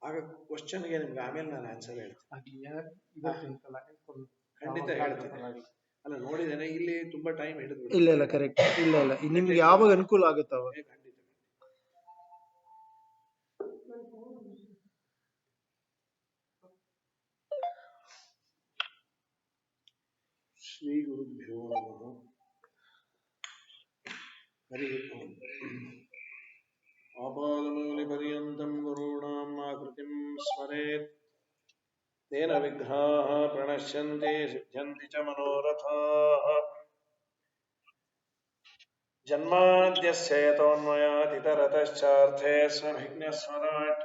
ಆಗ ಕ್ವಶನ್ಗೆ ನಿಮ್ಗೆ ಆಮೇಲೆ ನಾನು ಆನ್ಸರ್ ಹೇಳ್ತೀನಿ. ಖಂಡಿತ ಹೇಳ್ತೀನಿ. ಅಲ್ಲ ನೋಡಿದ್ದೇನೆ ಇಲ್ಲಿ ತುಂಬಾ ಟೈಮ್ ಹಿಡಿದು. ಇಲ್ಲ ಇಲ್ಲ ಕರೆಕ್ಟ್. ಇಲ್ಲ ಇಲ್ಲ ನಿಮ್ಗೆ ಯಾವಾಗ ಅನುಕೂಲ ಆಗುತ್ತೆ ಅವಾಗ. ಖಂಡಿತ. ಶ್ರೀ ಗುರುಭ್ಯೋ ನಮಃ. ಹರಿ ಓಂ. ಆಪಾದಮೌಲಿಪರ್ಯಂತಂ ಗುರುಣಾಂ ಆಕೃತಿಂ ಸ್ಮರೇತ್. ತೇನ ವಿಘ್ನಾಃ ಪ್ರಣಶ್ಯಂತೆ ಸಿದ್ಧ್ಯಂತಿ ಚ ಮನೋರಥಾಃ. ಜನ್ಮಾದ್ಯಸ್ಯ ಯತೋನ್ಮಯಾದಿತರತಶ್ಚಾರ್ಥೇಷ್ವಭಿಘ್ನಸ್ವರಾಟ್.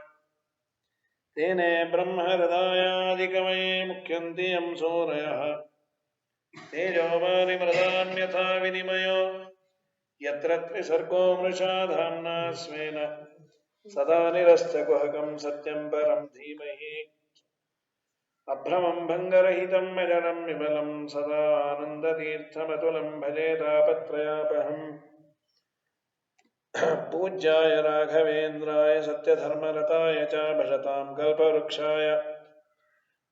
ತೇನೇ ಬ್ರಹ್ಮಹೃದಾಯಾದಿಕಮಯೇ ಮುಖ್ಯಂತಿ ಯಂ ಸೂರಯಃ. ತೇಜೋವಾರಿಮೃದಾನ್ಯಥಾ ವಿನಿಮಯೋ ಯತ್ರ ತ್ರಿಸರ್ಗೋ ಮೃಷಾ ಧಾಮ್ನಾ ಸ್ವೇನ ಸದಾ ನಿರಸ್ತಕುಹಕಂ ಸತ್ಯಂ ಪರಂ ಧೀಮಹಿ. ಅಭ್ರಮಂ ಭಂಗರಹಿತಂ ಅಜರಂ ವಿಮಲಂ ಸದಾ ಆನಂದತೀರ್ಥಮತುಲಂ ಭಜೆ ತಾಪತ್ರಯಾಪಹಂ. ಪೂಜ್ಯಾಯ ರಾಘವೇಂದ್ರಾಯ ಸತ್ಯಧರ್ಮರತಾಯ ಚ ಭಜತಾಂ ಕಲ್ಪವೃಕ್ಷಾಯ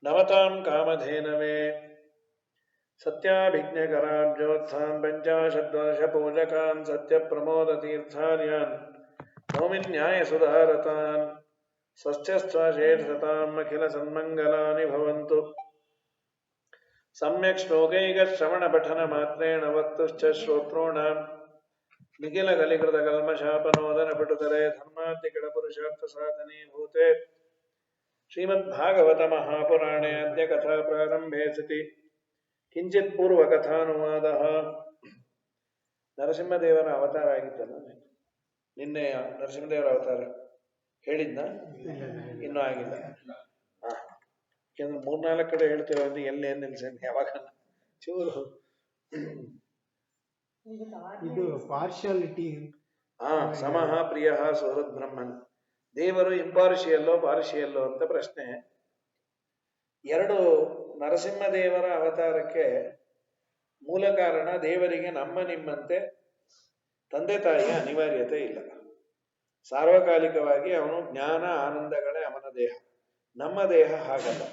ನಮತಾಂ ಕಾಮಧೇನವೇ. ಸತ್ಯಾಭಿಜ್ಞಕರಾಬ್ಜೋತ್ಥಾನ್ ಪಂಚಾಶದ್ವರ್ಷಪೂಜಕಾನ್ ಸತ್ಯಪ್ರಮೋದತೀರ್ಥಾರ್ಯಾನ್ ನೌಮಿನ್ಯಾಯಸುಧಾರತಾನ್. ಸ್ವಸ್ಥ್ಯಸ್ತ್ವಶೇಷತಾಂ ಅಖಿಲ ಸನ್ಮಂಗಲಾನಿ ಭವಂತು. ಸಮ್ಯಕ್ ಶ್ಲೋಕೈಕಶ್ರವಣಪಠನ ಮಾತ್ರೇಣ ವಕ್ತುಶ್ಚ ಶ್ರೋತॄಣಾಂ ನಿಖಿಲ ಕಲಿಕೃತ ಕಲ್ಮಷಾಪನೋದನ ಪಟುತರೆ ಧರ್ಮಾದ್ಯಕಳ ಪುರುಷಾರ್ಥ ಸಾಧನೆ ಭೂತೆ. ಶ್ರೀಮದ್ಭಾಗವತ ಮಹಾಪುರಾಣೇ ಅದ್ಯ ಕಥಾ ಪ್ರಾರಂಭೆ ಸತಿ ಕಿಂಚಿತ್ ಪೂರ್ವ ಕಥಾನುವಾದ. ನರಸಿಂಹದೇವರ ಅವತಾರ ಆಗಿದ್ದಲ್ಲ ನಿನ್ನೆ. ನರಸಿಂಹದೇವರ ಅವತಾರ ಹೇಳಿದ್ನ? ಇನ್ನೂ ಆಗಿಲ್ಲ. ಯಾಕಂದ್ರೆ 3-4 ಕಡೆ ಹೇಳ್ತಿರೋ ಎಲ್ಲಿ ಏನ್ ನಿಲ್ಸೇನೆ ಯಾವಾಗ ಚೂರು ಇದು ಪಾರ್ಶಿಯಾಲಿಟಿ. ಸಮಃ ಪ್ರಿಯ ಸುಹೃದ್ ಬ್ರಹ್ಮನ್. ದೇವರು ಇಂಪಾರ್ಶಿಯಲ್ಲೋ ಪಾರ್ಶಿಯಲ್ಲೋ ಅಂತ ಪ್ರಶ್ನೆ. ಎರಡು ನರಸಿಂಹದೇವರ ಅವತಾರಕ್ಕೆ ಮೂಲ ಕಾರಣ ದೇವರಿಗೆ ನಮ್ಮ ನಿಮ್ಮಂತೆ ತಂದೆ ತಾಯಿಯ ಅನಿವಾರ್ಯತೆ ಇಲ್ಲ. ಸಾರ್ವಕಾಲಿಕವಾಗಿ ಅವನು ಜ್ಞಾನ ಆನಂದಗಳೇ ಅವನ ದೇಹ. ನಮ್ಮ ದೇಹ ಹಾಗಲ್ಲ.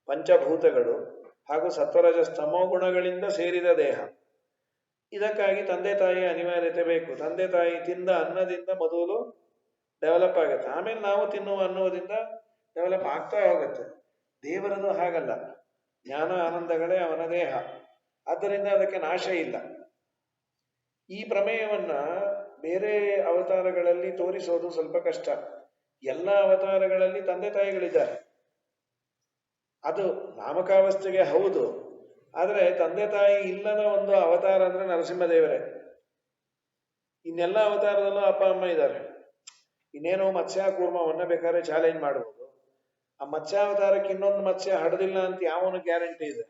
ಪಂಚಭೂತಗಳು ಹಾಗೂ ಸತ್ವರಜ ಸ್ತಮೋ ಗುಣಗಳಿಂದ ಸೇರಿದ ದೇಹ. ಇದಕ್ಕಾಗಿ ತಂದೆ ತಾಯಿಯ ಅನಿವಾರ್ಯತೆ ಬೇಕು. ತಂದೆ ತಾಯಿ ತಿಂದ ಅನ್ನದಿಂದ ಮೊದಲು ಡೆವಲಪ್ ಆಗುತ್ತೆ, ಆಮೇಲೆ ನಾವು ತಿನ್ನುವ ಅನ್ನೋದಿಂದ ಡೆವಲಪ್ ಆಗ್ತಾ ಹೋಗುತ್ತೆ. ದೇವರದು ಹಾಗಲ್ಲ. ಜ್ಞಾನ ಆನಂದಗಳೇ ಅವನ ದೇಹ, ಆದ್ದರಿಂದ ಅದಕ್ಕೆ ನಾಶ ಇಲ್ಲ. ಈ ಪ್ರಮೇಯವನ್ನ ಬೇರೆ ಅವತಾರಗಳಲ್ಲಿ ತೋರಿಸೋದು ಸ್ವಲ್ಪ ಕಷ್ಟ. ಎಲ್ಲ ಅವತಾರಗಳಲ್ಲಿ ತಂದೆ ತಾಯಿಗಳಿದ್ದಾರೆ, ಅದು ನಾಮಕಾವಸ್ಥೆಗೆ ಹೌದು. ಆದರೆ ತಂದೆ ತಾಯಿ ಇಲ್ಲದ ಒಂದು ಅವತಾರ ಅಂದ್ರೆ ನರಸಿಂಹದೇವರೇ. ಇನ್ನೆಲ್ಲ ಅವತಾರದಲ್ಲೂ ಅಪ್ಪ ಅಮ್ಮ ಇದ್ದಾರೆ. ಇನ್ನೇನೋ ಮತ್ಸ್ಯ ಕೂರ್ಮವನ್ನ ಬೇಕಾದ್ರೆ ಚಾಲೆಂಜ್ ಮಾಡಬಹುದು. ಆ ಮತ್ಸ್ಯಾವತಾರಕ್ಕೆ ಇನ್ನೊಂದು ಮತ್ಸ್ಯ ಹಡದಿಲ್ಲ ಅಂತ ಯಾವನು ಗ್ಯಾರಂಟಿ ಇದೆ?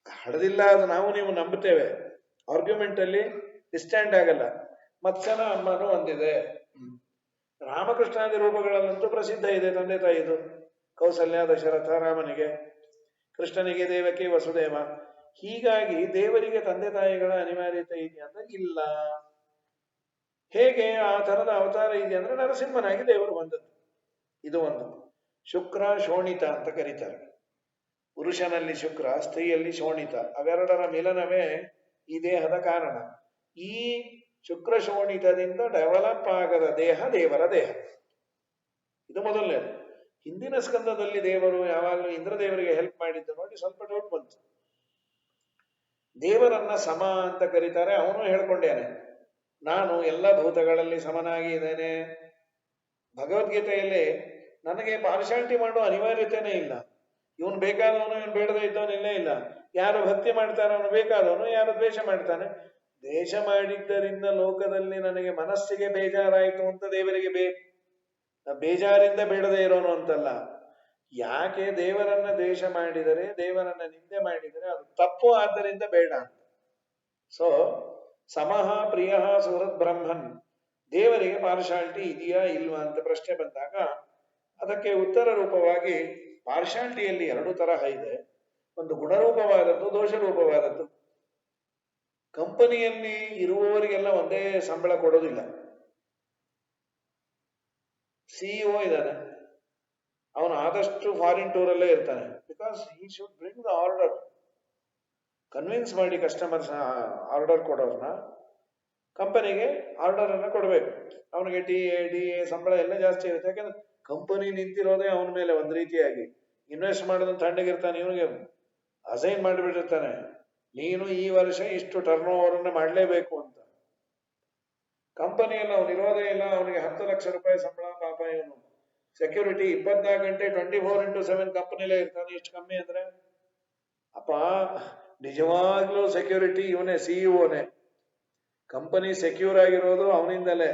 ಹಡದಿಲ್ಲ, ಅದು ನಾವು ನೀವು ನಂಬುತ್ತೇವೆ. ಆರ್ಗ್ಯುಮೆಂಟ್ ಅಲ್ಲಿ ಡಿಸ್ಟ್ಯಾಂಡ್ ಆಗಲ್ಲ. ಮತ್ಸ್ಯನ ಅಮ್ಮನೂ ಒಂದಿದೆ. ರಾಮಕೃಷ್ಣಾದಿ ರೂಪಗಳಲ್ಲಂತೂ ಪ್ರಸಿದ್ಧ ಇದೆ ತಂದೆ ತಾಯಿದು. ಕೌಸಲ್ಯ, ದಶರಥ, ರಾಮನಿಗೆ, ಕೃಷ್ಣನಿಗೆ ದೇವಕಿ, ವಸುದೇವ. ಹೀಗಾಗಿ ದೇವರಿಗೆ ತಂದೆ ತಾಯಿಗಳ ಅನಿವಾರ್ಯತೆ ಇದೆ ಅಂದ್ರೆ ಇಲ್ಲ. ಹೇಗೆ ಆ ತರದ ಅವತಾರ ಇದೆ ಅಂದ್ರೆ ನರಸಿಂಹನಾಗಿ ದೇವರು ಬಂದದ್ದು. ಇದು ಒಂದು. ಶುಕ್ರ ಶೋಣಿತ ಅಂತ ಕರೀತಾರೆ. ಪುರುಷನಲ್ಲಿ ಶುಕ್ರ, ಸ್ತ್ರೀಯಲ್ಲಿ ಶೋಣಿತ. ಅವೆರಡರ ಮಿಲನವೇ ಈ ದೇಹದ ಕಾರಣ. ಈ ಶುಕ್ರ ಶೋಣಿತದಿಂದ ಡೆವಲಪ್ ಆಗದ ದೇಹ ದೇವರ ದೇಹ. ಇದು ಮೊದಲನೇದು. ಹಿಂದಿನ ಸ್ಕಂದದಲ್ಲಿ ದೇವರು ಯಾವಾಗಲೂ ಇಂದ್ರದೇವರಿಗೆ ಹೆಲ್ಪ್ ಮಾಡಿದ್ದು ನೋಡಿ ಸ್ವಲ್ಪ ಡೌಟ್ ಬಂತು. ದೇವರನ್ನ ಸಮ ಅಂತ ಕರೀತಾರೆ. ಅವನು ಹೇಳ್ಕೊಂಡೇನೆ, ನಾನು ಎಲ್ಲ ಭೂತಗಳಲ್ಲಿ ಸಮನಾಗಿ ಇದ್ದೇನೆ. ಭಗವದ್ಗೀತೆಯಲ್ಲಿ ನನಗೆ ಪಾರ್ಶಾಲಿಟಿ ಮಾಡುವ ಅನಿವಾರ್ಯತೆನೇ ಇಲ್ಲ. ಇವನು ಬೇಕಾದವನು, ಇವನು ಬೇಡದೇ ಇದ್ದವನು ಇಲ್ಲೇ ಇಲ್ಲ. ಯಾರು ಭಕ್ತಿ ಮಾಡ್ತಾನೆ ಅವನು ಬೇಕಾದವನು, ಯಾರು ದ್ವೇಷ ಮಾಡ್ತಾನೆ. ದ್ವೇಷ ಮಾಡಿದ್ದರಿಂದ ಲೋಕದಲ್ಲಿ ನನಗೆ ಮನಸ್ಸಿಗೆ ಬೇಜಾರಾಯಿತು ಅಂತ ದೇವರಿಗೆ ಬೇಜಾರಿಂದ ಬೇಡದೇ ಇರೋನು ಅಂತಲ್ಲ. ಯಾಕೆ ದೇವರನ್ನ ದ್ವೇಷ ಮಾಡಿದರೆ, ದೇವರನ್ನ ನಿಂದೆ ಮಾಡಿದರೆ ಅದು ತಪ್ಪು, ಆದ್ದರಿಂದ ಬೇಡ ಅಂತ. ಸೊ ಸಮಃ ಪ್ರಿಯ ಸುಹೃದ್ ಬ್ರಹ್ಮನ್. ದೇವರಿಗೆ ಪಾರ್ಶಾಲಿಟಿ ಇದೆಯಾ ಇಲ್ವಾ ಅಂತ ಪ್ರಶ್ನೆ ಬಂದಾಗ ಅದಕ್ಕೆ ಉತ್ತರ ರೂಪವಾಗಿ ಪಾರ್ಶಾಲಿಟಿಯಲ್ಲಿ 2 ತರಹ ಇದೆ. ಒಂದು ಗುಣರೂಪವಾದದ್ದು, ದೋಷರೂಪವಾದದ್ದು. ಕಂಪನಿಯಲ್ಲಿ ಇರುವವರಿಗೆಲ್ಲ ಒಂದೇ ಸಂಬಳ ಕೊಡೋದಿಲ್ಲ. ಸಿಇಒ ಇದ್ದಾನೆ, ಅವನು ಆದಷ್ಟು ಫಾರಿನ್ ಟೂರಲ್ಲೇ ಇರ್ತಾನೆ. Because he should bring the order. Convince ಮಾಡಿ ಕಸ್ಟಮರ್ಸ್ ಆರ್ಡರ್ ಕೊಡೋರ್ನ ಕಂಪನಿಗೆ ಆರ್ಡರ್ ಅನ್ನು ಕೊಡಬೇಕು. ಅವನಿಗೆ ಡಿ ಎ ಸಂಬಳ ಎಲ್ಲ ಜಾಸ್ತಿ ಇರುತ್ತೆ. ಯಾಕಂದ್ರೆ ಕಂಪನಿ ನಿಂತಿರೋದೇ ಅವನ ಮೇಲೆ ಒಂದು ರೀತಿಯಾಗಿ. ಇನ್ವೆಸ್ಟ್ ಮಾಡೋದನ್ನ ತಣ್ಣಗಿರ್ತಾನೆ, ಇವನಿಗೆ ಅಸೈನ್ ಮಾಡಿಬಿಟ್ಟಿರ್ತಾನೆ, ನೀನು ಈ ವರ್ಷ ಇಷ್ಟು ಟರ್ನ್ ಓವರ್ ಅನ್ನು ಮಾಡಲೇಬೇಕು ಅಂತ. ಕಂಪನಿಯಲ್ಲಿ ಅವನು ಇರೋದೇ ಇಲ್ಲ, ಅವನಿಗೆ 10 ಲಕ್ಷ ರೂಪಾಯಿ ಸಂಬಳ. ಪಾಪ ಇವನು ಸೆಕ್ಯೂರಿಟಿ 24 ಗಂಟೆ 24x7 ಕಂಪನಿಲೇ ಇರ್ತಾನೆ. ಇಷ್ಟು ಕಮ್ಮಿ ಅಂದ್ರೆ ಅಪ್ಪ, ನಿಜವಾಗ್ಲೂ ಸೆಕ್ಯೂರಿಟಿ ಇವನೇ, ಸಿಇಒನೇ. ಕಂಪನಿ ಸೆಕ್ಯೂರ್ ಆಗಿರೋದು ಅವನಿಂದಲೇ.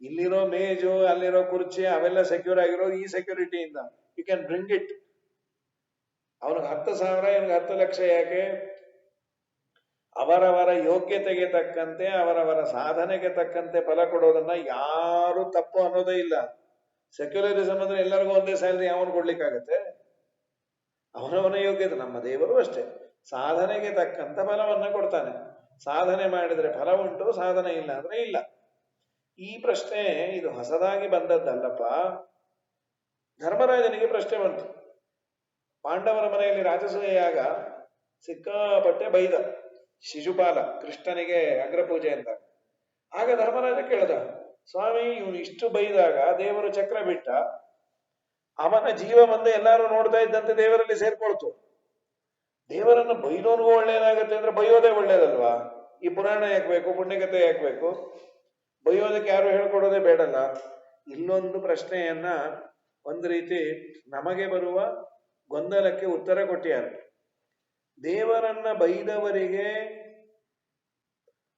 ಇಲ್ಲಿರೋ ಮೇಜು, ಅಲ್ಲಿರೋ ಕುರ್ಚಿ ಅವೆಲ್ಲ ಸೆಕ್ಯೂರ್ ಆಗಿರೋದು ಈ ಸೆಕ್ಯೂರಿಟಿಯಿಂದ. You can bring it. ಅವನಿಗೆ 10,000, ಇವನಿಗೆ 10 ಲಕ್ಷ ಯಾಕೆ? ಅವರವರ ಯೋಗ್ಯತೆಗೆ ತಕ್ಕಂತೆ, ಅವರವರ ಸಾಧನೆಗೆ ತಕ್ಕಂತೆ ಫಲ ಕೊಡೋದನ್ನ ಯಾರು ತಪ್ಪು ಅನ್ನೋದೇ ಇಲ್ಲ. ಸೆಕ್ಯುಲರಿಸಮ್ ಅಂದ್ರೆ ಎಲ್ಲರಿಗೂ ಒಂದೇ ಸ್ಯಾಲರಿ ಅವನು ಕೊಡ್ಲಿಕ್ಕಾಗತ್ತೆ? ಅವನವನ ಯೋಗ್ಯತೆ. ನಮ್ಮ ದೇವರು ಅಷ್ಟೇ, ಸಾಧನೆಗೆ ತಕ್ಕಂತ ಫಲವನ್ನ ಕೊಡ್ತಾನೆ. ಸಾಧನೆ ಮಾಡಿದ್ರೆ ಫಲ ಉಂಟು, ಸಾಧನೆ ಇಲ್ಲ ಅಂದ್ರೆ ಇಲ್ಲ. ಈ ಪ್ರಶ್ನೆ ಇದು ಹೊಸದಾಗಿ ಬಂದದ್ದಲ್ಲಪ್ಪ. ಧರ್ಮರಾಜನಿಗೆ ಪ್ರಶ್ನೆ ಬಂತು. ಪಾಂಡವರ ಮನೆಯಲ್ಲಿ ರಾಜಸೂಯಾಗ ಸಿಕ್ಕಾಪಟ್ಟೆ ಬೈದ ಶಿಶುಪಾಲ ಕೃಷ್ಣನಿಗೆ ಅಗ್ರಪೂಜೆ ಅಂತ. ಆಗ ಧರ್ಮರಾಜ ಕೇಳ್ದ, ಸ್ವಾಮಿ ಇವನು ಇಷ್ಟು ಬೈದಾಗ ದೇವರು ಚಕ್ರ ಬಿಟ್ಟ, ಅವನ ಜೀವ ಬಂದು ಎಲ್ಲಾರು ನೋಡ್ತಾ ಇದ್ದಂತೆ ದೇವರಲ್ಲಿ ಸೇರ್ಕೊಳ್ತು. ದೇವರನ್ನು ಬೈದೋನ್ಗೂ ಒಳ್ಳೇದಾಗತ್ತೆ ಅಂದ್ರೆ ಬೈಯೋದೇ ಒಳ್ಳೇದಲ್ವಾ? ಈ ಪುರಾಣ ಯಾಕಬೇಕು, ಪುಣ್ಯಕಥೆ ಯಾಕಬೇಕು? ಬೈಯೋದಕ್ಕೆ ಯಾರು ಹೇಳ್ಕೊಡೋದೇ ಬೇಡಲ್ಲ. ಇಲ್ಲೊಂದು ಪ್ರಶ್ನೆಯನ್ನ ಒಂದು ರೀತಿ ನಮಗೆ ಬರುವ ಗೊಂದಲಕ್ಕೆ ಉತ್ತರ ಕೊಟ್ಟಿದ್ದಾರೆ. ದೇವರನ್ನ ಬೈದವರಿಗೆ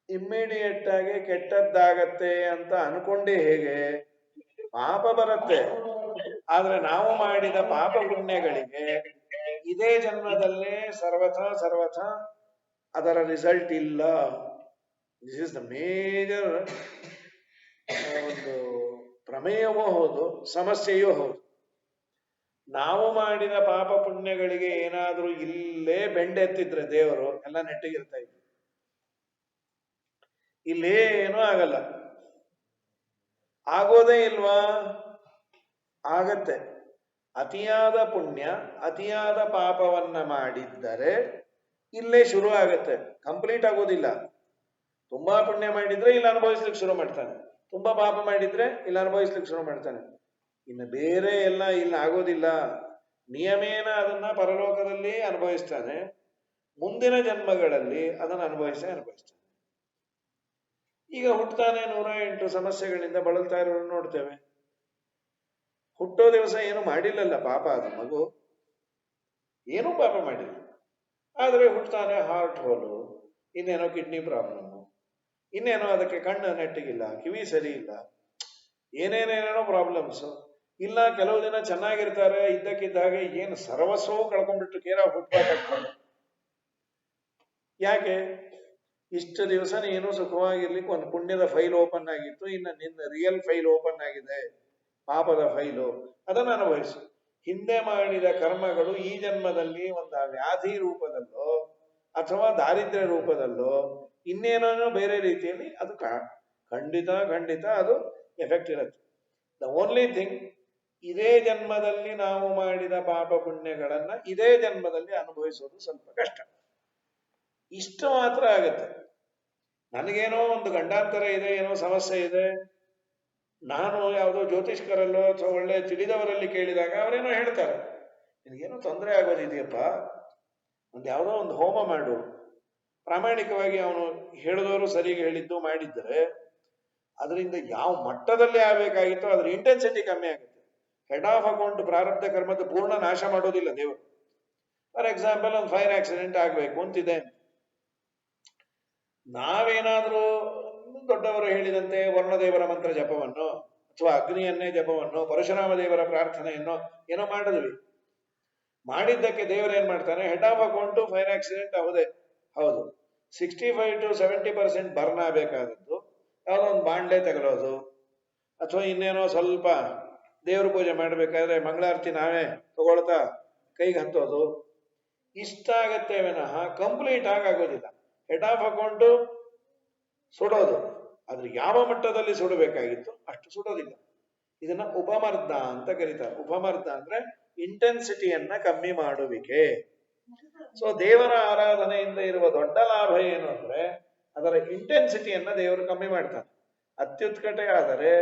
ಇಮ್ಮಿಡಿಯೇಟ್ ಆಗಿ ಕೆಟ್ಟದ್ದಾಗತ್ತೆ ಅಂತ ಅನ್ಕೊಂಡೇ ಹೇಗೆ? ಪಾಪ ಬರುತ್ತೆ. ಆದ್ರೆ ನಾವು ಮಾಡಿದ ಪಾಪ ಪುಣ್ಯಗಳಿಗೆ ಇದೇ ಜನ್ಮದಲ್ಲೇ ಸರ್ವಥ ಅದರ ರಿಸಲ್ಟ್ ಇಲ್ಲ. ದಿಸ್ ಇಸ್ ದ ಮೇಜರ್ ಒಂದು ಪ್ರಮೇಯವೂ ಹೌದು, ಸಮಸ್ಯೆಯೂ ಹೌದು. ನಾವು ಮಾಡಿದ ಪಾಪ ಪುಣ್ಯಗಳಿಗೆ ಏನಾದ್ರೂ ಇಲ್ಲೇ ಬೆಂಡೆತ್ತಿದ್ರೆ ದೇವರು ಎಲ್ಲ ನೆಟ್ಟಿಗಿರ್ತಾ ಇದ್ರು. ಇಲ್ಲೇನೂ ಆಗಲ್ಲ. ಆಗೋದೇ ಇಲ್ವಾ? ಆಗತ್ತೆ. ಅತಿಯಾದ ಪುಣ್ಯ, ಅತಿಯಾದ ಪಾಪವನ್ನ ಮಾಡಿದ್ದರೆ ಇಲ್ಲೇ ಶುರು ಆಗತ್ತೆ, ಕಂಪ್ಲೀಟ್ ಆಗೋದಿಲ್ಲ. ತುಂಬಾ ಪುಣ್ಯ ಮಾಡಿದ್ರೆ ಇಲ್ಲಿ ಅನುಭವಿಸ್ಲಿಕ್ಕೆ ಶುರು ಮಾಡ್ತಾನೆ, ತುಂಬಾ ಪಾಪ ಮಾಡಿದ್ರೆ ಇಲ್ಲಿ ಅನುಭವಿಸ್ಲಿಕ್ಕೆ ಶುರು ಮಾಡ್ತಾನೆ. ಇನ್ನು ಬೇರೆ ಎಲ್ಲ ಇಲ್ಲಿ ಆಗೋದಿಲ್ಲ. ನಿಯಮೇನ ಅದನ್ನ ಪರಲೋಕದಲ್ಲಿ ಅನುಭವಿಸ್ತಾನೆ, ಮುಂದಿನ ಜನ್ಮಗಳಲ್ಲಿ ಅದನ್ನು ಅನುಭವಿಸ್ತಾನೆ. ಈಗ ಹುಟ್ಟುತ್ತಾನೆ, 108 ಸಮಸ್ಯೆಗಳಿಂದ ಬಳಲ್ತಾ ಇರೋರು ನೋಡ್ತೇವೆ. ಹುಟ್ಟೋ ದಿವಸ ಏನು ಮಾಡಿಲ್ಲಲ್ಲ ಪಾಪ, ಅದು ಮಗು ಏನೂ ಪಾಪ ಮಾಡಿಲ್ಲ. ಆದ್ರೆ ಹುಟ್ಟುತ್ತಾನೆ, ಹಾರ್ಟ್ ಹೋಲು, ಇನ್ನೇನೋ ಕಿಡ್ನಿ ಪ್ರಾಬ್ಲಮ್, ಇನ್ನೇನೋ ಅದಕ್ಕೆ ಕಣ್ಣು ನೆಟ್ಟಿಗಿಲ್ಲ, ಕಿವಿ ಸರಿ ಇಲ್ಲ, ಏನೇನೇನೋ ಪ್ರಾಬ್ಲಮ್ಸ್ ಇಲ್ಲ. ಕೆಲವು ದಿನ ಚೆನ್ನಾಗಿರ್ತಾರೆ, ಇದ್ದಕ್ಕಿದ್ದಾಗೆ ಏನು ಸರ್ವಸ್ವವು ಕಳ್ಕೊಂಡ್ಬಿಟ್ಟು ಕೇರ ಹುಟ್ಟುಕೊಂಡು. ಯಾಕೆ? ಇಷ್ಟು ದಿವಸ ನೀನು ಸುಖವಾಗಿರ್ಲಿಕ್ಕೆ ಒಂದು ಪುಣ್ಯದ ಫೈಲ್ ಓಪನ್ ಆಗಿತ್ತು, ಇನ್ನು ನಿನ್ನ ರಿಯಲ್ ಫೈಲ್ ಓಪನ್ ಆಗಿದೆ, ಪಾಪದ ಫೈಲು. ಅದನ್ನು ಅನುಭವಿಸು. ಹಿಂದೆ ಮಾಡಿದ ಕರ್ಮಗಳು ಈ ಜನ್ಮದಲ್ಲಿ ಒಂದು ವ್ಯಾಧಿ ರೂಪದಲ್ಲೋ ಅಥವಾ ದಾರಿದ್ರ್ಯ ರೂಪದಲ್ಲೋ ಇನ್ನೇನೋ ಬೇರೆ ರೀತಿಯಲ್ಲಿ ಅದು ಖಂಡಿತ ಅದು ಎಫೆಕ್ಟ್ ಇರುತ್ತೆ. ದ ಓನ್ಲಿ ಥಿಂಗ್, ಇದೇ ಜನ್ಮದಲ್ಲಿ ನಾವು ಮಾಡಿದ ಪಾಪ ಪುಣ್ಯಗಳನ್ನ ಇದೇ ಜನ್ಮದಲ್ಲಿ ಅನುಭವಿಸೋದು ಸ್ವಲ್ಪ ಕಷ್ಟ. ಇಷ್ಟು ಮಾತ್ರ ಆಗತ್ತೆ. ನನಗೇನೋ ಒಂದು ಗಂಡಾಂತರ ಇದೆ, ಏನೋ ಸಮಸ್ಯೆ ಇದೆ, ನಾನು ಯಾವುದೋ ಜ್ಯೋತಿಷ್ಕರಲ್ಲೋ ಅಥವಾ ಒಳ್ಳೆ ತಿಳಿದವರಲ್ಲಿ ಕೇಳಿದಾಗ ಅವರೇನೋ ಹೇಳ್ತಾರೆ, ನಿನಗೇನೋ ತೊಂದರೆ ಆಗೋದಿದೆಯಪ್ಪ, ಯಾವುದೋ ಒಂದು ಹೋಮ ಮಾಡು. ಪ್ರಾಮಾಣಿಕವಾಗಿ ಅವನು ಹೇಳಿದವರು ಸರಿಗೆ ಹೇಳಿದ್ದು ಮಾಡಿದ್ದರೆ ಅದರಿಂದ ಯಾವ ಮಟ್ಟದಲ್ಲಿ ಆಗಬೇಕಾಗಿತ್ತೋ ಅದರ ಇಂಟೆನ್ಸಿಟಿ ಕಮ್ಮಿ ಆಗುತ್ತೆ. ಹೆಡ್ ಆಫ್ ಅಕೌಂಟ್ ಪ್ರಾರಬ್ಧ ಕರ್ಮದ ಪೂರ್ಣ ನಾಶ ಮಾಡೋದಿಲ್ಲ ದೇವರು. ಫಾರ್ ಎಕ್ಸಾಂಪಲ್, ಒಂದು ಫೈರ್ ಆಕ್ಸಿಡೆಂಟ್ ಆಗಬೇಕು ಅಂತಿದೆ, ನಾವೇನಾದ್ರೂ ದೊಡ್ಡವರು ಹೇಳಿದಂತೆ ವರ್ಣದೇವರ ಮಂತ್ರ ಜಪವನ್ನು ಅಥವಾ ಅಗ್ನಿಯನ್ನೇ ಜಪವನ್ನು, ಪರಶುರಾಮ ದೇವರ ಪ್ರಾರ್ಥನೆಯನ್ನು ಏನೋ ಮಾಡಿದ್ವಿ. ಮಾಡಿದ್ದಕ್ಕೆ ದೇವರು ಏನ್ ಮಾಡ್ತಾನೆ? Head of account fire accident ಹೌದು 65 to 70% ಬರ್ನ್ ಆಗಬೇಕಾದದ್ದು ಯಾವುದೋ ಒಂದು ಬಾಂಡ್ಲೆ ತಗೊಳ್ಳೋದು, ಅಥವಾ ಇನ್ನೇನೋ ಸ್ವಲ್ಪ ದೇವ್ರ ಪೂಜೆ ಮಾಡಬೇಕಾದ್ರೆ ಮಂಗಳಾರತಿ ನಾವೇ ತಗೊಳ್ತಾ ಕೈಗೆ ಹತ್ತೋದು, ಇಷ್ಟ ಆಗತ್ತೆ ವಿನಃ ಕಂಪ್ಲೀಟ್ ಆಗೋದಿಲ್ಲ. ಹೆಡ್ ಆಫ್ ಅಕೌಂಟು ಸುಡೋದು, ಆದ್ರೆ ಯಾವ ಮಟ್ಟದಲ್ಲಿ ಸುಡಬೇಕಾಗಿತ್ತು ಅಷ್ಟು ಸುಡೋದಿಲ್ಲ. ಇದನ್ನ ಉಪಮರ್ದ ಅಂತ ಕರೀತಾರೆ. ಉಪಮರ್ದ ಅಂದ್ರೆ ಇಂಟೆನ್ಸಿಟಿಯನ್ನ ಕಮ್ಮಿ ಮಾಡುವಿಕೆ. ಸೊ ದೇವರ ಆರಾಧನೆಯಿಂದ ಇರುವ ದೊಡ್ಡ ಲಾಭ ಏನು ಅಂದ್ರೆ ಅದರ ಇಂಟೆನ್ಸಿಟಿಯನ್ನ ದೇವರು ಕಮ್ಮಿ ಮಾಡ್ತಾನೆ. ಅತ್ಯುತ್ಕಟೆ ಆದರೆ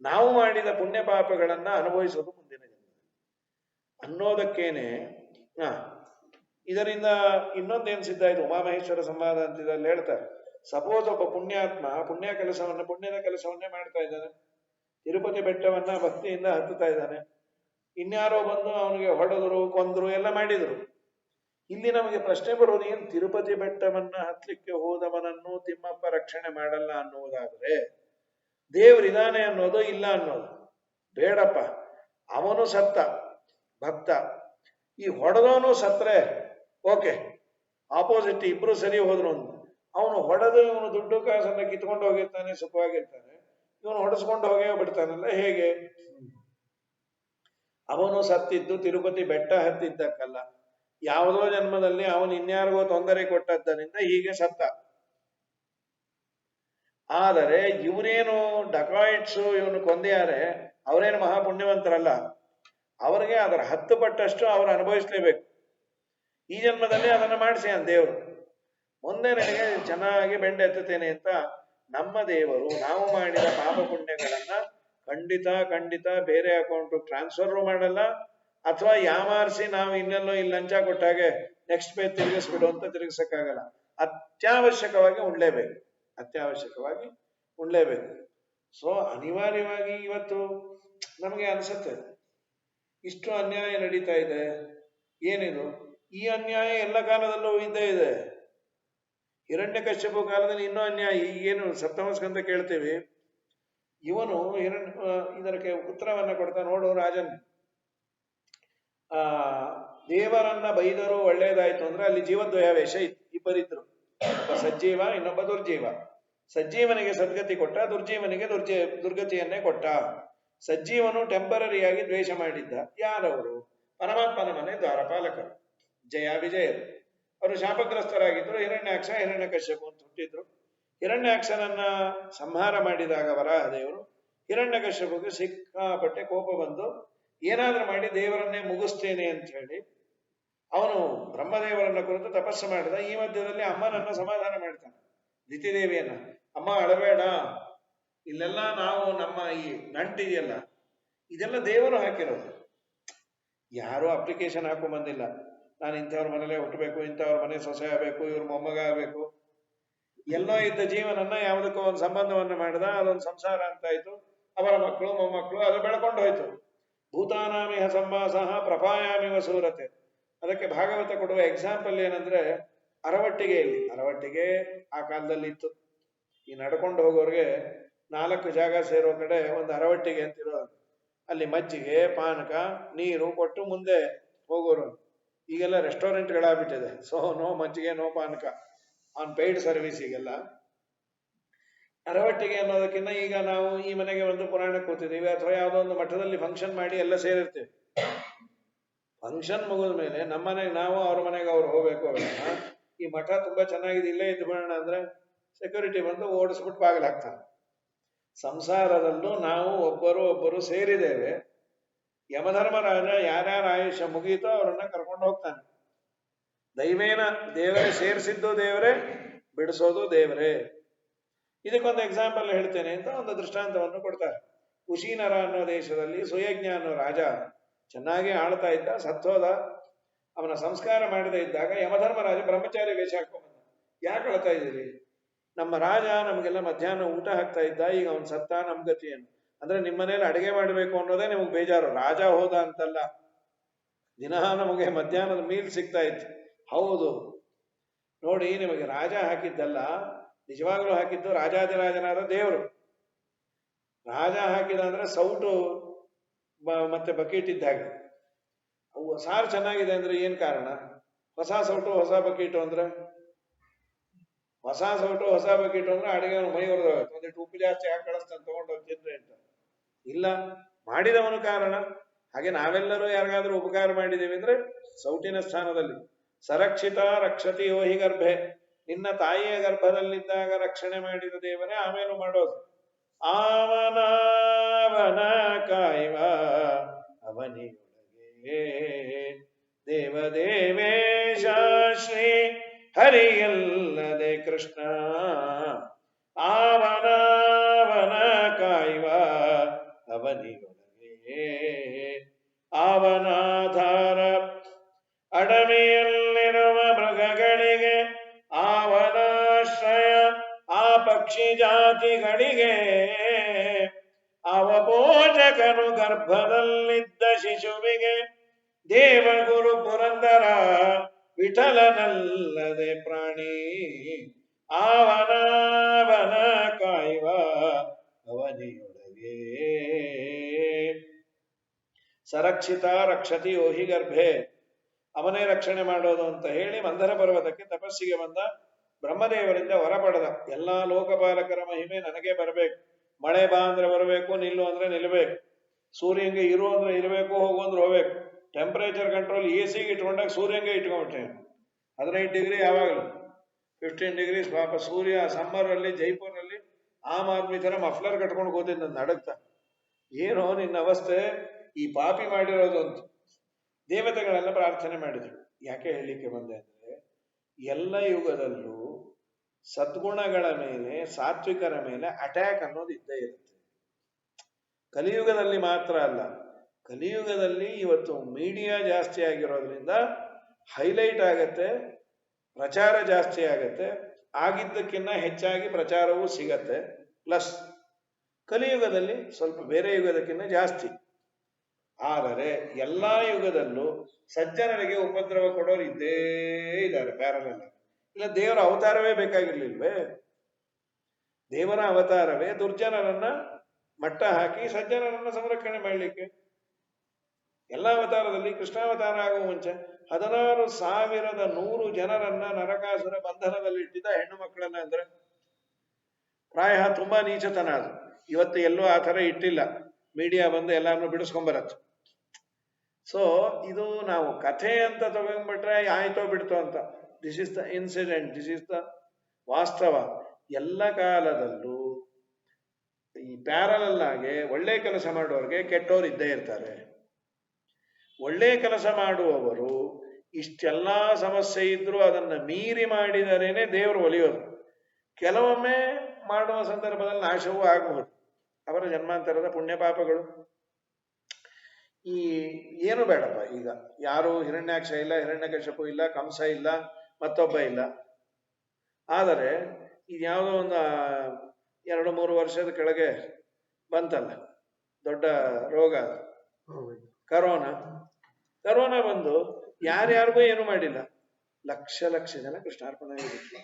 ನಾವು ಮಾಡಿದ ಪುಣ್ಯ ಪಾಪಗಳನ್ನ ಅನುಭವಿಸೋದು ಮುಂದಿನ ಜನ್ಮ ಅನ್ನೋದಕ್ಕೇನೆ. ಇದರಿಂದ ಇನ್ನೊಂದೇನು ಸಿದ್ಧ ಆಯ್ತು, ಉಮಾಮಹೇಶ್ವರ ಸಂವಾದ ಅಂತ ಇದರಲ್ಲಿ ಹೇಳ್ತಾರೆ. ಸಪೋಸ್ ಒಬ್ಬ ಪುಣ್ಯಾತ್ಮ ಪುಣ್ಯದ ಕೆಲಸವನ್ನೇ ಮಾಡ್ತಾ ಇದ್ದಾನೆ, ತಿರುಪತಿ ಬೆಟ್ಟವನ್ನ ಭಕ್ತಿಯಿಂದ ಹತ್ತುತ್ತಾ ಇದ್ದಾನೆ. ಇನ್ಯಾರೋ ಬಂದು ಅವನಿಗೆ ಹೊಡೆದ್ರು, ಕೊಂದ್ರು, ಎಲ್ಲ ಮಾಡಿದ್ರು. ಇಲ್ಲಿ ನಮಗೆ ಪ್ರಶ್ನೆ ಬರೋದು, ಏನು ತಿರುಪತಿ ಬೆಟ್ಟವನ್ನ ಹತ್ತಲಿಕ್ಕೆ ಹೋದವನನ್ನು ತಿಮ್ಮಪ್ಪ ರಕ್ಷಣೆ ಮಾಡಲ್ಲ ಅನ್ನುವುದಾದ್ರೆ ದೇವರಿದಾನೆ ಅನ್ನೋದು ಇಲ್ಲ ಅನ್ನೋದು ಬೇಡಪ್ಪ. ಅವನು ಸತ್ತ ಭಕ್ತ, ಈ ಹೊಡೆದವನು ಸತ್ರೆ ಓಕೆ, ಆಪೋಸಿಟ್ ಇಬ್ರು ಸರಿ ಹೋದ್ರು ಅಂತ. ಅವನು ಹೊಡೆದು ಇವನು ದುಡ್ಡು ಕಾಸನ್ನ ಕಿತ್ಕೊಂಡು ಹೋಗಿರ್ತಾನೆ, ಸುಖವಾಗಿರ್ತಾನೆ, ಇವನು ಹೊಡೆಸ್ಕೊಂಡು ಹೋಗೇ ಬಿಡ್ತಾನಲ್ಲ, ಹೇಗೆ? ಅವನು ಸತ್ತಿದ್ದು ತಿರುಪತಿ ಬೆಟ್ಟ ಹತ್ತಿದ್ದಕ್ಕಲ್ಲ, ಯಾವುದೋ ಜನ್ಮದಲ್ಲಿ ಅವನು ಇನ್ಯಾರಿಗೋ ತೊಂದರೆ ಕೊಟ್ಟದ್ದರಿಂದ ಹೀಗೆ ಸತ್ತ. ಆದರೆ ಇವನೇನು ಡಕಾಯಿಟ್ಸು ಇವನು ಕೊಂದಿಯಾರೆ, ಅವರೇನು ಮಹಾಪುಣ್ಯವಂತರಲ್ಲ. ಅವರಿಗೆ ಅದರ 10 ಪಟ್ಟಷ್ಟು ಅವರು ಅನುಭವಿಸ್ಲೇಬೇಕು. ಈ ಜನ್ಮದಲ್ಲಿ ಅದನ್ನು ಮಾಡಿಸಿ ಅಂತ ದೇವರು ಮುಂದೆ ನನಗೆ ಚೆನ್ನಾಗಿ ಬೆಂಡೆತ್ತುತ್ತೇನೆ ಅಂತ. ನಮ್ಮ ದೇವರು ನಾವು ಮಾಡಿದ ಪಾಪ ಪುಣ್ಯಗಳನ್ನ ಖಂಡಿತ ಬೇರೆ ಅಕೌಂಟ್ ಟ್ರಾನ್ಸ್ಫರ್ ಮಾಡಲ್ಲ, ಅಥವಾ ಯಾಮಾರಿಸಿ ನಾವು ಇನ್ನೆಲ್ಲೋ ಇಲ್ಲಿ ಲಂಚ ಕೊಟ್ಟಾಗೆ ನೆಕ್ಸ್ಟ್ ಪೇ ತಿರುಗಿಸ್ಬಿಡು ಅಂತ ತಿರುಗಿಸಕ್ಕಾಗಲ್ಲ. ಅತ್ಯವಶ್ಯಕವಾಗಿ ಉಣ್ಲೇಬೇಕು. ಸೊ ಅನಿವಾರ್ಯವಾಗಿ ಇವತ್ತು ನಮಗೆ ಅನ್ಸುತ್ತೆ, ಇಷ್ಟು ಅನ್ಯಾಯ ನಡೀತಾ ಇದೆ, ಏನಿದು? ಈ ಅನ್ಯಾಯ ಎಲ್ಲ ಕಾಲದಲ್ಲೂ ಇದ್ದೇ ಇದೆ. ಹಿರಣ್ಯಕಶ್ಯಪ ಕಾಲದಲ್ಲಿ ಇನ್ನೂ ಅನ್ಯಾಯ. ಈಗೇನು ಸಪ್ತಮ ಸ್ಕಂದ ಕೇಳ್ತೀವಿ, ಇವನು ಇದಕ್ಕೆ ಉತ್ತರವನ್ನ ಕೊಡ್ತಾ ನೋಡು ರಾಜನ್, ದೇವರನ್ನ ಬೈದರೂ ಒಳ್ಳೇದಾಯ್ತು ಅಂದ್ರೆ ಅಲ್ಲಿ ಜೀವದ್ವಯಾವೇಶ ಇಬ್ಬರಿದ್ರು, ಒಬ್ಬ ಸಜ್ಜೀವ, ಇನ್ನೊಬ್ಬ ದುರ್ಜೀವ. ಸಜ್ಜೀವನಿಗೆ ಸದ್ಗತಿ ಕೊಟ್ಟ, ದುರ್ಜೀವನಿಗೆ ದುರ್ಗತಿಯನ್ನೇ ಕೊಟ್ಟ. ಸಜ್ಜೀವನು ಟೆಂಪರರಿಯಾಗಿ ದ್ವೇಷ ಮಾಡಿದ್ದ. ಯಾರವರು? ಪರಮಾತ್ಮನ ಮನೆ ದ್ವಾರಪಾಲಕರು, ಜಯ ವಿಜಯರು. ಅವರು ಶಾಪಗ್ರಸ್ತರಾಗಿದ್ರು. ಹಿರಣ್ಯಾಕ್ಷ ಹಿರಣ್ಯಕಶ್ಯಪು ಅಂತ ಹುಟ್ಟಿದ್ರು. ಹಿರಣ್ಯಾಕ್ಷನನ್ನ ಸಂಹಾರ ಮಾಡಿದಾಗ ವರಾಹದೇವರು ಹಿರಣ್ಯಕಶ್ಯಪುಗೆ ಸಿಕ್ಕಾಪಟ್ಟೆ ಕೋಪ ಬಂದು ಏನಾದ್ರೂ ಮಾಡಿ ದೇವರನ್ನೇ ಮುಗಿಸ್ತೇನೆ ಅಂತ ಹೇಳಿ ಅವನು ಬ್ರಹ್ಮದೇವರನ್ನ ಕುರಿತು ತಪಸ್ಸು ಮಾಡಿದ. ಈ ಮಧ್ಯದಲ್ಲಿ ಅಮ್ಮನನ್ನ ಸಮಾಧಾನ ಮಾಡ್ತಾನೆ, ದಿತಿದೇವಿಯನ್ನ. ಅಮ್ಮ ಅಳಬೇಡ, ಇಲ್ಲೆಲ್ಲ ನಾವು ನಮ್ಮ ಈ ನಂಟಿದೆಯಲ್ಲ ಇದೆಲ್ಲ ದೇವರು ಹಾಕಿರೋದು, ಯಾರು ಅಪ್ಲಿಕೇಶನ್ ಹಾಕೊಂಡ್ ಬಂದಿಲ್ಲ. ನಾನು ಇಂಥವ್ರ ಮನೇಲೆ ಹುಟ್ಟಬೇಕು, ಇಂಥವ್ರ ಮನೆ ಸೊಸೆ ಆಗಬೇಕು, ಇವ್ರ ಮೊಮ್ಮಗ ಆಗಬೇಕು. ಎಲ್ಲೋ ಇದ್ದ ಜೀವನನ್ನ ಯಾವುದಕ್ಕೋ ಒಂದು ಸಂಬಂಧವನ್ನ ಮಾಡಿದ, ಅದೊಂದು ಸಂಸಾರ ಅಂತಾಯ್ತು. ಅವರ ಮಕ್ಕಳು ಮೊಮ್ಮಕ್ಕಳು ಅದು ಬೆಳ್ಕೊಂಡು ಹೋಯ್ತು. ಭೂತಾನಾಮಿಹ ಸಂವಾಸಃ ಪ್ರಪಾಯಾಮಿವ ಸೂರತೆ. ಅದಕ್ಕೆ ಭಾಗವತ ಕೊಡುವ ಎಕ್ಸಾಂಪಲ್ ಏನಂದ್ರೆ ಅರವಟ್ಟಿಗೆ ಆ ಕಾಲದಲ್ಲಿ ಇತ್ತು. ಈ ನಡ್ಕೊಂಡು ಹೋಗೋರಿಗೆ 4 ಜಾಗ ಸೇರೋ ಕಡೆ ಒಂದು ಅರವಟ್ಟಿಗೆ ಅಂತಿರೋದು. ಅಲ್ಲಿ ಮಜ್ಜಿಗೆ, ಪಾನಕ, ನೀರು ಕೊಟ್ಟು ಮುಂದೆ ಹೋಗೋರು. ಈಗೆಲ್ಲ ರೆಸ್ಟೋರೆಂಟ್ಗಳಾಗ್ಬಿಟ್ಟಿದೆ. ಸೊ ನೋ ಮಜ್ಜಿಗೆ, ನೋ ಪಾನಕ, ಆನ್ ಪೇಯ್ಡ್ ಸರ್ವಿಸ್. ಈಗೆಲ್ಲ ಅರವಟ್ಟಿಗೆ ಅನ್ನೋದಕ್ಕಿಂತ ಈಗ ನಾವು ಈ ಮನೆಗೆ ಒಂದು ಪುರಾಣಕ್ಕೆ ಕೂತಿದ್ದೀವಿ, ಅಥವಾ ಯಾವುದೋ ಒಂದು ಮಠದಲ್ಲಿ ಫಂಕ್ಷನ್ ಮಾಡಿ ಎಲ್ಲ ಸೇರಿರ್ತೀವಿ. ಫಂಕ್ಷನ್ ಮುಗಿದ ಮೇಲೆ ನಮ್ಮನೆಗೆ ನಾವು, ಅವ್ರ ಮನೆಗೆ ಅವ್ರು ಹೋಗ್ಬೇಕು. ಈ ಮಠ ತುಂಬಾ ಚೆನ್ನಾಗಿದೆ, ಇಲ್ಲೇ ಇದ್ದು ಬಿಡೋಣ ಅಂದ್ರೆ ಸೆಕ್ಯೂರಿಟಿ ಬಂದು ಓಡಿಸ್ಬಿಟ್ಟು ಬಾಗಿಲು ಹಾಕ್ತಾನೆ. ಸಂಸಾರದಲ್ಲೂ ನಾವು ಒಬ್ಬರು ಸೇರಿದ್ದೇವೆ. ಯಮಧರ್ಮರಾಜ ಯಾರ್ಯಾರ ಆಯುಷ್ಯ ಮುಗೀತೋ ಅವರನ್ನ ಕರ್ಕೊಂಡು ಹೋಗ್ತಾನೆ. ದೈವೇನ, ದೇವರೇ ಸೇರಿಸಿದ್ದು ದೇವರೇ, ಬಿಡಿಸೋದು ದೇವರೇ. ಇದಕ್ಕೊಂದು ಎಕ್ಸಾಂಪಲ್ ಹೇಳ್ತೇನೆ ಅಂತ ಒಂದು ದೃಷ್ಟಾಂತವನ್ನು ಕೊಡ್ತಾರೆ. ಕುಶೀನರ ಅನ್ನೋ ದೇಶದಲ್ಲಿ ಸುಯಜ್ಞ ಅನ್ನೋ ರಾಜ ಚೆನ್ನಾಗಿ ಆಳ್ತಾ ಇದ್ದ, ಸತ್ತೋದ. ಅವನ ಸಂಸ್ಕಾರ ಮಾಡದೇ ಇದ್ದಾಗ ಯಮಧರ್ಮರಾಜ ಬ್ರಹ್ಮಚಾರಿ ವೇಷ ಹಾಕೊಂಡ್ಬಂದ. ಯಾಕೆ ಅಳ್ತಾ ಇದ್ದೀರಿ? ನಮ್ಮ ರಾಜ ನಮಗೆಲ್ಲ ಮಧ್ಯಾಹ್ನ ಊಟ ಹಾಕ್ತಾ ಇದ್ದ, ಈಗ ಅವನ್ ಸತ್ತ, ನಮ್ ಗತಿಯನ್ನು ಅಂದ್ರೆ ನಿಮ್ಮ ಮನೇಲಿ ಅಡಿಗೆ ಮಾಡಬೇಕು ಅನ್ನೋದೇ ನಿಮಗೆ ಬೇಜಾರು. ರಾಜ ಹೋದ ಅಂತಲ್ಲ, ದಿನ ನಮಗೆ ಮಧ್ಯಾಹ್ನದ ಮೀಲ್ ಸಿಗ್ತಾ ಇತ್ತು. ಹೌದು ನೋಡಿ, ನಿಮಗೆ ರಾಜ ಹಾಕಿದ್ದಲ್ಲ, ನಿಜವಾಗ್ಲೂ ಹಾಕಿದ್ದು ರಾಜಾದಿರಾಜನಾದ ದೇವರು. ರಾಜ ಹಾಕಿದ ಅಂದ್ರೆ ಸೌಟು ಮತ್ತೆ ಬಕೆಟ್ ಇದ್ದಾಗ. ಅವು ಸಾರು ಚೆನ್ನಾಗಿದೆ ಅಂದ್ರೆ ಏನ್ ಕಾರಣ? ಹೊಸ ಸೌಟು ಹೊಸ ಬಕೀಟು ಅಂದ್ರೆ, ಹೊಸ ಸೌಟು ಹೊಸ ಬಕೀಟು ಅಂದ್ರೆ ಅಡಿಗೆ ಮೈ ಹೊರದು ಒಂದಿಟ್ಟು ಉಪ್ಪು ಜಾಸ್ತಿ ಹಾಕಿ ಕಳಿಸ್ತಾನೆ, ತಗೊಂಡೋಗಿ ತಿಂದ್ರೆ ಅಂತ. ಇಲ್ಲ, ಮಾಡಿದವನು ಕಾರಣ. ಹಾಗೆ ನಾವೆಲ್ಲರೂ ಯಾರಿಗಾದ್ರೂ ಉಪಕಾರ ಮಾಡಿದ್ದೀವಿ ಅಂದ್ರೆ ಸೌಟಿನ ಸ್ಥಾನದಲ್ಲಿ. ಸರಕ್ಷಿತ ರಕ್ಷತಿ ಯೋಹಿ ಗರ್ಭೆ, ನಿನ್ನ ತಾಯಿಯ ಗರ್ಭದಲ್ಲಿದ್ದಾಗ ರಕ್ಷಣೆ ಮಾಡಿದ ದೇವರೇ ಆಮೇಲೆ ಮಾಡೋದು. ಅವನವನ ಕಾಯುವ ಅವನಿಯೊಳಗೆ ದೇವದೇವೇಶ ಶ್ರೀ ಹರಿಯಲ್ಲದೆ ಕೃಷ್ಣ ಅವನವನ ಕಾಯುವ ಅವನಿಯೊಳಗೆ ಅವನಾಧಾರ ಅಡವಿಯಲ್ಲಿರುವ ಮೃಗಗಳಿಗೆ ಅವನಾಶ್ರಯ ಆ ಪಕ್ಷಿ ಜಾತಿಗಳಿಗೆ ಅವಪೋಷಕನು ಗರ್ಭದಲ್ಲಿದ್ದ ಶಿಶುವಿಗೆ ದೇವಗುರು ಪುರಂದರ ವಿಠಲನಲ್ಲದೆ ಪ್ರಾಣಿ ಅವನವನ ಕಾಯುವ ಅವನಿಯೊಳಗೆ ಸರಕ್ಷಿತ ರಕ್ಷತಿ ಓಹಿ ಗರ್ಭೆ ಅವನೇ ರಕ್ಷಣೆ ಮಾಡೋದು ಅಂತ ಹೇಳಿ ಮಂದರ ಪರ್ವತಕ್ಕೆ ತಪಸ್ಸಿಗೆ ಬಂದ ಬ್ರಹ್ಮದೇವರಿಂದ ಹೊರ ಪಡೆದ ಎಲ್ಲಾ ಲೋಕಪಾಲಕರ ಮಹಿಮೆ ನನಗೆ ಬರಬೇಕು. ಮಳೆ ಬಾ ಅಂದ್ರೆ ಬರಬೇಕು, ನಿಲ್ಲು ಅಂದ್ರೆ ನಿಲ್ಬೇಕು, ಸೂರ್ಯಂಗೆ ಇರು ಅಂದ್ರೆ ಇರಬೇಕು, ಹೋಗು ಅಂದ್ರೆ ಹೋಗ್ಬೇಕು. ಟೆಂಪರೇಚರ್ ಕಂಟ್ರೋಲ್ AC ಇಟ್ಕೊಂಡಾಗ ಸೂರ್ಯಂಗೆ ಇಟ್ಕೊಂಡ್ಬಿಟ್ಟೆ 15 ಡಿಗ್ರಿ ಯಾವಾಗಲೂ 15 ಡಿಗ್ರಿ ಪಾಪ ಸೂರ್ಯ ಸಮ್ಮರ್ ಅಲ್ಲಿ ಜೈಪುರಲ್ಲಿ ಆಮ್ ಆದ್ಮಿ ತರ ಮಫ್ಲರ್ ಕಟ್ಕೊಂಡು ಕೂತಿದ್ದ ನಡಕ್ತ. ಏನೋ ನಿನ್ನ ಅವಸ್ಥೆ ಈ ಪಾಪಿ ಮಾಡಿರೋದು ಅಂತ ದೇವತೆಗಳೆಲ್ಲ ಪ್ರಾರ್ಥನೆ ಮಾಡಿದ್ರು. ಯಾಕೆ ಹೇಳಲಿಕ್ಕೆ ಬಂದೆ ಅಂದ್ರೆ ಎಲ್ಲ ಯುಗದಲ್ಲೂ ಸದ್ಗುಣಗಳ ಮೇಲೆ ಸಾತ್ವಿಕರ ಮೇಲೆ ಅಟ್ಯಾಕ್ ಅನ್ನೋದು ಇದ್ದೇ ಇರುತ್ತೆ. ಕಲಿಯುಗದಲ್ಲಿ ಮಾತ್ರ ಅಲ್ಲ, ಕಲಿಯುಗದಲ್ಲಿ ಇವತ್ತು ಮೀಡಿಯಾ ಜಾಸ್ತಿ ಆಗಿರೋದ್ರಿಂದ ಹೈಲೈಟ್ ಆಗತ್ತೆ, ಪ್ರಚಾರ ಜಾಸ್ತಿ ಆಗತ್ತೆ, ಆಗಿದ್ದಕ್ಕಿಂತ ಹೆಚ್ಚಾಗಿ ಪ್ರಚಾರವೂ ಸಿಗತ್ತೆ. ಪ್ಲಸ್ ಕಲಿಯುಗದಲ್ಲಿ ಸ್ವಲ್ಪ ಬೇರೆ ಯುಗದಕ್ಕಿಂತ ಜಾಸ್ತಿ. ಆದರೆ ಎಲ್ಲಾ ಯುಗದಲ್ಲೂ ಸಜ್ಜನರಿಗೆ ಉಪದ್ರವ ಕೊಡೋರು ಇದ್ದೇ ಇದ್ದಾರೆ ಪ್ಯಾರಲಲ್. ಇಲ್ಲ ದೇವರ ಅವತಾರವೇ ಬೇಕಾಗಿರ್ಲಿಲ್ವೇ? ದೇವರ ಅವತಾರವೇ ದುರ್ಜನರನ್ನ ಮಟ್ಟ ಹಾಕಿ ಸಜ್ಜನರನ್ನ ಸಂರಕ್ಷಣೆ ಮಾಡಲಿಕ್ಕೆ. ಎಲ್ಲ ಅವತಾರದಲ್ಲಿ ಕೃಷ್ಣಾವತಾರ ಆಗುವ ಮುಂಚೆ 16,100 ಜನರನ್ನ ನರಕಾಸುರ ಬಂಧನದಲ್ಲಿ ಇಟ್ಟಿದ್ದ ಹೆಣ್ಣು ಮಕ್ಕಳನ್ನ. ಅಂದ್ರೆ ಪ್ರಾಯ ತುಂಬಾ ನೀಚತನ ಅದು. ಇವತ್ತು ಎಲ್ಲೂ ಆ ಥರ ಇಟ್ಟಿಲ್ಲ, ಮೀಡಿಯಾ ಬಂದು ಎಲ್ಲಾರನ್ನು ಬಿಡಿಸ್ಕೊಂಡ್ಬರತ್ತೆ. ಸೊ ಇದು ನಾವು ಕಥೆ ಅಂತ ತಗೊಂಡ್ಬಿಟ್ರೆ ಆಯ್ತೋ ಬಿಡ್ತೋ ಅಂತ. This is the incident, this is the ವಾಸ್ತವ. ಎಲ್ಲ ಕಾಲದಲ್ಲೂ ಈ ಪ್ಯಾರಲಲ್ ಆಗಿ ಒಳ್ಳೆ ಕೆಲಸ ಮಾಡುವವರಿಗೆ ಕೆಟ್ಟೋರು ಇದ್ದೇ ಇರ್ತಾರೆ. ಒಳ್ಳೆ ಕೆಲಸ ಮಾಡುವವರು ಇಷ್ಟೆಲ್ಲಾ ಸಮಸ್ಯೆ ಇದ್ರೂ ಅದನ್ನ ಮೀರಿ ಮಾಡಿದರೇನೆ ದೇವರು ಒಲಿಯೋದು. ಕೆಲವೊಮ್ಮೆ ಮಾಡುವ ಸಂದರ್ಭದಲ್ಲಿ ನಾಶವೂ ಆಗಬಹುದು, ಅವರ ಜನ್ಮಾಂತರದ ಪುಣ್ಯ ಪಾಪಗಳು. ಈ ಏನು ಬೇಡಪ್ಪ, ಈಗ ಯಾರು ಹಿರಣ್ಯಾಕ್ಷ ಇಲ್ಲ, ಹಿರಣ್ಯಕಶಿಪು ಇಲ್ಲ, ಕಂಸ ಇಲ್ಲ, ಮತ್ತೊಬ್ಬ ಇಲ್ಲ. ಆದರೆ ಇದು ಯಾವುದೋ ಒಂದು 2-3 ವರ್ಷದ ಕೆಳಗೆ ಬಂತಲ್ಲ ದೊಡ್ಡ ರೋಗ, ಕರೋನಾ ಬಂದು ಯಾರ್ಯಾರಿಗೂ ಏನು ಮಾಡಿಲ್ಲ, ಲಕ್ಷ ಜನ ಕೃಷ್ಣಾರ್ಪಣೆ ಆಗಿಬಿಟ್ರು.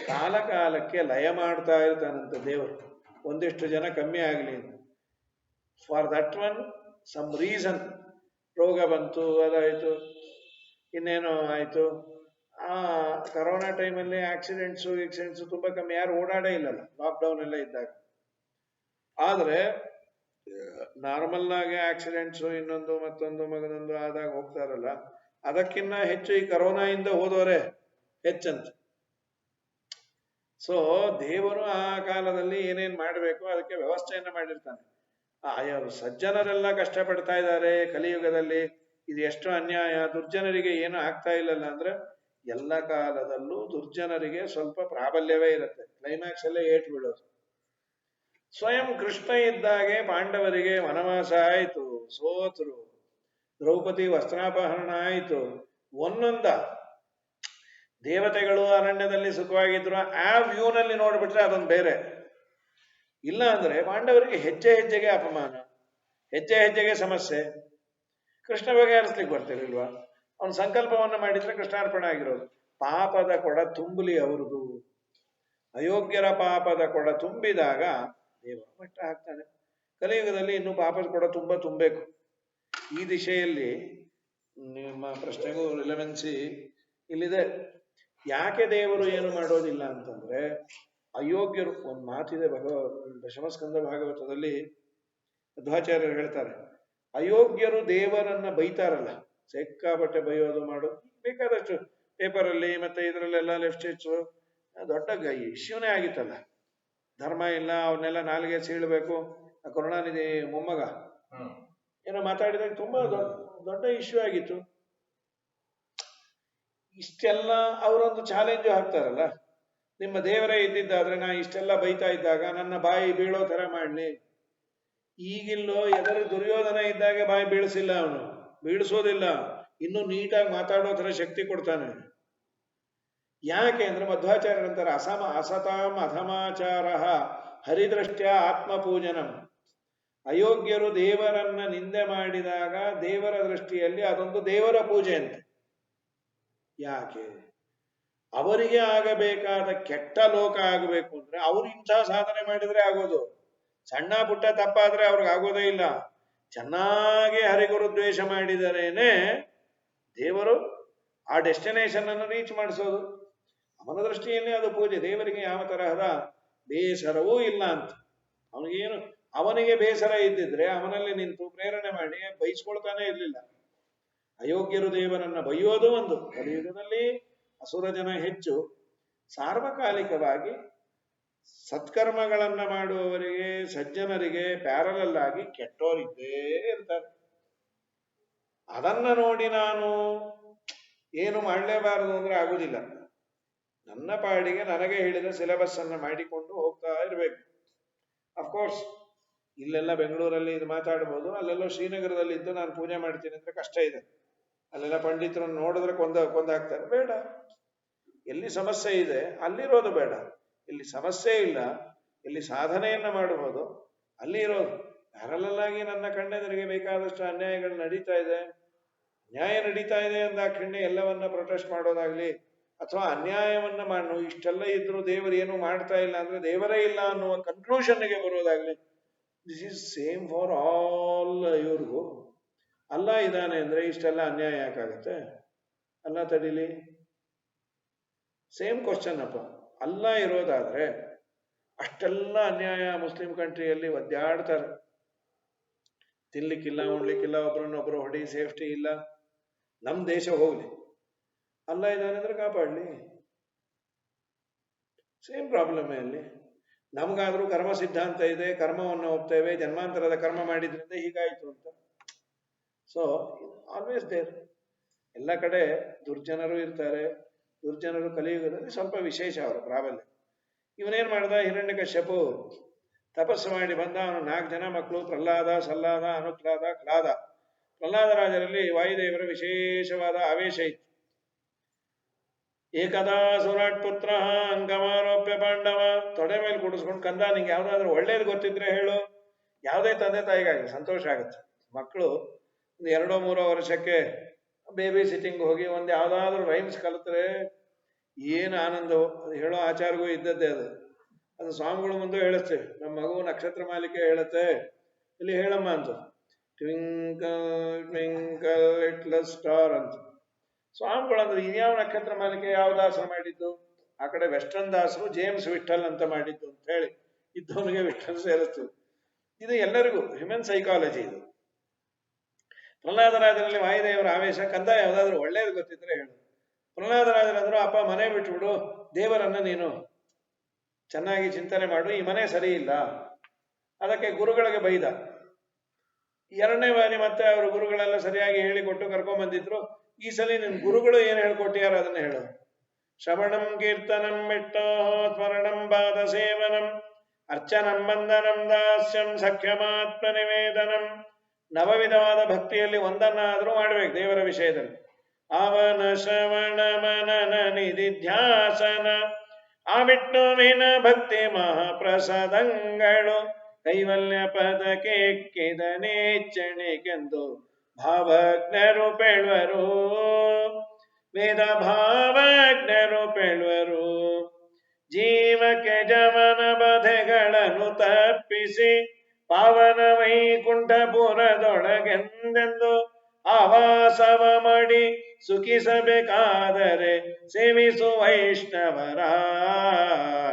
ಕಾಲ ಕಾಲಕ್ಕೆ ಲಯ ಮಾಡ್ತಾ ಇರ್ತಾನಂತ ದೇವರು, ಒಂದಿಷ್ಟು ಜನ ಕಮ್ಮಿ ಆಗಲಿ ಅಂತ. For that one some reason ರೋಗ ಬಂತು, ಅದಾಯ್ತು, ಇನ್ನೇನೋ ಆಯ್ತು. ಆ ಕರೋನಾ ಟೈಮಲ್ಲಿ ಆಕ್ಸಿಡೆಂಟ್ಸು ತುಂಬಾ ಕಮ್ಮಿ, ಯಾರು ಓಡಾಡೇ ಇಲ್ಲಲ್ಲ ಲಾಕ್ಡೌನ್ ಎಲ್ಲ ಇದ್ದಾಗ. ಆದ್ರೆ ನಾರ್ಮಲ್ ಆಗಿ ಆಕ್ಸಿಡೆಂಟ್ಸು ಇನ್ನೊಂದು ಮತ್ತೊಂದು ಮಗನೊಂದು ಆದಾಗ ಹೋಗ್ತಾರಲ್ಲ, ಅದಕ್ಕಿಂತ ಹೆಚ್ಚು ಈ ಕರೋನಾ ಇಂದ ಹೋದವರೇ ಹೆಚ್ಚಂತ. ಸೊ ದೇವರು ಆ ಕಾಲದಲ್ಲಿ ಏನೇನ್ ಮಾಡಬೇಕು ಅದಕ್ಕೆ ವ್ಯವಸ್ಥೆಯನ್ನ ಮಾಡಿರ್ತಾನೆ. ಸಜ್ಜನರೆಲ್ಲ ಕಷ್ಟಪಡ್ತಾ ಇದ್ದಾರೆ ಕಲಿಯುಗದಲ್ಲಿ, ಇದು ಎಷ್ಟು ಅನ್ಯಾಯ, ದುರ್ಜನರಿಗೆ ಏನು ಆಗ್ತಾ ಇಲ್ಲಲ್ಲ ಅಂದ್ರೆ ಎಲ್ಲ ಕಾಲದಲ್ಲೂ ದುರ್ಜನರಿಗೆ ಸ್ವಲ್ಪ ಪ್ರಾಬಲ್ಯವೇ ಇರುತ್ತೆ. ಕ್ಲೈಮ್ಯಾಕ್ಸ್ ಅಲ್ಲೇ ಏಟು ಬಿಡೋದು. ಸ್ವಯಂ ಕೃಷ್ಣ ಇದ್ದಾಗೆ ಪಾಂಡವರಿಗೆ ವನವಾಸ ಆಯಿತು, ಸೋತರು, ದ್ರೌಪದಿ ವಸ್ತ್ರಾಪಹರಣ ಆಯಿತು. ಒಂದೊಂದ ದೇವತೆಗಳು ಅರಣ್ಯದಲ್ಲಿ ಸುಖವಾಗಿದ್ರು, ಆ ವ್ಯೂನಲ್ಲಿ ನೋಡ್ಬಿಟ್ರೆ ಅದೊಂದು ಬೇರೆ. ಇಲ್ಲ ಅಂದ್ರೆ ಪಾಂಡವರಿಗೆ ಹೆಜ್ಜೆ ಹೆಜ್ಜೆಗೆ ಅಪಮಾನ, ಹೆಜ್ಜೆ ಹೆಜ್ಜೆಗೆ ಸಮಸ್ಯೆ. ಕೃಷ್ಣ ಬಗೆಹರಿಸ್ಲಿಕ್ಕೆ ಬರ್ತಿರ್ಲಿಲ್ವಾ? ಅವನು ಸಂಕಲ್ಪವನ್ನ ಮಾಡಿದ್ರೆ ಕೃಷ್ಣಾರ್ಪಣೆ ಆಗಿರೋದು. ಪಾಪದ ಕೊಡ ತುಂಬಲಿ ಅವ್ರದು. ಅಯೋಗ್ಯರ ಪಾಪದ ಕೊಡ ತುಂಬಿದಾಗ ದೇವರು ಮಟ್ಟ ಹಾಕ್ತಾನೆ. ಕಲಿಯುಗದಲ್ಲಿ ಇನ್ನು ಪಾಪದ ಕೊಡ ತುಂಬಬೇಕು. ಈ ದಿಶೆಯಲ್ಲಿ ನಿಮ್ಮ ಪ್ರಶ್ನೆಗೂ ರಿಲೆವೆನ್ಸಿ ಇಲ್ಲಿದೆ. ಯಾಕೆ ದೇವರು ಏನು ಮಾಡೋದಿಲ್ಲ ಅಂತಂದ್ರೆ, ಅಯೋಗ್ಯರು, ಒಂದು ಮಾತಿದೆ ದಶಮಸ್ಕಂದ ಭಾಗವತದಲ್ಲಿ ಮಧ್ವಾಚಾರ್ಯರು ಹೇಳ್ತಾರೆ, ಅಯೋಗ್ಯರು ದೇವರನ್ನ ಬೈತಾರಲ್ಲ, ಸಿಕ್ಕಾಪಟ್ಟೆ ಬೈಯೋದು ಮಾಡೋದು ಬೇಕಾದಷ್ಟು ಪೇಪರಲ್ಲಿ ಮತ್ತೆ ಇದರಲ್ಲೆಲ್ಲ ಲೆಫ್ಟ್ ಸ್ಟೇಟ್ಸ್ ದೊಡ್ಡ ಇಶ್ಯೂನೇ ಆಗಿತ್ತಲ್ಲ. ಧರ್ಮ ಇಲ್ಲ, ಅವನ್ನೆಲ್ಲ ನಾಲಿಗೆ ಸೀಳಬೇಕು. ಆ ಕರುಣಾನಿಧಿ ಮೊಮ್ಮಗ ಏನೋ ಮಾತಾಡಿದಾಗ ತುಂಬಾ ದೊಡ್ಡ ಇಶ್ಯೂ ಆಗಿತ್ತು. ಇಷ್ಟೆಲ್ಲ ಅವರೊಂದು ಚಾಲೆಂಜ್ ಹಾಕ್ತಾರಲ್ಲ, ನಿಮ್ಮ ದೇವರೇ ಇದ್ದಿದ್ದಾದ್ರೆ ನಾ ಇಷ್ಟೆಲ್ಲ ಬೈತಾ ಇದ್ದಾಗ ನನ್ನ ಬಾಯಿ ಬೀಳೋ ತರ ಮಾಡ್ಲಿ. ಈಗಿಲ್ಲೋ ಎದರ ದುರ್ಯೋಧನ ಇದ್ದಾಗ ಬಾಯಿ ಬೀಳಿಸಿಲ್ಲ, ಅವನು ಬೀಳಿಸೋದಿಲ್ಲ, ಇನ್ನು ನೀಟಾಗಿ ಮಾತಾಡೋ ತರ ಶಕ್ತಿ ಕೊಡ್ತಾನೆ. ಯಾಕೆ ಅಂದ್ರೆ ಮಧ್ವಾಚಾರ್ಯರಂತಾರೆ ಅಸತಾಂ ಅಧಮಾಚಾರ ಹರಿದೃಷ್ಟ್ಯ ಆತ್ಮಪೂಜನಂ. ಅಯೋಗ್ಯರು ದೇವರನ್ನ ನಿಂದೆ ಮಾಡಿದಾಗ ದೇವರ ದೃಷ್ಟಿಯಲ್ಲಿ ಅದೊಂದು ದೇವರ ಪೂಜೆ ಅಂತೆ. ಯಾಕೆ? ಅವರಿಗೆ ಆಗಬೇಕಾದ ಕೆಟ್ಟ ಲೋಕ ಆಗಬೇಕು ಅಂದ್ರೆ ಅವ್ರು ಇಂಥ ಸಾಧನೆ ಮಾಡಿದ್ರೆ ಆಗೋದು. ಸಣ್ಣ ಪುಟ್ಟ ತಪ್ಪಾದ್ರೆ ಅವ್ರಿಗೆ ಆಗೋದೇ ಇಲ್ಲ. ಚೆನ್ನಾಗಿ ಹರಿಗುರು ದ್ವೇಷ ಮಾಡಿದರೇನೆ ದೇವರು ಆ ಡೆಸ್ಟಿನೇಷನ್ ಅನ್ನು ರೀಚ್ ಮಾಡಿಸೋದು. ಅವನ ದೃಷ್ಟಿಯಲ್ಲಿ ಅದು ಪೂಜೆ. ದೇವರಿಗೆ ಯಾವ ತರಹದ ಬೇಸರವೂ ಇಲ್ಲ ಅಂತ. ಅವನಿಗೆ ಬೇಸರ ಇದ್ದಿದ್ರೆ ಅವನಲ್ಲಿ ನಿಂತು ಪ್ರೇರಣೆ ಮಾಡಿ ಬೈಸ್ಕೊಳ್ತಾನೆ ಇರಲಿಲ್ಲ. ಅಯೋಗ್ಯರು ದೇವರನ್ನ ಬೈಯೋದು ಒಂದು. ಕಲಿಯುಗದಲ್ಲಿ ಅಸುರ ಜನ ಹೆಚ್ಚು. ಸಾರ್ವಕಾಲಿಕವಾಗಿ ಸತ್ಕರ್ಮಗಳನ್ನ ಮಾಡುವವರಿಗೆ, ಸಜ್ಜನರಿಗೆ ಪ್ಯಾರಲಲ್ ಆಗಿ ಕೆಟ್ಟೋರಿದ್ದೇ ಇರ್ತಾರೆ. ಅದನ್ನ ನೋಡಿ ನಾನು ಏನು ಮಾಡಲೇಬಾರದು ಅಂದ್ರೆ ಆಗುದಿಲ್ಲ. ನನ್ನ ಪಾಡಿಗೆ ನನಗೆ ಹೇಳಿದ ಸಿಲೆಬಸ್ ಅನ್ನ ಮಾಡಿಕೊಂಡು ಹೋಗ್ತಾ ಇರಬೇಕು. ಅಫ್ಕೋರ್ಸ್ ಇಲ್ಲೆಲ್ಲ ಬೆಂಗಳೂರಲ್ಲಿ ಇದು ಮಾತಾಡ್ಬೋದು, ಅಲ್ಲೆಲ್ಲೋ ಶ್ರೀನಗರದಲ್ಲಿ ಇದ್ದು ನಾನು ಪೂಜೆ ಮಾಡ್ತೀನಿ ಅಂದ್ರೆ ಕಷ್ಟ ಇದೆ. ಅಲ್ಲೆಲ್ಲ ಪಂಡಿತರನ್ನು ನೋಡಿದ್ರೆ ಕೊಂದಾಕ್ತಾರೆ. ಬೇಡ. ಎಲ್ಲಿ ಸಮಸ್ಯೆ ಇದೆ ಅಲ್ಲಿರೋದು ಬೇಡ. ಎಲ್ಲಿ ಸಮಸ್ಯೆ ಇಲ್ಲ, ಎಲ್ಲಿ ಸಾಧನೆಯನ್ನ ಮಾಡಬಹುದು ಅಲ್ಲಿ ಇರೋದು. ಪ್ಯಾರಲಲ್ಲಾಗಿ ನನ್ನ ಕಣ್ಣೆದುರಿಗೆ ಬೇಕಾದಷ್ಟು ಅನ್ಯಾಯಗಳು ನಡೀತಾ ಇದೆ. ನ್ಯಾಯ ನಡೀತಾ ಇದೆ ಅಂದಾಕ್ಷಣ್ಯ ಎಲ್ಲವನ್ನ ಪ್ರೊಟೆಸ್ಟ್ ಮಾಡೋದಾಗ್ಲಿ, ಅಥವಾ ಅನ್ಯಾಯವನ್ನ ಮಾಡು ಇಷ್ಟೆಲ್ಲ ಇದ್ರು ದೇವರು ಏನು ಮಾಡ್ತಾ ಇಲ್ಲ ಅಂದ್ರೆ ದೇವರೇ ಇಲ್ಲ ಅನ್ನುವ ಕನ್ಕ್ಲೂಷನ್ಗೆ ಬರೋದಾಗ್ಲಿ, this is same for all. ಇವ್ರಿಗೂ ಅಲ್ಲ ಇದ್ದಾನೆ ಅಂದ್ರೆ ಇಷ್ಟೆಲ್ಲ ಅನ್ಯಾಯ ಯಾಕಾಗತ್ತೆ? ಅಲ್ಲ ತಡೀಲಿ. ಸೇಮ್ ಕ್ವಶನ್ ಅಪ್ಪ. ಅಲ್ಲ ಇರೋದಾದ್ರೆ ಅಷ್ಟೆಲ್ಲ ಅನ್ಯಾಯ ಮುಸ್ಲಿಂ ಕಂಟ್ರಿಯಲ್ಲಿ ಒದ್ದಾಡ್ತಾರೆ. ತಿನ್ಲಿಕ್ಕಿಲ್ಲ, ಉಣ್ಲಿಕ್ಕಿಲ್ಲ, ಒಬ್ರನ್ನೊಬ್ರು ಹೊಡಿ, ಸೇಫ್ಟಿ ಇಲ್ಲ. ನಮ್ ದೇಶ ಹೋಗ್ಲಿ, ಅಲ್ಲ ಇದ್ದಾನೆ ಅಂದ್ರೆ ಕಾಪಾಡ್ಲಿ. ಸೇಮ್ ಪ್ರಾಬ್ಲಮ್ ಅಲ್ಲಿ. ನಮ್ಗಾದ್ರೂ ಕರ್ಮ ಸಿದ್ಧಾಂತ ಇದೆ, ಕರ್ಮವನ್ನು ಒಪ್ತೇವೆ, ಜನ್ಮಾಂತರದ ಕರ್ಮ ಮಾಡಿದ್ರಿಂದ ಹೀಗಾಯ್ತು ಅಂತ. So always there. ಎಲ್ಲ ಕಡೆ ದುರ್ಜನರು ಇರ್ತಾರೆ. ದುರ್ಜನರು ಕಲಿಯುಗದಲ್ಲಿ ಸ್ವಲ್ಪ ವಿಶೇಷ ಅವರ ಪ್ರಾಬಲ್ಯ. ಇವನೇನ್ ಮಾಡ್ದ? ಹಿರಣ್ಯಕಶ್ಯಪು ತಪಸ್ಸು ಮಾಡಿ ಬಂದ. ಅವನು 4 ಜನ ಮಕ್ಕಳು, ಪ್ರಹ್ಲಾದ, ಸಲ್ಲಾದ, ಅನುಕ್ಲಾದ, ಕ್ಲಾದ. ಪ್ರಹ್ಲಾದ ರಾಜರಲ್ಲಿ ವಾಯುದೇವರ ವಿಶೇಷವಾದ ಆವೇಶ ಇತ್ತು. ಏಕದಾ ಸುರಾಟ್ ಪುತ್ರ ಅಂಗಮಾರೋಪ್ಯ ಪಾಂಡವ. ತೊಡೆ ಮೇಲೆ ಕೂಡಿಸ್ಕೊಂಡು, ಕಂದ ನಿಂಗೆ ಯಾವ್ದಾದ್ರು ಒಳ್ಳೇದು ಗೊತ್ತಿದ್ರೆ ಹೇಳು. ಯಾವುದೇ ತಂದೆ ತಾಯಿಗಾಗಿ ಸಂತೋಷ ಆಗುತ್ತೆ. ಮಕ್ಕಳು ಒಂದು 2-3 ವರ್ಷಕ್ಕೆ ಬೇಬಿ ಸಿಟ್ಟಿಂಗ್ ಹೋಗಿ ಒಂದು ಯಾವ್ದಾದ್ರು ರೈಮ್ಸ್ ಕಲಿತ್ರೆ ಏನು ಆನಂದವು. ಅದು ಹೇಳೋ ಆಚಾರಗೂ ಇದ್ದದ್ದೇ. ಅದು ಸ್ವಾಮಿಗಳು ಮುಂದೆ ಹೇಳಿಸ್ತೇವೆ. ನಮ್ಮ ಮಗು ನಕ್ಷತ್ರ ಮಾಲಿಕೆ ಹೇಳುತ್ತೆ, ಇಲ್ಲಿ ಹೇಳಮ್ಮ ಅಂತ. ಟ್ವಿಂಕಲ್ ಟ್ವಿಂಕಲ್ ಲಿಟ್ಲ್ ಸ್ಟಾರ್ ಅಂತ. ಸ್ವಾಮಿಗಳು ಅಂದ್ರೆ ಇನ್ಯಾವ ನಕ್ಷತ್ರ ಮಾಲಿಕೆ ಯಾವ ದಾಸರು ಮಾಡಿದ್ದು? ಆ ಕಡೆ ವೆಸ್ಟರ್ನ್ ದಾಸರು ಜೇಮ್ಸ್ ವಿಠಲ್ ಅಂತ ಮಾಡಿದ್ದು ಅಂತ ಹೇಳಿ ಇದ್ದವನಿಗೆ ವಿಠಲ್ ಸೇರಿಸ್ತು. ಇದು ಎಲ್ಲರಿಗೂ ಹ್ಯೂಮನ್ ಸೈಕಾಲಜಿ ಇದು. ಪ್ರಹ್ಲಾದರಾಜರಲ್ಲಿ ವಾಯುದೇವರ ಆವೇಶ, ಕಂದ ಯಾವ್ದಾದ್ರು ಒಳ್ಳೇದು ಗೊತ್ತಿದ್ರೆ ಹೇಳು. ಪ್ರಹ್ಲಾದರಾಜರಂದ್ರು, ಅಪ್ಪ ಮನೆ ಬಿಟ್ಬಿಡು, ದೇವರನ್ನ ನೀನು ಚೆನ್ನಾಗಿ ಚಿಂತನೆ ಮಾಡು, ಈ ಮನೆ ಸರಿ ಇಲ್ಲ. ಅದಕ್ಕೆ ಗುರುಗಳಿಗೆ ಬೈದ. 2ನೇ ಬಾರಿ ಮತ್ತೆ ಅವರು ಗುರುಗಳೆಲ್ಲ ಸರಿಯಾಗಿ ಹೇಳಿಕೊಟ್ಟು ಕರ್ಕೊಂಡ್ ಬಂದಿದ್ರು. ಈ ಸಲ ನಿನ್ ಗುರುಗಳು ಏನ್ ಹೇಳ್ಕೊಟ್ಟಿಯಾರ ಅದನ್ನ ಹೇಳು. ಶ್ರವಣಂ ಕೀರ್ತನಂ ಮೆಟ್ಟೋ ಸ್ಮರಣಂ ಪಾದ ಸೇವನಂ ಅರ್ಚನಂ ಬಂಧನಂ ದಾಸ್ಯಂ ಸಖ್ಯಮಾತ್ಮ ನಿವೇದನಂ. ನವವಿಧವಾದ ಭಕ್ತಿಯಲ್ಲಿ ಒಂದನ್ನಾದ್ರೂ ಮಾಡ್ಬೇಕು ದೇವರ ವಿಷಯದಲ್ಲಿ. ಅವನ ಶ್ರವಣ ಮನನ ನಿಧಿಧ್ಯಾಸನ ಆ ವಿಷ್ಣುವಿನ ಭಕ್ತಿ ಮಹಾಪ್ರಸಾದಂಗಳು ಕೈವಲ್ಯ ಪದಕ್ಕೆ ಎಕ್ಕಿದನೇಚ್ಚಣಿಕೆಂದು ಭಾವಜ್ಞರು ಪೇಳ್ವರು. ವೇದ ಭಾವಜ್ಞರು ಪೇಳ್ವರು. ಜೀವಕ್ಕೆ ಜವನ ಬಧೆಗಳನ್ನು ತಪ್ಪಿಸಿ ಪಾವನ ವೈಕುಂಠಪುರದೊಳಗೆಂದೆಂದು ಆವಾಸವ ಮಾಡಿ ಸುಖಿಸಬೇಕಾದರೆ ಸೇವಿಸು ವೈಷ್ಣವರ.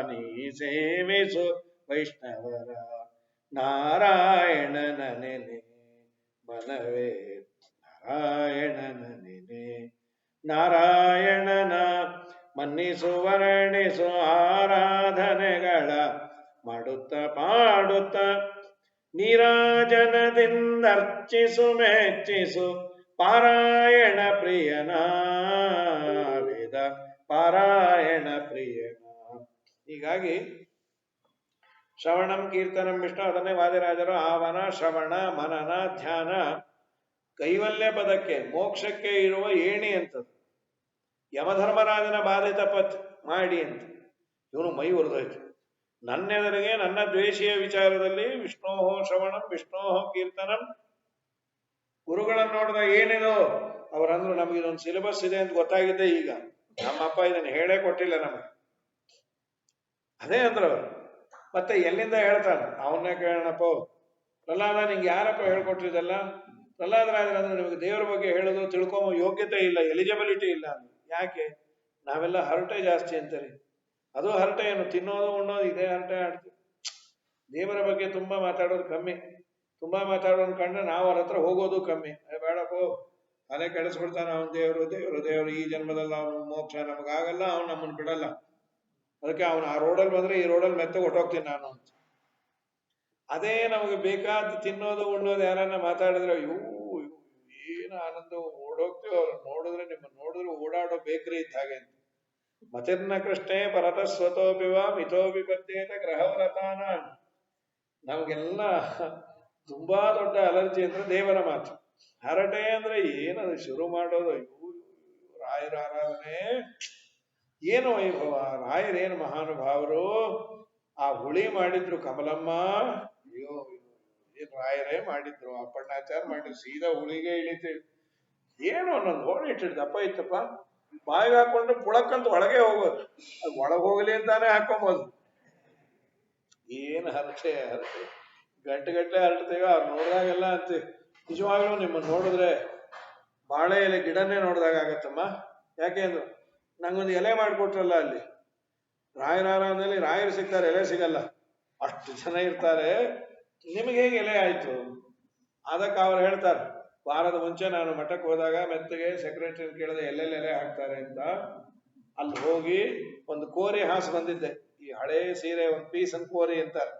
ನೀ ಸೇವಿಸು ವೈಷ್ಣವರ. ನಾರಾಯಣನ ನೆನೆ ಮನವೇ ನಾರಾಯಣನ ನೆನೆ. ನಾರಾಯಣನ ಮನ್ನಿಸು ವರ್ಣಿಸು ಆರಾಧನೆಗಳ ಮಾಡುತ್ತಾ ಪಾಡುತ್ತಾ ನೀರಾಜನದಿಂದರ್ಚಿಸು ಮೆಚ್ಚಿಸು ಪಾರಾಯಣ ಪ್ರಿಯನ ವೇದ ಪಾರಾಯಣ ಪ್ರಿಯನ. ಹೀಗಾಗಿ ಶ್ರವಣಂ ಕೀರ್ತನಂ ವಿಷ್ಣು, ಅದನ್ನೇ ವಾದಿರಾಜರು ಆವನ ಶ್ರವಣ ಮನನ ಧ್ಯಾನ ಕೈವಲ್ಯ ಪದಕ್ಕೆ ಮೋಕ್ಷಕ್ಕೆ ಇರುವ ಏಣಿ ಅಂತದ್ದು. ಯಮಧರ್ಮರಾಜನ ಬಾಧಿತ ಪತ್ ಮಾಡಿ ಅಂತ ಇವನು ಮೈ ಉರಿದೋಯ್ತು. ನನ್ನೆದುರಿಗೆ ನನ್ನ ದ್ವೇಷಿಯ ವಿಚಾರದಲ್ಲಿ ವಿಷ್ಣೋಹೋ ಶ್ರವಣಂ ವಿಷ್ಣೋಹೋ ಕೀರ್ತನಂ. ಗುರುಗಳನ್ನು ನೋಡಿದ ಏನಿದು ಅವರಂದ್ರು ನಮ್ಗೆ ಇದೊಂದು ಸಿಲೆಬಸ್ ಇದೆ ಅಂತ ಗೊತ್ತಾಗಿದ್ದೆ. ಈಗ ನಮ್ಮಪ್ಪ ಇದನ್ನು ಹೇಳೇ ಕೊಟ್ಟಿಲ್ಲ ನಮಗೆ. ಅದೇ ಅಂದ್ರು ಅವರು. ಮತ್ತೆ ಎಲ್ಲಿಂದ ಹೇಳ್ತಾನೆ ಅವನ್ನೇ ಕೇಳೋಣಪ್ಪ. ಪ್ರಹ್ಲಾದ ನಿಂಗೆ ಯಾರಪ್ಪ ಹೇಳ್ಕೊಟ್ಟಿದ್ದಲ್ಲ? ಪ್ರಹ್ಲಾದರಾಜರಂದ್ರೆ ನಿಮಗೆ ದೇವರ ಬಗ್ಗೆ ಹೇಳೋದು ತಿಳ್ಕೊಂಬ ಯೋಗ್ಯತೆ ಇಲ್ಲ, ಎಲಿಜಿಬಿಲಿಟಿ ಇಲ್ಲ ಅಂದ್ರು. ಯಾಕೆ? ನಾವೆಲ್ಲ ಹರಟೆ ಜಾಸ್ತಿ ಅಂತಾರೆ. ಅದು ಹರಟೆ ಏನು, ತಿನ್ನೋದು ಉಣ್ಣೋದು ಇದೇ ಹರಟೆ ಆಡ್ತೀವಿ. ದೇವರ ಬಗ್ಗೆ ತುಂಬಾ ಮಾತಾಡೋದು ಕಮ್ಮಿ. ತುಂಬಾ ಮಾತಾಡೋದು ಕಂಡ್ರೆ ನಾವು ಅವ್ರ ಹತ್ರ ಹೋಗೋದು ಕಮ್ಮಿ. ಬೇಡಪ್ಪೋ, ಅದೇ ಕೆಡಿಸ್ಬಿಡ್ತಾನೆ ಅವನು. ದೇವರು ದೇವರು ದೇವರು ಈ ಜನ್ಮದಲ್ಲಿ ಅವನು ಮೋಕ್ಷ ನಮಗಾಗಲ್ಲ, ಅವನು ನಮ್ಮನ್ನು ಬಿಡಲ್ಲ. ಅದಕ್ಕೆ ಅವನು ಆ ರೋಡಲ್ಲಿ ಬಂದ್ರೆ ಈ ರೋಡಲ್ಲಿ ಮೆತ್ತ ಹೊಟ್ಟೋಗ್ತೀನಿ ನಾನು ಅಂತ. ಅದೇ ನಮಗೆ ಬೇಕಾದ ತಿನ್ನೋದು ಉಣ್ಣೋದು ಯಾರನ್ನ ಮಾತಾಡಿದ್ರೆ ಇವು ಏನು ಆನಂದ, ಓಡೋಗ್ತೀವಿ. ಅವ್ರು ನೋಡಿದ್ರೆ ನಿಮ್ಮನ್ನು ನೋಡಿದ್ರೆ ಓಡಾಡೋ ಬೇಕರಿ ಇದ್ದ ಹಾಗೆ ಅಂತ. ಮತಿರ್ನ ಕೃಷ್ಣೇ ಪರತ ಸ್ವತೋಪಿವ ಮಿತೋ ವಿಪತ್ತೇತ ಗ್ರಹವ್ರತಾನ. ನಮಗೆಲ್ಲ ತುಂಬಾ ದೊಡ್ಡ ಅಲರ್ಜಿ ಅಂದ್ರೆ ದೇವರ ಮಾತು. ಹರಟೆ ಅಂದ್ರೆ ಏನದು ಶುರು ಮಾಡೋದು. ರಾಯರ ಆರಾಧನೆ ಏನು ವೈಭವ, ರಾಯರೇನು ಮಹಾನುಭಾವರು. ಆ ಹುಳಿ ಮಾಡಿದ್ರು ಕಮಲಮ್ಮ, ಅಯ್ಯೋ ಏನ್ ರಾಯರೇ ಮಾಡಿದ್ರು, ಅಪ್ಪಣ್ಣಾಚಾರ ಮಾಡಿದ್ರು. ಸೀದಾ ಹುಳಿಗೆ ಇಳಿತೀವಿ. ಏನು ಅನ್ನೊಂದು ಹೋಳಿ ಇಟ್ಟಿಡ್ ದಪ್ಪ ಇತ್ತಪ್ಪ, ಬಾಯಿಗೆ ಹಾಕೊಂಡ್ರೆ ಪುಳಕ್ಕಂತ ಒಳಗೆ ಹೋಗೋದು. ಅದು ಒಳಗೆ ಹೋಗ್ಲಿ ಅಂತಾನೆ ಹಾಕೊಂಬೋದು. ಏನು ಹರಟೆ ಹರಟೆ, ಗಂಟೆ ಹರಡ್ತೇವೆ. ಅವ್ರು ನೋಡಿದಾಗೆಲ್ಲ ಅಂತೀವಿ. ನಿಜವಾಗ್ಲೂ ನಿಮ್ಮನ್ನು ನೋಡಿದ್ರೆ ಬಾಳೆ ಎಲೆ ಗಿಡನೇ ನೋಡಿದಾಗ ಆಗತ್ತಮ್ಮ. ಯಾಕೆ ಅಂದ್ರು, ನಂಗೊಂದು ಎಲೆ ಮಾಡಿಕೊಟ್ರಲ್ಲ ಅಲ್ಲಿ ರಾಯರಾರಲ್ಲಿ. ರಾಯರು ಸಿಗ್ತಾರೆ, ಎಲೆ ಸಿಗಲ್ಲ. ಅಷ್ಟು ಜನ ಇರ್ತಾರೆ, ನಿಮಗೆ ಹೇಗೆ ಎಲೆ ಆಯ್ತು? ಅದಕ್ಕೆ ಅವ್ರು ಹೇಳ್ತಾರೆ, ವಾರದ ಮುಂಚೆ ನಾನು ಮಠಕ್ಕೆ ಹೋದಾಗ ಮೆತ್ತಗೆ ಸೆಕ್ರೆಟರಿ ಕೇಳಿದೆ ಎಲ್ಲೆಲ್ಲಿ ಎಲೆ ಹಾಕ್ತಾರೆ ಅಂತ. ಅಲ್ಲಿ ಹೋಗಿ ಒಂದು ಕೋರಿ ಹಾಸು ಬಂದಿದ್ದೆ. ಈ ಹಳೇ ಸೀರೆ ಒಂದು ಪೀಸ್ ಅಂತ ಕೋರಿ ಅಂತಾರೆ.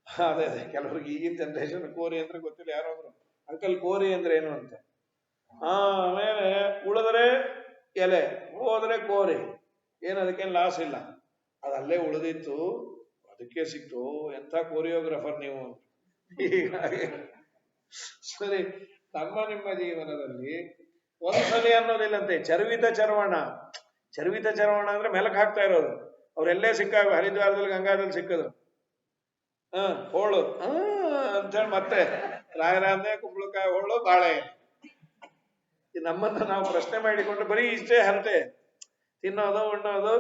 ಅದೇ ಕೆಲವ್ರಿಗೆ ಈಗಿನ ಜನರೇಷನ್ ಕೋರಿ ಅಂದ್ರೆ ಗೊತ್ತಿಲ್ಲ. ಯಾರಾದ್ರು ಅಂಕಲ್ ಕೋರಿ ಅಂದ್ರೆ ಏನು ಅಂತ. ಆಮೇಲೆ ಉಳಿದ್ರೆ ಎಲೆ, ಹೋದ್ರೆ ಕೋರಿ. ಏನು ಅದಕ್ಕೇನು ಲಾಸ್ ಇಲ್ಲ. ಅದಲ್ಲೇ ಉಳಿದಿತ್ತು, ಅದಕ್ಕೆ ಸಿಕ್ತು. ಎಂಥ ಕೋರಿಯೋಗ್ರಾಫರ್ ನೀವು. ಹೀಗಾಗಿ ಸರಿ, ನಮ್ಮ ನಿಮ್ಮ ಜೀವನದಲ್ಲಿ ಒಂದ್ಸಲಿ ಅನ್ನೋದಿಲ್ಲಂತೆ. ಚರ್ವಿತ ಚರ್ವಣ. ಚರ್ವಿತ ಚರ್ವಣ ಅಂದ್ರೆ ಮೆಲಕ್ ಹಾಕ್ತಾ ಇರೋದು. ಅವ್ರೆಲ್ಲೇ ಸಿಕ್ಕಾಗ ಹರಿದ್ವಾರದಲ್ಲಿ ಗಂಗಾದಲ್ಲಿ ಸಿಕ್ಕದು. ಹೋಳು ಅಂತೇಳಿ ಮತ್ತೆ ರಾಯರಾಧನೆ, ಕುಂಬಳಕಾಯಿ ಹೋಳು, ಬಾಳೆ. ನಮ್ಮನ್ನ ನಾವು ಪ್ರಶ್ನೆ ಮಾಡಿಕೊಂಡು ಬರೀ ಇಷ್ಟೇ ಹರಟೆ, ತಿನ್ನೋದು ಉಣ್ಣೋದು.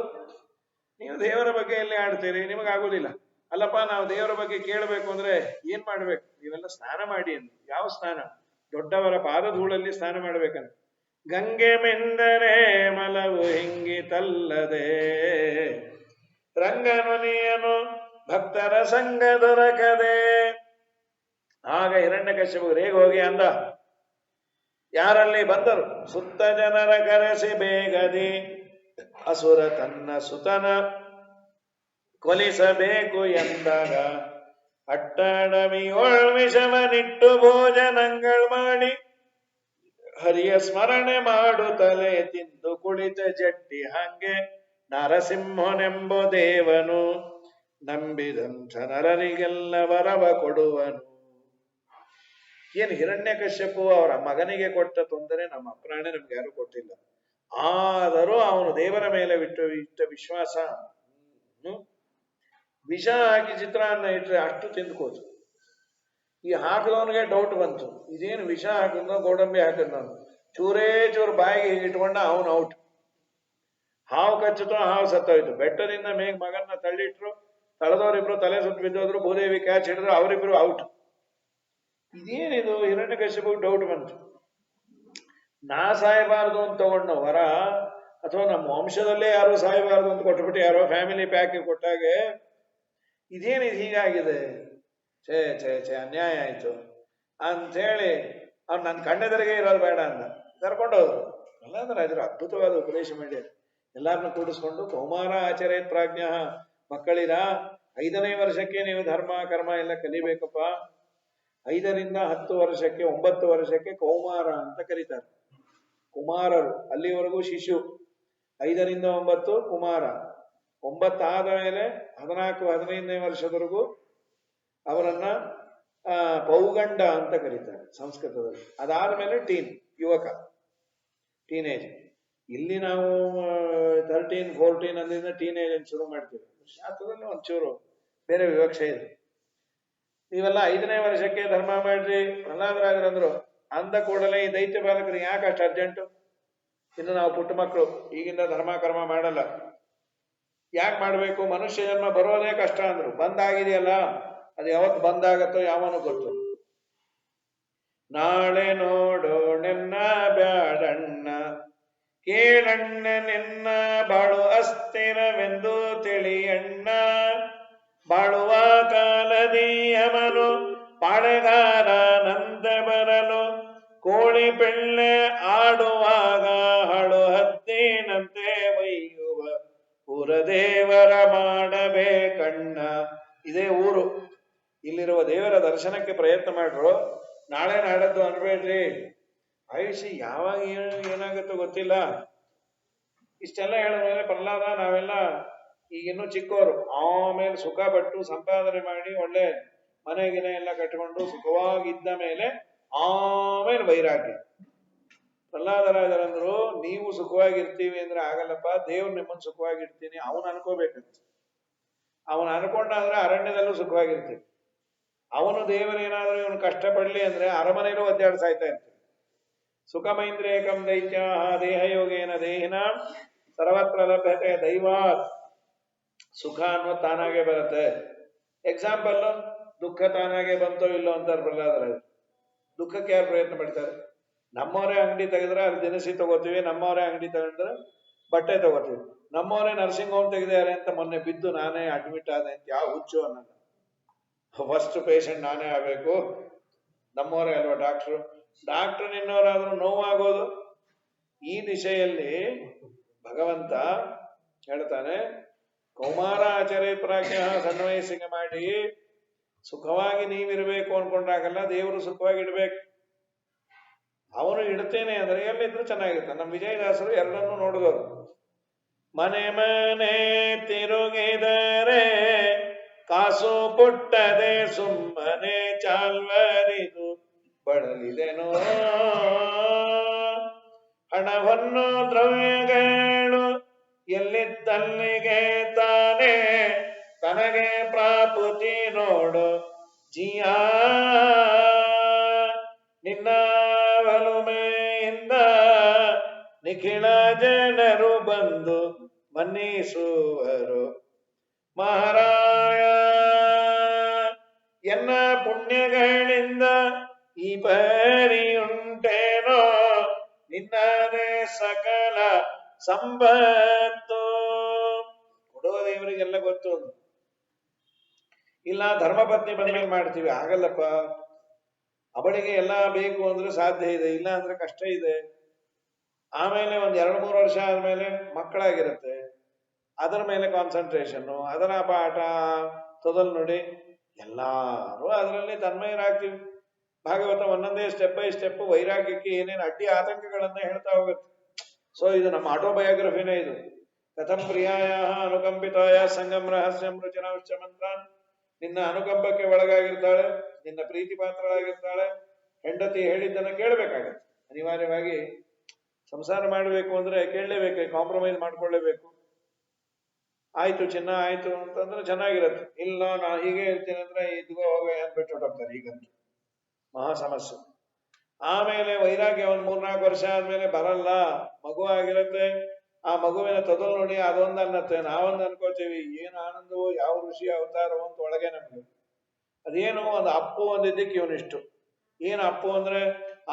ನೀವು ದೇವರ ಬಗ್ಗೆ ಎಲ್ಲಿ ಆಡ್ತೀರಿ? ನಿಮಗಾಗುದಿಲ್ಲ. ಅಲ್ಲಪ್ಪ, ನಾವು ದೇವರ ಬಗ್ಗೆ ಕೇಳಬೇಕು ಅಂದ್ರೆ ಏನ್ ಮಾಡ್ಬೇಕು? ನೀವೆಲ್ಲ ಸ್ನಾನ ಮಾಡಿ ಅಂತ. ಯಾವ ಸ್ನಾನ? ದೊಡ್ಡವರ ಪಾದಧೂಳಲ್ಲಿ ಸ್ನಾನ ಮಾಡ್ಬೇಕಂತ. ಗಂಗೆ ಮೆಂದರೆ ಮಲವು ಹಿಂಗಿತಲ್ಲದೆ ರಂಗನುನಿಯನು ಭಕ್ತರ ಸಂಘ ದೊರಕದೆ. ಆಗ ಹಿರಣ್ಯಕಶ್ಯಪು ರೇಗ ಹೋಗಿ ಅಂದ, ಯಾರಲ್ಲಿ ಬಂದರು ಸುತ್ತ ಜನರ ಕರೆಸಿ ಬೇಗದಿ ಅಸುರ ತನ್ನ ಸುತನ ಕೊಲಿಸಬೇಕು ಎಂದಾಗ ಅಟ್ಟಡವಿಯೊಳ್ ವಿಷವನಿಟ್ಟು ಭೋಜನங்கள் ಮಾಡಿ ಹರಿಯ ಸ್ಮರಣೆ ಮಾಡುತ್ತಲೇ ತಿಂದು ಕುಳಿತ ಜಟ್ಟಿ ಹಂಗೆ ನರಸಿಂಹನೆಂಬ ದೇವನು ನಂಬಿದಂಥ ನರರಿಗೆಲ್ಲ ವರವ ಕೊಡುವನು. ಏನು ಹಿರಣ್ಯಕಶ್ಯಪು ಅವರ ಮಗನಿಗೆ ಕೊಟ್ಟ ತೊಂದರೆ ನಮ್ಮ ಅಪ್ರಾಣೆ ನಮ್ಗೆ ಯಾರು ಕೊಟ್ಟಿಲ್ಲ. ಆದರೂ ಅವನು ದೇವರ ಮೇಲೆ ಇಟ್ಟ ವಿಶ್ವಾಸ. ವಿಷ ಹಾಕಿ ಚಿತ್ರಾನ್ನ ಇಟ್ರೆ ಅಷ್ಟು ತಿಂದ್ಕೋತು. ಈ ಹಾಕಿದವನಿಗೆ ಡೌಟ್ ಬಂತು, ಇದೇನು ವಿಷ ಹಾಕಿದ್ನೋ ಗೋಡಂಬಿ ಹಾಕಿದ್ನೋ. ಚೂರೇ ಚೂರು ಬಾಯಿಗೆ ಹೀಗೆ ಇಟ್ಕೊಂಡ, ಅವನು ಔಟ್. ಹಾವು ಕಚ್ಚಿತು, ಹಾವು ಸತ್ತೋಯ್ತು. ಬೆಟ್ಟದಿಂದ ಮೇಘ ಮಗನ್ನ ತಳ್ಳಿಟ್ರು, ತಳೆದವರಿಬ್ರು ತಲೆ ಸುಟ್ಟು ಬಿದ್ದೋದ್ರು. ಭೂದೇವಿ ಕ್ಯಾಚ್ ಹಿಡಿದ್ರು, ಅವರಿಬ್ರು ಔಟ್. ಇದೇನಿದು? ಹಿರಣ್ಯಕಶ್ಯಪು ಡೌಟ್ ಬಂತು. ನಾ ಸಾಯಬಾರದು ಅಂತ ತಗೊಂಡ ವರ, ಅಥವಾ ನಮ್ಮ ವಂಶದಲ್ಲೇ ಯಾರು ಸಾಯಬಾರದು ಅಂತ ಕೊಟ್ಬಿಟ್ಟು ಯಾರೋ ಫ್ಯಾಮಿಲಿ ಪ್ಯಾಕ್ ಕೊಟ್ಟಾಗೆ ಇದೇನಿದು ಹೀಗಾಗಿದೆ? ಛೇ ಛೇ ಛೇ, ಅನ್ಯಾಯ ಆಯ್ತು ಅಂಥೇಳಿ ಅವ್ನು ನನ್ನ ಕಣ್ಣೆದರಿಗೆ ಇರೋದು ಬೇಡ ಅಂದ. ಕರ್ಕೊಂಡು ಹೋದ್ರು. ಅಲ್ಲಾಂದ್ರೆ ರಾಜರು ಅದ್ಭುತವಾದ ಉಪದೇಶ ಮಾಡಿ ಎಲ್ಲಾರನ್ನು ಕೂಡಿಸ್ಕೊಂಡು ಕೌಮಾರ ಆಚರೇತ್ ಪ್ರಾಜ್ಞ. ಮಕ್ಕಳಿರ 5ನೇ ವರ್ಷಕ್ಕೆ ನೀವು ಧರ್ಮ ಕರ್ಮ ಎಲ್ಲ ಕಲಿಬೇಕಪ್ಪ. 5ರಿಂದ 10 ವರ್ಷಕ್ಕೆ 9 ವರ್ಷಕ್ಕೆ ಕೌಮಾರ ಅಂತ ಕರೀತಾರೆ. ಕುಮಾರರು ಅಲ್ಲಿವರೆಗೂ ಶಿಶು, 5ರಿಂದ 9 ಕುಮಾರ, 9 ಆದ ಮೇಲೆ 14-15ನೇ ವರ್ಷದವರೆಗೂ ಅವರನ್ನ ಪೌಗಂಡ ಅಂತ ಕರೀತಾರೆ ಸಂಸ್ಕೃತದಲ್ಲಿ. ಅದಾದ್ಮೇಲೆ ಯುವಕ, ಟೀನೇಜ್. ಇಲ್ಲಿ ನಾವು 13-14 ಅಂದಿಂದ ಟೀನೇಜ್ ಅಂತ ಶುರು ಮಾಡ್ತೀವಿ. ಶಾಸ್ತ್ರದಲ್ಲಿ ಒಂಚೂರು ಬೇರೆ ವಿವಕ್ಷೆ ಇದೆ. ನೀವೆಲ್ಲ 5ನೇ ವರ್ಷಕ್ಕೆ ಧರ್ಮ ಮಾಡ್ರಿ ಪ್ರಹ್ಲಾದರಾಜರಂದ್ರು. ಅಂದ ಕೂಡಲೇ ಈ ದೈತ್ಯ ಬಾಲಕರು ಯಾಕೆ ಅಷ್ಟು ಅರ್ಜೆಂಟು? ಇನ್ನು ನಾವು ಪುಟ್ಟ ಮಕ್ಕಳು, ಈಗಿಂದ ಧರ್ಮ ಕರ್ಮ ಮಾಡಲ್ಲ. ಯಾಕೆ ಮಾಡ್ಬೇಕು? ಮನುಷ್ಯ ಜನ್ಮ ಬರೋದೇ ಕಷ್ಟ ಅಂದ್ರು. ಬಂದಾಗಿದೆಯಲ್ಲ, ಅದು ಯಾವತ್ತು ಬಂದಾಗತ್ತೋ ಯಾವನು ಗೊತ್ತು. ನಾಳೆ ನೋಡೋಣೆನ್ನ ಬ್ಯಾಡಣ್ಣ, ಕೇಳಣ್ಣ ನಿನ್ನ ಬಾಳು ಅಸ್ಥಿರವೆಂದು ತಿಳಿಯಣ್ಣ. ಬಾಳುವ ಕಾಲದಿ ಯಮನು ಪಾಳೆಗಾರಾನಂದ ಬರಲು, ಕೋಳಿ ಪೆಳ್ಳೆ ಆಡುವಾಗ ಹಳು ಹದ್ದಿನಂತೆ ಒಯ್ಯುವ ಊರದೇವರ ಮಾಡಬೇಕಣ್ಣ. ಇದೇ ಊರು. ಇಲ್ಲಿರುವ ದೇವರ ದರ್ಶನಕ್ಕೆ ಪ್ರಯತ್ನ ಮಾಡ್ರು. ನಾಳೆ ನಾಡದ್ದು ಅನ್ಬೇಡ್ರಿ. ಆಯುಷ್ಯ ಯಾವಾಗ ಏನಾಗುತ್ತೋ ಗೊತ್ತಿಲ್ಲ. ಇಷ್ಟೆಲ್ಲ ಹೇಳಿದ್ಮೇಲೆ ಪ್ರಹ್ಲಾದ ನಾವೆಲ್ಲ ಈಗಿನ್ನೂ ಚಿಕ್ಕವರು, ಆಮೇಲೆ ಸುಖ ಪಟ್ಟು ಸಂಪಾದನೆ ಮಾಡಿ ಒಳ್ಳೆ ಮನೆಗಿನ ಎಲ್ಲ ಕಟ್ಟಿಕೊಂಡು ಸುಖವಾಗಿದ್ದ ಮೇಲೆ ಆಮೇಲೆ ವೈರಾಗ್ಯ. ಪ್ರಹ್ಲಾದರಾಜರಂದ್ರು, ನೀವು ಸುಖವಾಗಿರ್ತೀವಿ ಅಂದ್ರೆ ಆಗಲ್ಲಪ್ಪ, ದೇವ್ರು ನಿಮ್ಮನ್ನು ಸುಖವಾಗಿರ್ತೀನಿ ಅವನು ಅನ್ಕೋಬೇಕಂತ. ಅವನು ಅನ್ಕೊಂಡಾದ್ರೆ ಅರಣ್ಯದಲ್ಲೂ ಸುಖವಾಗಿರ್ತೀವಿ. ಅವನು ದೇವರೇನಾದ್ರೂ ಇವನು ಕಷ್ಟಪಡ್ಲಿ ಅಂದ್ರೆ ಅರಮನೆಯಲ್ಲೂ ಒದ್ದಾಡ್ ಸಾಯ್ತಾ ಇರ್ತೀವಿ. ಸುಖಮೈಂದ್ರೇಕಂ ದೈತ್ಯ ದೇಹಯೋಗೇನ ದೇಹಿನ ಸರ್ವತ್ರ ಲಭ್ಯತೆ ದೈವಾತ್. ಸುಖ ಅನ್ನೋದು ತಾನಾಗೆ ಬರುತ್ತೆ. ಎಕ್ಸಾಂಪಲ್, ದುಃಖ ತಾನಾಗೆ ಬಂತೋ ಇಲ್ಲೋ ಅಂತಾರೆ ಪ್ರಹ್ಲಾದರಾಜ. ದುಃಖಕ್ಕೆ ಯಾರು ಪ್ರಯತ್ನ ಪಡ್ತಾರೆ? ನಮ್ಮವರೇ ಅಂಗಡಿ ತೆಗೆದ್ರೆ ಅಲ್ಲಿ ದಿನಸಿ ತಗೋತೀವಿ, ನಮ್ಮವರೇ ಅಂಗಡಿ ತಗೊಂಡ್ರೆ ಬಟ್ಟೆ ತಗೋತೀವಿ. ನಮ್ಮವರೇ ನರ್ಸಿಂಗ್ ಹೋಮ್ ತೆಗೆದಾರೆ ಅಂತ ಮೊನ್ನೆ ಬಿದ್ದು ನಾನೇ ಅಡ್ಮಿಟ್ ಆದೆ ಅಂತ ಯಾವ ಹುಚ್ಚು ಅನ್ನೋದು. ಫಸ್ಟ್ ಪೇಷಂಟ್ ನಾನೇ ಆಗಬೇಕು, ನಮ್ಮವರೇ ಅಲ್ವಾ ಡಾಕ್ಟ್ರು. ಡಾಕ್ಟ್ರು ನಿನ್ನವರಾದ್ರೂ ನೋವಾಗೋದು. ಈ ದಿಶೆಯಲ್ಲಿ ಭಗವಂತ ಹೇಳ್ತಾನೆ, ಕೌಮಾರ ಆಚರೇ ಪ್ರಾಜ್ಞ, ಸಣ್ಣ ವಯಸ್ಸಿಗೆ ಮಾಡಿ ಸುಖವಾಗಿ ನೀವಿರ್ಬೇಕು ಅನ್ಕೊಂಡಾಗಲ್ಲ, ದೇವರು ಸುಖವಾಗಿ ಇಡ್ಬೇಕು. ಅವನು ಇಡ್ತೇನೆ ಅಂದ್ರೆ ಎಲ್ಲಿದ್ರು ಚೆನ್ನಾಗಿರ್ತಾನೆ. ನಮ್ಮ ವಿಜಯದಾಸರು ಎರಡನ್ನೂ ನೋಡಿದವರು. ಮನೆ ಮನೆ ತಿರುಗಿದರೆ ಕಾಸು ಪುಟ್ಟದೆ ಸುಮ್ಮನೆ ಚಾಲ್ವರಿದು ಬಳಲಿದೆನೋ. ಹಣವನ್ನು ದ್ರವ್ಯಗಳು ಎಲ್ಲಿದ್ದಲ್ಲಿಗೆ ತಾನೇ ತನಗೆ ಪ್ರಾಪುತಿ ನೋಡು ಜಿಯ. ನಿನ್ನ ಒಲುಮೆಯಿಂದ ನಿಖಿಳ ಜನರು ಬಂದು ಮನ್ನಿಸುವರು. ಮಹಾರಾಯ ಎನ್ನ ಪುಣ್ಯಗಳಿಂದ ಈ ಪರಿಯುಂಟೇನೋ, ನಿನ್ನದೇ ಸಕಲ ಸಂಪತ್ತು. ಕೊಡುವ ದೇವರಿಗೆಲ್ಲ ಗೊತ್ತು. ಇಲ್ಲ ಧರ್ಮಪತ್ನಿ ಬಂದ್ಮೇಲೆ ಮಾಡ್ತೀವಿ, ಆಗಲ್ಲಪ್ಪ. ಅವಳಿಗೆ ಎಲ್ಲ ಬೇಕು ಅಂದ್ರೆ ಸಾಧ್ಯ ಇದೆ, ಇಲ್ಲ ಅಂದ್ರೆ ಕಷ್ಟ ಇದೆ. ಆಮೇಲೆ ಒಂದ್ 2-3 ವರ್ಷ ಆದ್ಮೇಲೆ ಮಕ್ಕಳಾಗಿರುತ್ತೆ, ಅದರ ಮೇಲೆ ಕಾನ್ಸಂಟ್ರೇಷನ್, ಅದರ ಪಾಠ ತೊದಲ್ ನೋಡಿ ಎಲ್ಲಾರು ಅದರಲ್ಲಿ ತನ್ಮಯರಾಗ್ತೀವಿ. ಭಾಗವತ ಒಂದೊಂದೇ ಸ್ಟೆಪ್ ಬೈ ಸ್ಟೆಪ್ ವೈರಾಗ್ಯಕ್ಕೆ ಏನೇನು ಅಡ್ಡಿ ಆತಂಕಗಳನ್ನ ಹೇಳ್ತಾ ಹೋಗುತ್ತೆ. ಸೊ ಇದು ನಮ್ಮ ಆಟೋಬಯೋಗ್ರಫಿನೇ. ಇದು ಕಥಂ ಪ್ರಿಯಾಯ ಅನುಕಂಪಿತಾಯ ಸಂಗಮ್ ರಹಸ್ಯಂ ರುಚಿರಾಂಶ ಮಂತ್ರ. ನಿನ್ನ ಅನುಕಂಪಕ್ಕೆ ಒಳಗಾಗಿರ್ತಾಳೆ, ನಿನ್ನ ಪ್ರೀತಿ ಪಾತ್ರಳಾಗಿರ್ತಾಳೆ. ಹೆಂಡತಿ ಹೇಳಿದ್ದನ್ನು ಕೇಳಬೇಕಾಗತ್ತೆ. ಅನಿವಾರ್ಯವಾಗಿ ಸಂಸಾರ ಮಾಡಬೇಕು ಅಂದ್ರೆ ಕೇಳಲೇಬೇಕು, ಕಾಂಪ್ರಮೈಸ್ ಮಾಡ್ಕೊಳ್ಳೇಬೇಕು. ಆಯ್ತು ಚಿನ್ನ ಆಯ್ತು ಅಂತಂದ್ರೆ ಚೆನ್ನಾಗಿರತ್ತೆ. ಇಲ್ಲ ನಾ ಹೀಗೆ ಇರ್ತೀನಿ ಅಂದ್ರೆ ಇದ್ಗೋ ಹೋಗ ಏನ್ ಬಿಟ್ಟು ಹೋಗ್ತಾರೆ. ಈಗಂತೂ ಮಹಾ ಸಮಸ್ಯೆ. ಆಮೇಲೆ ವೈರಾಗ್ಯ ಒಂದ್ 3-4 ವರ್ಷ ಆದ್ಮೇಲೆ ಬರಲ್ಲ, ಮಗು ಆಗಿರತ್ತೆ. ಆ ಮಗುವಿನ ತೊದಲು ನೋಡಿ ಅದೊಂದು ಅನ್ನತ್ತೆ, ನಾವೊಂದು ಅನ್ಕೋತೀವಿ. ಏನು ಆನಂದವೋ, ಯಾವ ಋಷಿ ಅವತಾರವೋ ಅಂತ ಒಳಗೆ ನಮ್ಗೆ. ಅದೇನು ಒಂದು ಅಪ್ಪು ಒಂದಿದ್ದಕ್ಕೆ ಇವನಿಷ್ಟು. ಏನು ಅಪ್ಪು ಅಂದ್ರೆ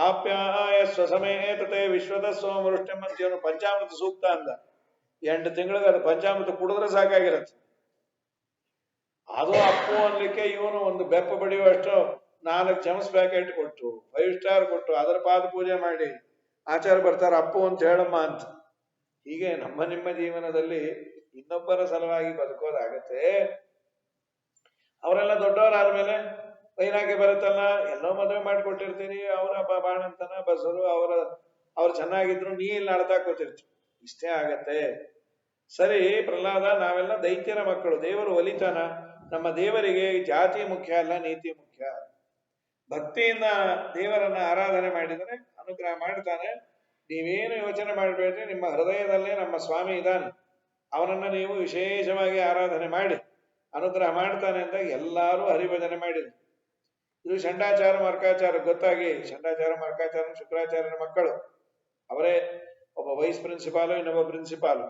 ಆಪ್ಯಾಯ ಸ್ವಸಮೇತತೆ ವಿಶ್ವದ ಸೋಮವೃಷ್ಟಂ ಅಂತ ಇವನು ಪಂಚಾಮೃತ ಸೂಕ್ತ ಅಂದ. 8 ತಿಂಗಳಿಗೆ ಅದು ಪಂಚಾಮೃತ ಕುಡಿದ್ರೆ ಸಾಕಾಗಿರತ್ತೆ. ಅದು ಅಪ್ಪು ಅನ್ಲಿಕ್ಕೆ ಇವನು ಒಂದು ಬೆಪ್ಪ ಬಡಿಯುವಷ್ಟು 4 ಚಮಚ್ ಪ್ಯಾಕೆಟ್ ಕೊಟ್ಟು 5 ಸ್ಟಾರ್ ಕೊಟ್ಟು ಅದರ ಪಾದ ಪೂಜೆ ಮಾಡಿ ಆಚಾರ ಬರ್ತಾರೆ ಅಪ್ಪು ಅಂತ ಹೇಳಮ್ಮ ಅಂತ. ಹೀಗೆ ನಮ್ಮ ನಿಮ್ಮ ಜೀವನದಲ್ಲಿ ಇನ್ನೊಬ್ಬರ ಸಲುವಾಗಿ ಬದುಕೋದಾಗತ್ತೆ. ಅವರೆಲ್ಲ ದೊಡ್ಡವರಾದ್ಮೇಲೆ ವೈರಾಗ್ಯ ಬರುತ್ತಲ್ಲ, ಎಲ್ಲೋ ಮದುವೆ ಮಾಡಿಕೊಟ್ಟಿರ್ತೀರಿ, ಅವರ ಬಾಣಂತನ ಬಸರು ಅವ್ರು ಚೆನ್ನಾಗಿದ್ರು ನೀ ಇಲ್ಲಿ ಅಳ್ತಾ ಕೂತಿರ್ತೀವಿ. ಇಷ್ಟೇ ಆಗತ್ತೆ. ಸರಿ ಪ್ರಹ್ಲಾದ, ನಾವೆಲ್ಲ ದೈತ್ಯರ ಮಕ್ಕಳು, ದೇವರು ಒಲಿತಾನ? ನಮ್ಮ ದೇವರಿಗೆ ಜಾತಿ ಮುಖ್ಯ ಅಲ್ಲ, ನೀತಿ ಮುಖ್ಯ. ಭಕ್ತಿಯಿಂದ ದೇವರನ್ನ ಆರಾಧನೆ ಮಾಡಿದರೆ ಅನುಗ್ರಹ ಮಾಡ್ತಾನೆ. ನೀವೇನು ಯೋಚನೆ ಮಾಡಬೇಡ್ರಿ, ನಿಮ್ಮ ಹೃದಯದಲ್ಲೇ ನಮ್ಮ ಸ್ವಾಮಿ ಇದ್ದಾನೆ, ಅವನನ್ನ ನೀವು ವಿಶೇಷವಾಗಿ ಆರಾಧನೆ ಮಾಡಿ ಅನುಗ್ರಹ ಮಾಡ್ತಾನೆ ಅಂತ ಎಲ್ಲರೂ ಹರಿಭಜನೆ ಮಾಡಿದ್ರು. ಇದು ಷಂಡಾಚಾರ ಮರ್ಕಾಚಾರ ಗೊತ್ತಾಗಿ, ಷಂಡಾಚಾರ ಮರ್ಕಾಚಾರ ಶುಕ್ರಾಚಾರ್ಯನ ಮಕ್ಕಳು, ಅವರೇ ಒಬ್ಬ ವೈಸ್ ಪ್ರಿನ್ಸಿಪಾಲು, ಇನ್ನೊಬ್ಬ ಪ್ರಿನ್ಸಿಪಾಲು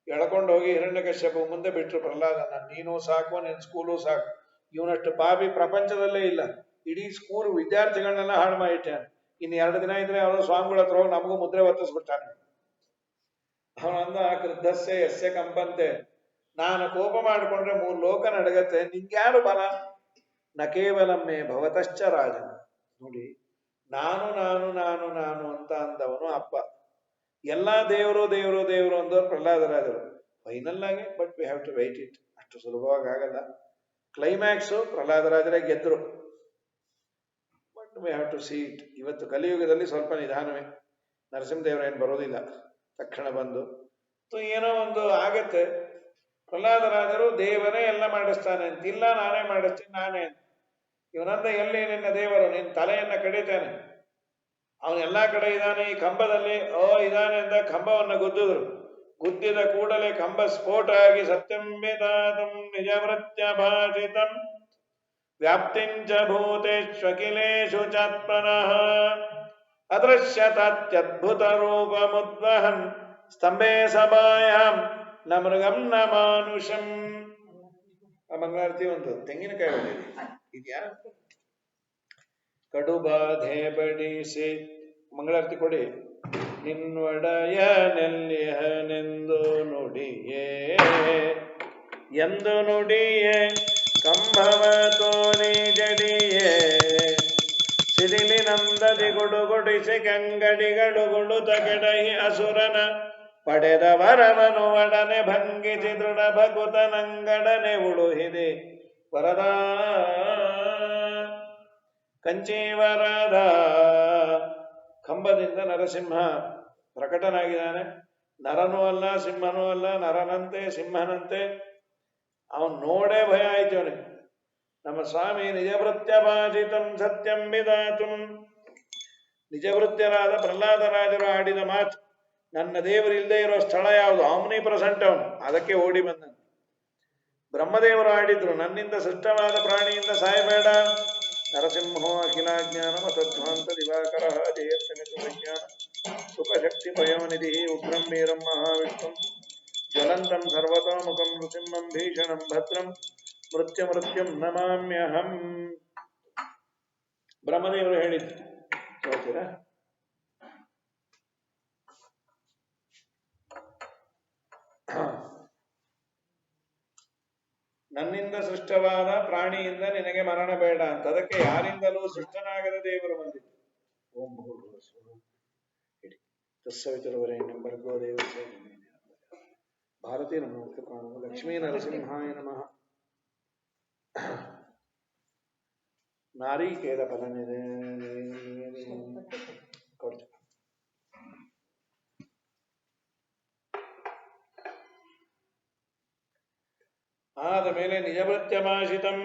ಎಳ್ಕೊಂಡು ಹೋಗಿ ಹಿರಣ್ಯಕಶ್ಯಪ ಮುಂದೆ ಬಿಟ್ರು ಪ್ರಹ್ಲಾದನ. ನೀನು ಸಾಕು, ನಿನ್ ಸ್ಕೂಲು ಸಾಕು, ಇವನಷ್ಟು ಪಾಪಿ ಪ್ರಪಂಚದಲ್ಲೇ ಇಲ್ಲ, ಇಡೀ ಸ್ಕೂಲ್ ವಿದ್ಯಾರ್ಥಿಗಳನ್ನೆಲ್ಲ ಹಾಳು ಮಾಡಿಟ್ಟಾನೆ. ಇನ್ನು 2 ದಿನ ಇದ್ರೆ ಅವನು ಸ್ವಾಮಿಗಳ ಹತ್ರ ಹೋಗಿ ನಮಗೂ ಮುದ್ರೆ ಒತ್ತಿಸ್ಬಿಡ್ತಾನೆ. ಅವನಂದ ಕ್ರುದ್ಧಸ್ಯ ಯಸ್ಯ ಕಂಪಂತೆ, ನಾನು ಕೋಪ ಮಾಡಿಕೊಂಡ್ರೆ 3 ಲೋಕ ನಡಗತ್ತೆ, ನಿಂಗ್ಯಾರು ಬಲ? ನ ಕೇವಲಮ್ಮೆ ಭವತಶ್ಚ ರಾಜನ್. ನೋಡಿ, ನಾನು ನಾನು ನಾನು ನಾನು ಅಂತ ಅಂದವನು ಅಪ್ಪ. ಎಲ್ಲಾ ದೇವರು ದೇವರು ದೇವರು ಅಂದವರು ಪ್ರಹ್ಲಾದರಾಜರು. ಫೈನಲ್ ಆಗಿ but we have to wait it. ಅಷ್ಟು ಸುಲಭವಾಗಿ ಆಗಲ್ಲ. ಕ್ಲೈಮ್ಯಾಕ್ಸು ಪ್ರಹ್ಲಾದರಾಜರೇ ಗೆದ್ರು. But we have to see it. ಇವತ್ತು ಕಲಿಯುಗದಲ್ಲಿ ಸ್ವಲ್ಪ ನಿಧಾನವೇ. ನರಸಿಂಹದೇವರೇನು ಬರೋದಿಲ್ಲ ತಕ್ಷಣ ಬಂದು ಏನೋ ಒಂದು ಆಗತ್ತೆ. ಪ್ರಹ್ಲಾದರಾಜರು ದೇವರೇ ಎಲ್ಲ ಮಾಡಿಸ್ತಾನೆ ಅಂತಿಲ್ಲ, ನಾನೇ ಮಾಡಿಸ್ತೀನಿ ನಾನೇ ಅಂತ. ಇವನಂದ ಎಲ್ಲಿ ನಿನ್ನ ದೇವರು? ನಿನ್ನ ತಲೆಯನ್ನ ಕಡಿತಾನೆ, ಅವನು ಎಲ್ಲಾ ಕಡೆ ಇದ್ದಾನೆ. ಈ ಕಂಬದಲ್ಲಿ ಇದ್ದಾನೆ ಅಂತ ಕಂಬವನ್ನ ಗುದ್ದಿದ್ರು. ಗುದ್ದಿದ ಕೂಡಲೇ ಕಂಬ ಸ್ಫೋಟ ಆಗಿ ಸತ್ಯಂ ವೇದಾತಂ ನಿಜವೃತ್ಯ ಭಾಷಿತಂ ವ್ಯಾಪ್ತಿಂಚ ಭೂತೇಷ್ವಖಿಲೇಷು ಚಾತ್ಮನಃ ಅದೃಶ್ಯತಾತ್ಯದ್ಭುತ ರೂಪಮುದ್ವಹನ್ ಸ್ತಂಭೆ ಸಭಾಯಾಂ ನ ಮೃಗಂ ನ ಮಾನುಷಂ. ಆ ಮಂಗಳಾರತಿ ಒಂದು ತೆಂಗಿನಕಾಯಿ ಹೊಡೆಯಿರಿ ಇದೆಯಾ? ಕಡುಬಾಧೆ ಬಡಿಸಿ ಮಂಗಳಾರತಿ ಕೊಡಿ. ನಿನ್ವಡಯ ನೆಲ್ಲಿಹನೆಂದು ನುಡಿಯೇ ಎಂದು ನುಡಿಯೇ ಕಂಭವ ತೋರಿ ಜಡಿಯೇ ಸಿಡಿಲಿನಂದದಿ ಗುಡುಗುಡಿಸಿ ಕಂಗಡಿಗಳು ಗುಡುತ ಕೆಡಹಿ ಅಸುರನ ಪಡೆದ ವರವನು ಒಡನೆ ಭಂಗಿಸಿ ದೃಢ ಭಗುತನಂಗಡನೆ ಉಳುಹಿದೆ ವರದ ಕಂಚೀವರದ. ಕಂಬದಿಂದ ನರಸಿಂಹ ಪ್ರಕಟನಾಗಿದ್ದಾನೆ. ನರನೂ ಅಲ್ಲ, ಸಿಂಹನೂ ಅಲ್ಲ, ನರನಂತೆ ಸಿಂಹನಂತೆ. ಅವನು ನೋಡೇ ಭಯ ಆಯ್ತು ಅವನಿಗೆ. ನಮ್ಮ ಸ್ವಾಮಿ ನಿಜವೃತ್ಯ ಭಾಷಿತಂ ಸತ್ಯಂ ವಿಧಾತುಂ. ನಿಜವೃತ್ಯರಾದ ಪ್ರಹ್ಲಾದರಾಜರು ಆಡಿದ ಮಾತು, ನನ್ನ ದೇವರು ಇಲ್ಲದೆ ಇರೋ ಸ್ಥಳ ಯಾವುದು? ಆಮ್ನಿ ಪ್ರೆಸೆಂಟ್ ಅವನು. ಅದಕ್ಕೆ ಓಡಿ ಬಂದ. ಬ್ರಹ್ಮದೇವರು ಆಡಿದ್ರು, ನನ್ನಿಂದ ಸೃಷ್ಟವಾದ ಪ್ರಾಣಿಯಿಂದ ಸಾಯಬೇಡ. ನರಸಿಂಹೋ ಅಖಿಲಾಜ್ಞಾನ ಮತಧ್ವಾಂತ ದಿವಾಕರ ಜಯತ್ಯಮಿತು ವಿಜ್ಞಾನ ಸುಖಶಕ್ತಿ ಪಯೋನಿಧಿ ಉಗ್ರಂ ವೀರಂ ಮಹಾವಿಷ್ಣು ಜ್ವಲಂತಂ ಸರ್ವತೋಮುಖಂ ನೃಸಿಂಹಂ ಭೀಷಣಂ ಭದ್ರಂ ಮೃತ್ಯುಂ ನಮಾಮ್ಯಹಂ. ಬ್ರಹ್ಮದೇವರು ಹೇಳಿದ್ರು, ಹೇಳ್ತೀರಾ? ನನ್ನಿಂದ ಸೃಷ್ಟವಾದ ಪ್ರಾಣಿಯಿಂದ ನಿನಗೆ ಮರಣ ಬೇಡ ಅಂತ. ಅದಕ್ಕೆ ಯಾರಿಂದಲೂ ಸೃಷ್ಟನಾಗದ ದೇವರು ಬಂದಿತ್ತು. ಓಂ ಹೇಳಿ ತಸ್ಸವಿತುರವರೆಣ್ಯಂ ಭರ್ಗೋ ದೇವಸ್ಯ ಭಾರತೀಯ ನಮೋಕ್ತ ಪ್ರಾಣ ಲಕ್ಷ್ಮೀ ನರಸಿಂಹಾಯ ನಮಃ. ನಾರಿಕೇರ ಫಲನಿದೆ ಕೊಡ್ತೀನಿ. ಆದ ಮೇಲೆ ನಿಜಭೃತ್ಯ ಭಾಷಿತಂ,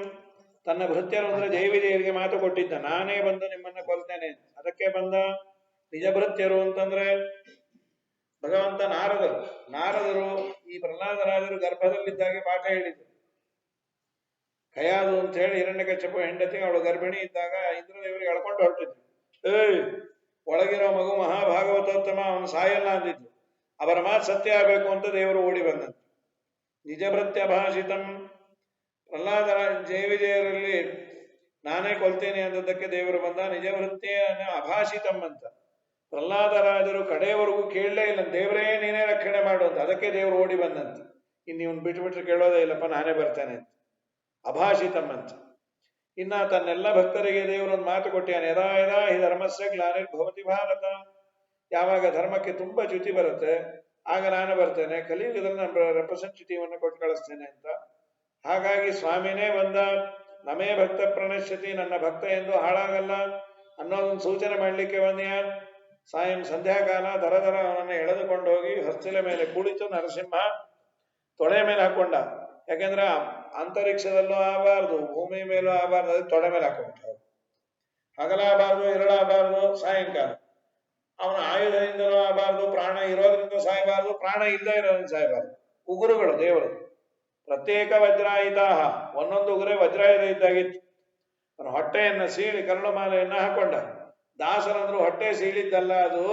ತನ್ನ ಭೃತ್ಯರು ಅಂದ್ರೆ ದೇವಿದೇವರಿಗೆ ಮಾತು ಕೊಟ್ಟಿದ್ದ, ನಾನೇ ಬಂದು ನಿಮ್ಮನ್ನ ಕೊಲ್ತೇನೆ. ಅದಕ್ಕೆ ಬಂದ ನಿಜಭೃತ್ಯರು ಅಂತಂದ್ರೆ ಭಗವಂತ ನಾರದರು ಈ ಪ್ರಹ್ಲಾದರಾಜರು ಗರ್ಭದಲ್ಲಿದ್ದಾಗೆ ಪಾಠ ಹೇಳಿದ್ರು. ಕಯಾದು ಅಂತ ಹೇಳಿ ಹಿರಣ್ಯಕಶ್ಯಪ ಹೆಂಡತಿ, ಅವಳು ಗರ್ಭಿಣಿ ಇದ್ದಾಗ ಇಂದ್ರದೇವರಿಗೆ ಎಳ್ಕೊಂಡು ಹೊರಟಿದ್ರು. ಒಳಗಿರೋ ಮಗು ಮಹಾಭಾಗವತೋತ್ತಮ, ಅವನು ಸಾಯಲ್ಲ ಅಂದಿದ್ರು. ಅವರ ಮಾತು ಸತ್ಯ ಆಗಬೇಕು ಅಂತ ದೇವರು ಓಡಿ ಬಂದಂತೆ. ನಿಜಭೃತ್ಯ ಭಾಷಿತಂ, ಪ್ರಹ್ಲಾದರಾಜ ಜಯವಿಜಯರಲ್ಲಿ ನಾನೇ ಕೊಲ್ತೇನೆ ಅಂದದ್ದಕ್ಕೆ ದೇವರು ಬಂದ. ನಿಜವೃತ್ಯ ಅಭಾಷಿತಂ ಅಂತ. ಪ್ರಹ್ಲಾದರಾಜರು ಕಡೆಯವರೆಗೂ ಕೇಳಲೇ ಇಲ್ಲ, ದೇವರೇ ನೀನೇ ರಕ್ಷಣೆ ಮಾಡು ಅಂತ. ಅದಕ್ಕೆ ದೇವರು ಓಡಿ ಬಂದಂತ. ಇನ್ನು ಇವನು ಬಿಟ್ಟು ಕೇಳೋದೇ ಇಲ್ಲಪ್ಪ, ನಾನೇ ಬರ್ತೇನೆ ಅಂತ. ಅಭಾಷಿತಂ ಅಂತ. ಇನ್ನ ತನ್ನೆಲ್ಲ ಭಕ್ತರಿಗೆ ದೇವರೊಂದು ಮಾತು ಕೊಟ್ಟಾನೆ, ಯದಾ ಯದಾ ಹಿ ಧರ್ಮಸ್ಯ ಗ್ಲಾನಿರ್ಭವತಿ ಭಾರತ. ಯಾವಾಗ ಧರ್ಮಕ್ಕೆ ತುಂಬಾ ಚ್ಯುತಿ ಬರುತ್ತೆ ಆಗ ನಾನು ಬರ್ತೇನೆ, ಕಲಿಯುಗದಲ್ಲಿ ನಾನು ರೆಪ್ರೆಸೆಂಟೇಟಿವ್ ಅನ್ನು ಕೊಟ್ಟು ಕಳಿಸ್ತೇನೆ ಅಂತ. ಹಾಗಾಗಿ ಸ್ವಾಮಿನೇ ಬಂದ, ನಮೇ ಭಕ್ತ ಪ್ರಣಶ್ಯತಿ, ನನ್ನ ಭಕ್ತ ಎಂದು ಹಾಳಾಗಲ್ಲ ಅನ್ನೋದೊಂದು ಸೂಚನೆ ಮಾಡಲಿಕ್ಕೆ ಬಂದ್ಯ. ಸಂಧ್ಯಾಕಾಲ ದರ ಅವನನ್ನು ಎಳೆದುಕೊಂಡು ಹೋಗಿ ಹೊಸ್ತಿಲ ಮೇಲೆ ಕುಳಿತು ನರಸಿಂಹ ತೊಡೆ ಮೇಲೆ ಹಾಕೊಂಡ. ಯಾಕೆಂದ್ರೆ ಅಂತರಿಕ್ಷದಲ್ಲೂ ಆಗಬಾರ್ದು, ಭೂಮಿ ಮೇಲೂ ಆಗಬಾರ್ದು, ಅದಕ್ಕೆ ತೊಡೆ ಮೇಲೆ ಹಾಕೊಂಡ್ಬಿಟ್ಟ. ಹಗಲಾಗಬಾರ್ದು, ಇರಳಾಗಬಾರ್ದು, ಸಾಯಂಕಾಲ ಅವನ ಆಯುಧದಿಂದಲೂ ಆಗಬಾರ್ದು, ಪ್ರಾಣ ಇರೋದ್ರಿಂದ ಸಾಯಬಾರ್ದು, ಪ್ರಾಣ ಇಲ್ಲದೆ ಇರೋದ್ರಿಂದ ಸಾಯಬಾರ್ದು. ಉಗುರುಗಳು ದೇವರು ಪ್ರತ್ಯೇಕ ವಜ್ರಾಯುಧ, ಒಂದೊಂದು ಉಗುರೇ ವಜ್ರಾಯುಧ ಇದ್ದಾಗಿತ್ತು. ಅವನ ಹೊಟ್ಟೆಯನ್ನು ಸೀಳಿ ಕರುಣಮಾಲೆಯನ್ನ ಹಾಕೊಂಡ. ದಾಸರಂದ್ರು ಹೊಟ್ಟೆ ಸೀಳಿದ್ದಲ್ಲ, ಅದು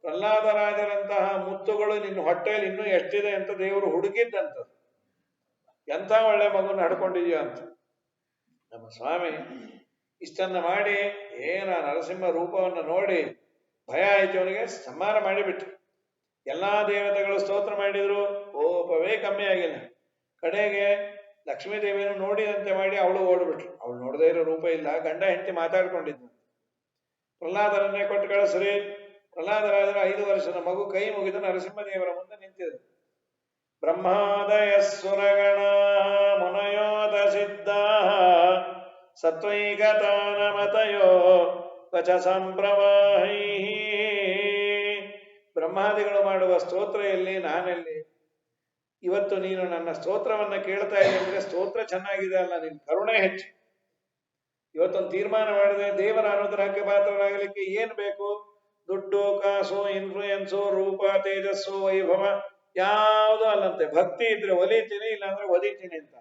ಪ್ರಹ್ಲಾದರಾಜರಂತಹ ಮುತ್ತುಗಳು ನಿನ್ನ ಹೊಟ್ಟೆಯಲ್ಲಿ ಇನ್ನೂ ಎಷ್ಟಿದೆ ಅಂತ ದೇವರು ಹುಡುಕಿದ್ದಂತ. ಎಂಥ ಒಳ್ಳೆ ಮಗುನ ಹಡ್ಕೊಂಡಿದ್ಯೋ ಅಂತ. ನಮ್ಮ ಸ್ವಾಮಿ ಇಷ್ಟನ್ನ ಮಾಡಿ ನರಸಿಂಹ ರೂಪವನ್ನು ನೋಡಿ ಭಯ ಆಯ್ತು ಅವನಿಗೆ. ಸಂಹಾರ ಮಾಡಿಬಿಟ್ರು. ಎಲ್ಲಾ ದೇವತೆಗಳು ಸ್ತೋತ್ರ ಮಾಡಿದ್ರು, ಕೋಪವೇ ಕಮ್ಮಿ ಆಗಿಲ್ಲ. ಕಡೆಗೆ ಲಕ್ಷ್ಮೀದೇವಿಯನ್ನು ನೋಡಿದಂತೆ ಮಾಡಿ ಅವಳು ಓಡ್ಬಿಟ್ರು. ಅವಳು ನೋಡದೇ ಇರೋ ರೂಪ ಇಲ್ಲ, ಗಂಡ ಹೆಂಡತಿ ಮಾತಾಡ್ಕೊಂಡಿದ್ನು. ಪ್ರಹ್ಲಾದರನ್ನೇ ಕೊಟ್ಟು ಕಳಿಸ್ರಿ. ಪ್ರಹ್ಲಾದರಾಜರ 5 ವರ್ಷದ ಮಗು ಕೈ ಮುಗಿದು ನರಸಿಂಹದೇವರ ಮುಂದೆ ನಿಂತಿದೆ. ಬ್ರಹ್ಮಾದಯ ಸುರಗಣ ಮುನಯೋದ ಸಿದ್ಧ ಸತ್ವೈಕತಾನಮತಯೋ ವಚ ಸಂಪ್ರವಾಹೈ. ಬ್ರಹ್ಮಾದಿಗಳು ಮಾಡುವ ಸ್ತೋತ್ರ ಎಲ್ಲಿ, ನಾನೆಲ್ಲಿ? ಇವತ್ತು ನೀನು ನನ್ನ ಸ್ತೋತ್ರವನ್ನ ಕೇಳ್ತಾ ಇದ್ದೆ ಅಂದ್ರೆ ಸ್ತೋತ್ರ ಚೆನ್ನಾಗಿದೆ ಅಲ್ಲ, ನಿನ್ ಕರುಣೆ ಹೆಚ್ಚು. ಇವತ್ತೊಂದು ತೀರ್ಮಾನ ಮಾಡಿದೆ, ದೇವರ ಅನುಗ್ರಹಕ್ಕೆ ಪಾತ್ರರಾಗಲಿಕ್ಕೆ ಏನ್ ಬೇಕು? ದುಡ್ಡು, ಕಾಸು, ಇನ್ಫ್ಲೂಯೆನ್ಸು, ರೂಪ, ತೇಜಸ್ಸು, ವೈಭವ ಯಾವುದು ಅಲ್ಲಂತೆ. ಭಕ್ತಿ ಇದ್ರೆ ಒಲಿತೀನಿ, ಇಲ್ಲಾಂದ್ರೆ ಒದಿತೀನಿ ಅಂತ.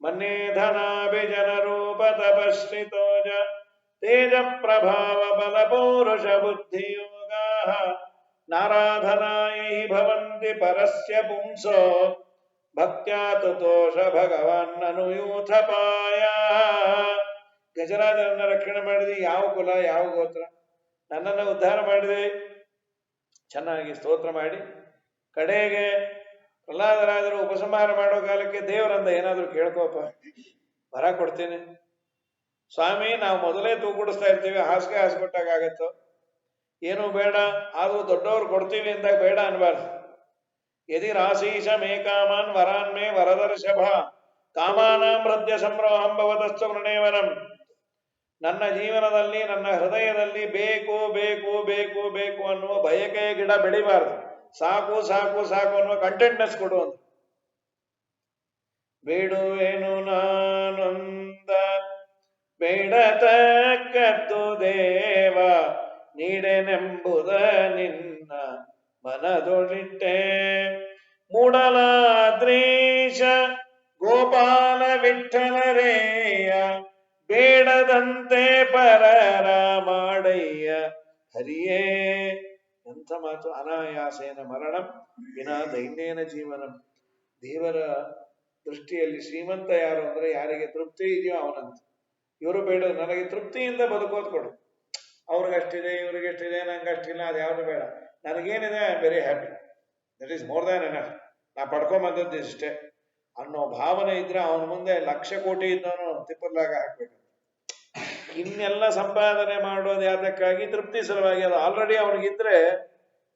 ಮನ್ನೇ ಧನಾಭಿಜನ ರೂಪ ತಪಶ್ರಿತೋಜ ತೇಜ ಪ್ರಭಾವ ಬಲ ಪೌರುಷ ಬುದ್ಧಿಯೋಗ ನಾರಾಧನಾಯಿ ಭವಂತಿ ಪರಸ್ಯ ಪುಂಸೋ ಭಕ್ತ್ಯಾ ತುತೋಷ ಭಗವಾನ್ ಅನುಯೂಥಪಾಯ. ಗಜರಾಜರನ್ನ ರಕ್ಷಣೆ ಮಾಡಿದೆ. ಯಾವ ಕುಲ, ಯಾವ ಗೋತ್ರ? ನನ್ನನ್ನು ಉದ್ಧಾರ ಮಾಡಿದೆ. ಚೆನ್ನಾಗಿ ಸ್ತೋತ್ರ ಮಾಡಿ ಕಡೆಗೆ ಪ್ರಹ್ಲಾದರಾಜರು ಉಪಸಂಹಾರ ಮಾಡೋ ಕಾಲಕ್ಕೆ ದೇವರಂದ, ಏನಾದ್ರು ಕೇಳ್ಕೋಪ, ವರ ಕೊಡ್ತೀನಿ. ಸ್ವಾಮಿ, ನಾವು ಮೊದಲೇ ತೂಗುಡಿಸ್ತಾ ಇರ್ತೀವಿ, ಹಾಸಿಗೆ ಹಾಸ್ಕೊಟ್ಟಾಗತ್ತೋ, ಏನೂ ಬೇಡ, ಆದ್ರೂ ದೊಡ್ಡವ್ರು ಕೊಡ್ತೀವಿ ಅಂದಾಗ ಬೇಡ ಅನ್ಬಾರ್ದು. ಯದಿ ರಾಶೀಶ ಮೇ ಕಾಮಾನ್ ವರಾನ್ ಮೇ ವರದರ್ಶಭ ಕಾಮಾನಾಂ ಹೃದಯ ಸಂರೋಹಂ ಭವತಸ್ತು ಮೃಣೇವರಂ. ನನ್ನ ಜೀವನದಲ್ಲಿ, ನನ್ನ ಹೃದಯದಲ್ಲಿ ಬೇಕು ಬೇಕು ಬೇಕು ಬೇಕು ಅನ್ನುವ ಬಯಕೆಯ ಗಿಡ ಬೆಳಿಬಾರ್ದು. ಸಾಕು ಸಾಕು ಸಾಕು ಅನ್ನುವ ಕಂಟೆಂಟ್ನೆಸ್ ಕೊಡುವಂತ. ಬೇಡುವೇನು ನಾನೊಂದ ಬೇಡತಕ್ಕದ್ದು ದೇವ, ನೀಡೆನೆಂಬುದ ನಿನ್ನ ಮನದೊಳಿಟ್ಟೆ. ಮೂಡಲಾದ್ರೀಶ ಗೋಪಾಲ ವಿಠ್ಠಲರೇಯ, ಬೇಡದಂತೆ ಪರರ ಮಾಡಯ್ಯ ಹರಿಯೇ. ಎಂಥ ಮಾತು! ಅನಾಯಾಸೇನ ಮರಣಂ ವಿನಾ ದೈನ್ಯೇನ ಜೀವನಂ. ದೇವರ ದೃಷ್ಟಿಯಲ್ಲಿ ಶ್ರೀಮಂತ ಯಾರು ಅಂದ್ರೆ ಯಾರಿಗೆ ತೃಪ್ತಿ ಇದೆಯೋ ಅವನಂತ. ಇವರು ಬೇಡ, ನನಗೆ ತೃಪ್ತಿಯಿಂದ ಬದುಕೋದು ಕೊಡು. ಅವ್ರಿಗಷ್ಟಿದೆ, ಇವ್ರಿಗೆಷ್ಟಿದೆ, ನಂಗಷ್ಟಿಲ್ಲ, ಅದು ಯಾವುದು ಬೇಡ, ನನಗೇನಿದೆ I am very happy, that is more than enough, ನಾ ಪಡ್ಕೊಂಬಂದದ್ದು ಇಷ್ಟೇ ಅನ್ನೋ ಭಾವನೆ ಇದ್ರೆ ಅವನ ಮುಂದೆ 1,00,000 ಕೋಟಿ ಇದ್ದವನು ತಿಪ್ಪರ್ಲಾಗ ಹಾಕ್ಬೇಕು. ಇನ್ನೆಲ್ಲ ಸಂಪಾದನೆ ಮಾಡೋದು ಯಾತಕ್ಕಾಗಿ? ತೃಪ್ತಿ ಸಲುವಾಗಿ. ಅದು ಆಲ್ರೆಡಿ ಅವನಿಗಿದ್ರೆ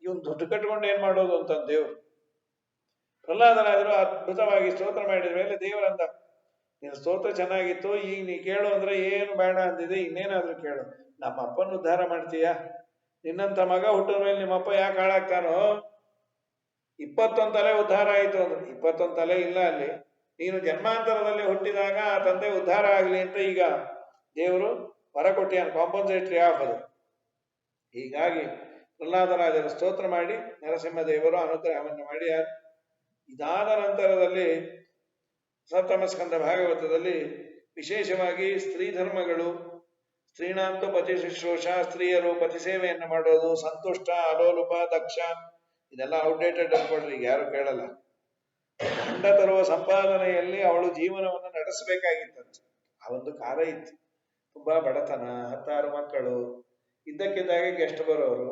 ಇವನ್ ದುಡ್ಡು ಕಟ್ಕೊಂಡು ಏನ್ ಮಾಡೋದು ಅಂತ ದೇವರು. ಪ್ರಹ್ಲಾದರಾಜರು ಅದ್ಭುತವಾಗಿ ಸ್ತೋತ್ರ ಮಾಡಿದ ಮೇಲೆ ದೇವರಂದ, ನಿನ್ನ ಸ್ತೋತ್ರ ಚೆನ್ನಾಗಿತ್ತು, ಈಗ ನೀ ಕೇಳು ಅಂದ್ರೆ ಏನು ಬೇಡ ಅಂದಿದೆ, ಇನ್ನೇನಾದ್ರೂ ಕೇಳು. ನಮ್ಮ ಅಪ್ಪನ ಉದ್ಧಾರ ಮಾಡ್ತೀಯಾ? ನಿನ್ನಂತ ಮಗ ಹುಟ್ಟಿದ ಮೇಲೆ ನಿಮ್ಮಪ್ಪ ಯಾಕೆ ಹಾಳಾಗ್ತಾನೋ? 21 ತಲೆ ಉದ್ಧಾರ ಆಯಿತು ಅಂದ್ರೆ 21 ತಲೆ ಇಲ್ಲ ಅಲ್ಲಿ. ನೀನು ಜನ್ಮಾಂತರದಲ್ಲಿ ಹುಟ್ಟಿದಾಗ ಆ ತಂದೆ ಉದ್ಧಾರ ಆಗಲಿ ಅಂತ ಈಗ ದೇವರು ವರ ಕೊಟ್ಟಿಯಾನ, ಕಾಂಪನ್ಸೇಟರಿ ಆಫ್ ಅದು. ಹೀಗಾಗಿ ಪ್ರಹ್ಲಾದರಾಜರು ಸ್ತೋತ್ರ ಮಾಡಿ ನರಸಿಂಹದೇವರು ಅನುಗ್ರಹವನ್ನು ಮಾಡ್ಯಾರ. ಇದಾದ ನಂತರದಲ್ಲಿ ಸಪ್ತಮ ಸ್ಕಂದ ಭಾಗವತದಲ್ಲಿ ವಿಶೇಷವಾಗಿ ಸ್ತ್ರೀ ಧರ್ಮಗಳು, ಸ್ತ್ರೀಣಾಂತು ಪತಿ ಶುಶ್ರೂಷ, ಸ್ತ್ರೀಯರು ಪತಿ ಸೇವೆಯನ್ನು ಮಾಡೋದು, ಸಂತುಷ್ಟ, ಅಲೋಲುಪ, ದಕ್ಷ, ಇದೆಲ್ಲ ಔಟ್ಡೇಟೆಡ್ ಅನ್ಕೊಳ್ರಿ, ಈಗ ಯಾರು ಕೇಳಲ್ಲ. ಗಂಡ ತರುವ ಸಂಪಾದನೆಯಲ್ಲಿ ಅವಳು ಜೀವನವನ್ನು ನಡೆಸಬೇಕಾಗಿತ್ತಂತೆ. ಆ ಒಂದು ಕಾಲ ಇತ್ತು. ತುಂಬಾ ಬಡತನ, 16 ಮಕ್ಕಳು, ಇದ್ದಕ್ಕಿದ್ದಾಗೆ ಗೆಸ್ಟ್ ಬರೋರು.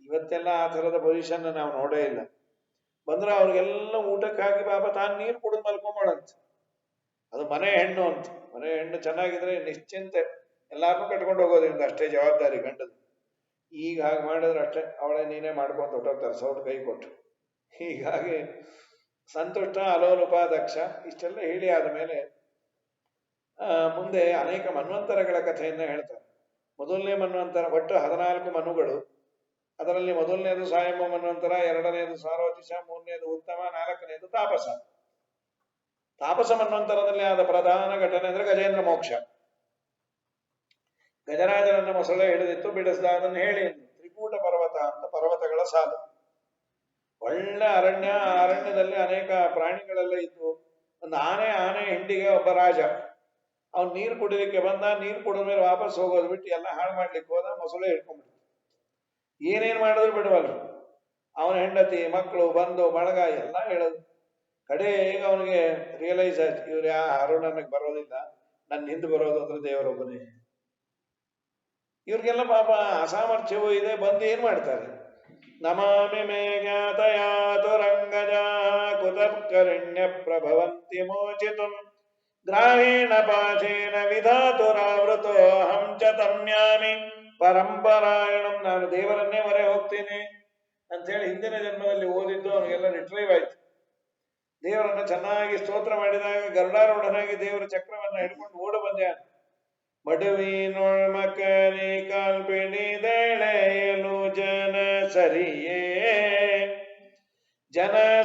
ಇವತ್ತೆಲ್ಲ ಆ ಥರದ ಪೊಸಿಷನ್ ನಾವು ನೋಡೇ ಇಲ್ಲ. ಬಂದ್ರೆ ಅವ್ರಿಗೆಲ್ಲ ಊಟಕ್ಕಾಗಿ ಪಾಪ ತಾನು ನೀರು ಕುಡಿದು ಮಲ್ಕೊಂಬೋಳಂತ. ಅದು ಮನೆ ಹೆಣ್ಣು ಅಂತ. ಮನೆ ಹೆಣ್ಣು ಚೆನ್ನಾಗಿದ್ರೆ ನಿಶ್ಚಿಂತೆ ಎಲ್ಲಾರನ್ನೂ ಕಟ್ಕೊಂಡು ಹೋಗೋದ್ರಿಂದ ಅಷ್ಟೇ ಜವಾಬ್ದಾರಿ ಗಂಡದು. ಈಗ ಹಾಗೆ ಮಾಡಿದ್ರೆ ಅಷ್ಟೇ, ಅವಳೇ ನೀನೇ ಮಾಡ್ಕೊಂಡು ಹೊಟ್ಟೋಗ್ತಾರೆ ಸೌಟ್ ಕೈ ಕೊಟ್ಟು. ಹೀಗಾಗಿ ಸಂತುಷ್ಟ ಅಲೋಲುಪ ದಕ್ಷ ಇಷ್ಟೆಲ್ಲ ಹೇಳಿ ಆದ ಮೇಲೆ ಮುಂದೆ ಅನೇಕ ಮನ್ವಂತರಗಳ ಕಥೆಯನ್ನ ಹೇಳ್ತಾರೆ. ಮೊದಲನೇ ಮನ್ವಂತರ, ಒಟ್ಟು 14 ಮನುಗಳು. ಅದರಲ್ಲಿ ಮೊದಲನೇದು ಸಾಯಂಬ ಮನ್ವಂತರ, ಎರಡನೇದು ಸಾರೋಚಿಷ, ಮೂರನೇದು ಉತ್ತಮ, ನಾಲ್ಕನೇದು ತಾಪಸ. ತಾಪಸ ಮನ್ವಂತರದಲ್ಲಿ ಆದ ಪ್ರಧಾನ ಘಟನೆ ಅಂದ್ರೆ ಗಜೇಂದ್ರ ಮೋಕ್ಷ. ಗಜರಾಜನನ್ನ ಮೊಸಳೆ ಹಿಡಿದಿತ್ತು, ಬಿಡಿಸ್ದ. ಅದನ್ನು ಹೇಳಿ ತ್ರಿಕೂಟ ಪರ್ವತ ಅಂತ ಪರ್ವತಗಳ ಸಾಲು. ಒಳ್ಳೆ ಅರಣ್ಯ. ಅರಣ್ಯದಲ್ಲಿ ಅನೇಕ ಪ್ರಾಣಿಗಳೆಲ್ಲ ಇತ್ತು. ಒಂದು ಆನೆ ಹಿಂಡಿಗೆ ಒಬ್ಬ ರಾಜ. ಅವ್ನು ನೀರು ಕುಡಿಲಿಕ್ಕೆ ಬಂದ. ನೀರು ಕುಡಿದ ಮೇಲೆ ವಾಪಸ್ ಹೋಗೋದು ಬಿಟ್ಟು ಎಲ್ಲ ಹಾಳು ಮಾಡ್ಲಿಕ್ಕೆ ಹೋದ. ಮೊಸಳೆ ಹಿಡ್ಕೊಂಡ್ಬಿಟ್ಟು ಏನೇನ್ ಮಾಡಿದ್ರು ಬಿಡುವಲ್ಲ. ಅವನ ಹೆಂಡತಿ, ಮಕ್ಕಳು, ಬಂಧು ಬಳಗ ಎಲ್ಲ ಹೇಳೋದು. ಕಡೆಗೆ ಅವನಿಗೆ ರಿಯಲೈಸ್ ಆಯ್ತು, ಇವ್ರು ಯಾರು ನನಗೆ ಬರೋದಿಲ್ಲ, ನನ್ನ ಹಿಂದೆ ಬರೋದು ಅಂದ್ರೆ ದೇವರೊಬ್ಬನೇ. ಇವ್ರಿಗೆಲ್ಲ ಪಾಪ ಅಸಾಮರ್ಥ್ಯವೂ ಇದೆ. ಬಂದು ಏನ್ ಮಾಡ್ತಾರೆ? ನಮಾಮಿ ಮೇ ಜ್ಞಾತಯಾತುರಂಗಜ ಕುತರ್ಕರಿಣ್ಯ ಪ್ರಭವಂತಿ ಮೋಚಿತು ಗ್ರಾಹೇಣ ಪಾಶೇನ ವಿಧಾತುರಾವೃತೋ ಅಹಂ ಚ ತಮ್ಯಾಮಿ ಪರಂಪರಾಯಣಂ. ನಾನು ದೇವರನ್ನೇ ಮೊರೆ ಹೋಗ್ತೇನೆ ಅಂತ ಹೇಳಿ ಹಿಂದಿನ ಜನ್ಮದಲ್ಲಿ ಓದಿದ್ದು ಅವನಿಗೆಲ್ಲ ರಿಟ್ರೈವ್ ಆಯ್ತು. ದೇವರನ್ನ ಚೆನ್ನಾಗಿ ಸ್ತೋತ್ರ ಮಾಡಿದಾಗ ಗರುಡಾರೂಢನಾಗಿ ದೇವರ ಚಕ್ರವನ್ನ ಹಿಡ್ಕೊಂಡು ಓಡ ಬಂದೆ. ಮಡುವೀನೊಳ್ಮಕರಿ ಕಲ್ಪಿಣಿ ದಳೆಯಲು ಜನ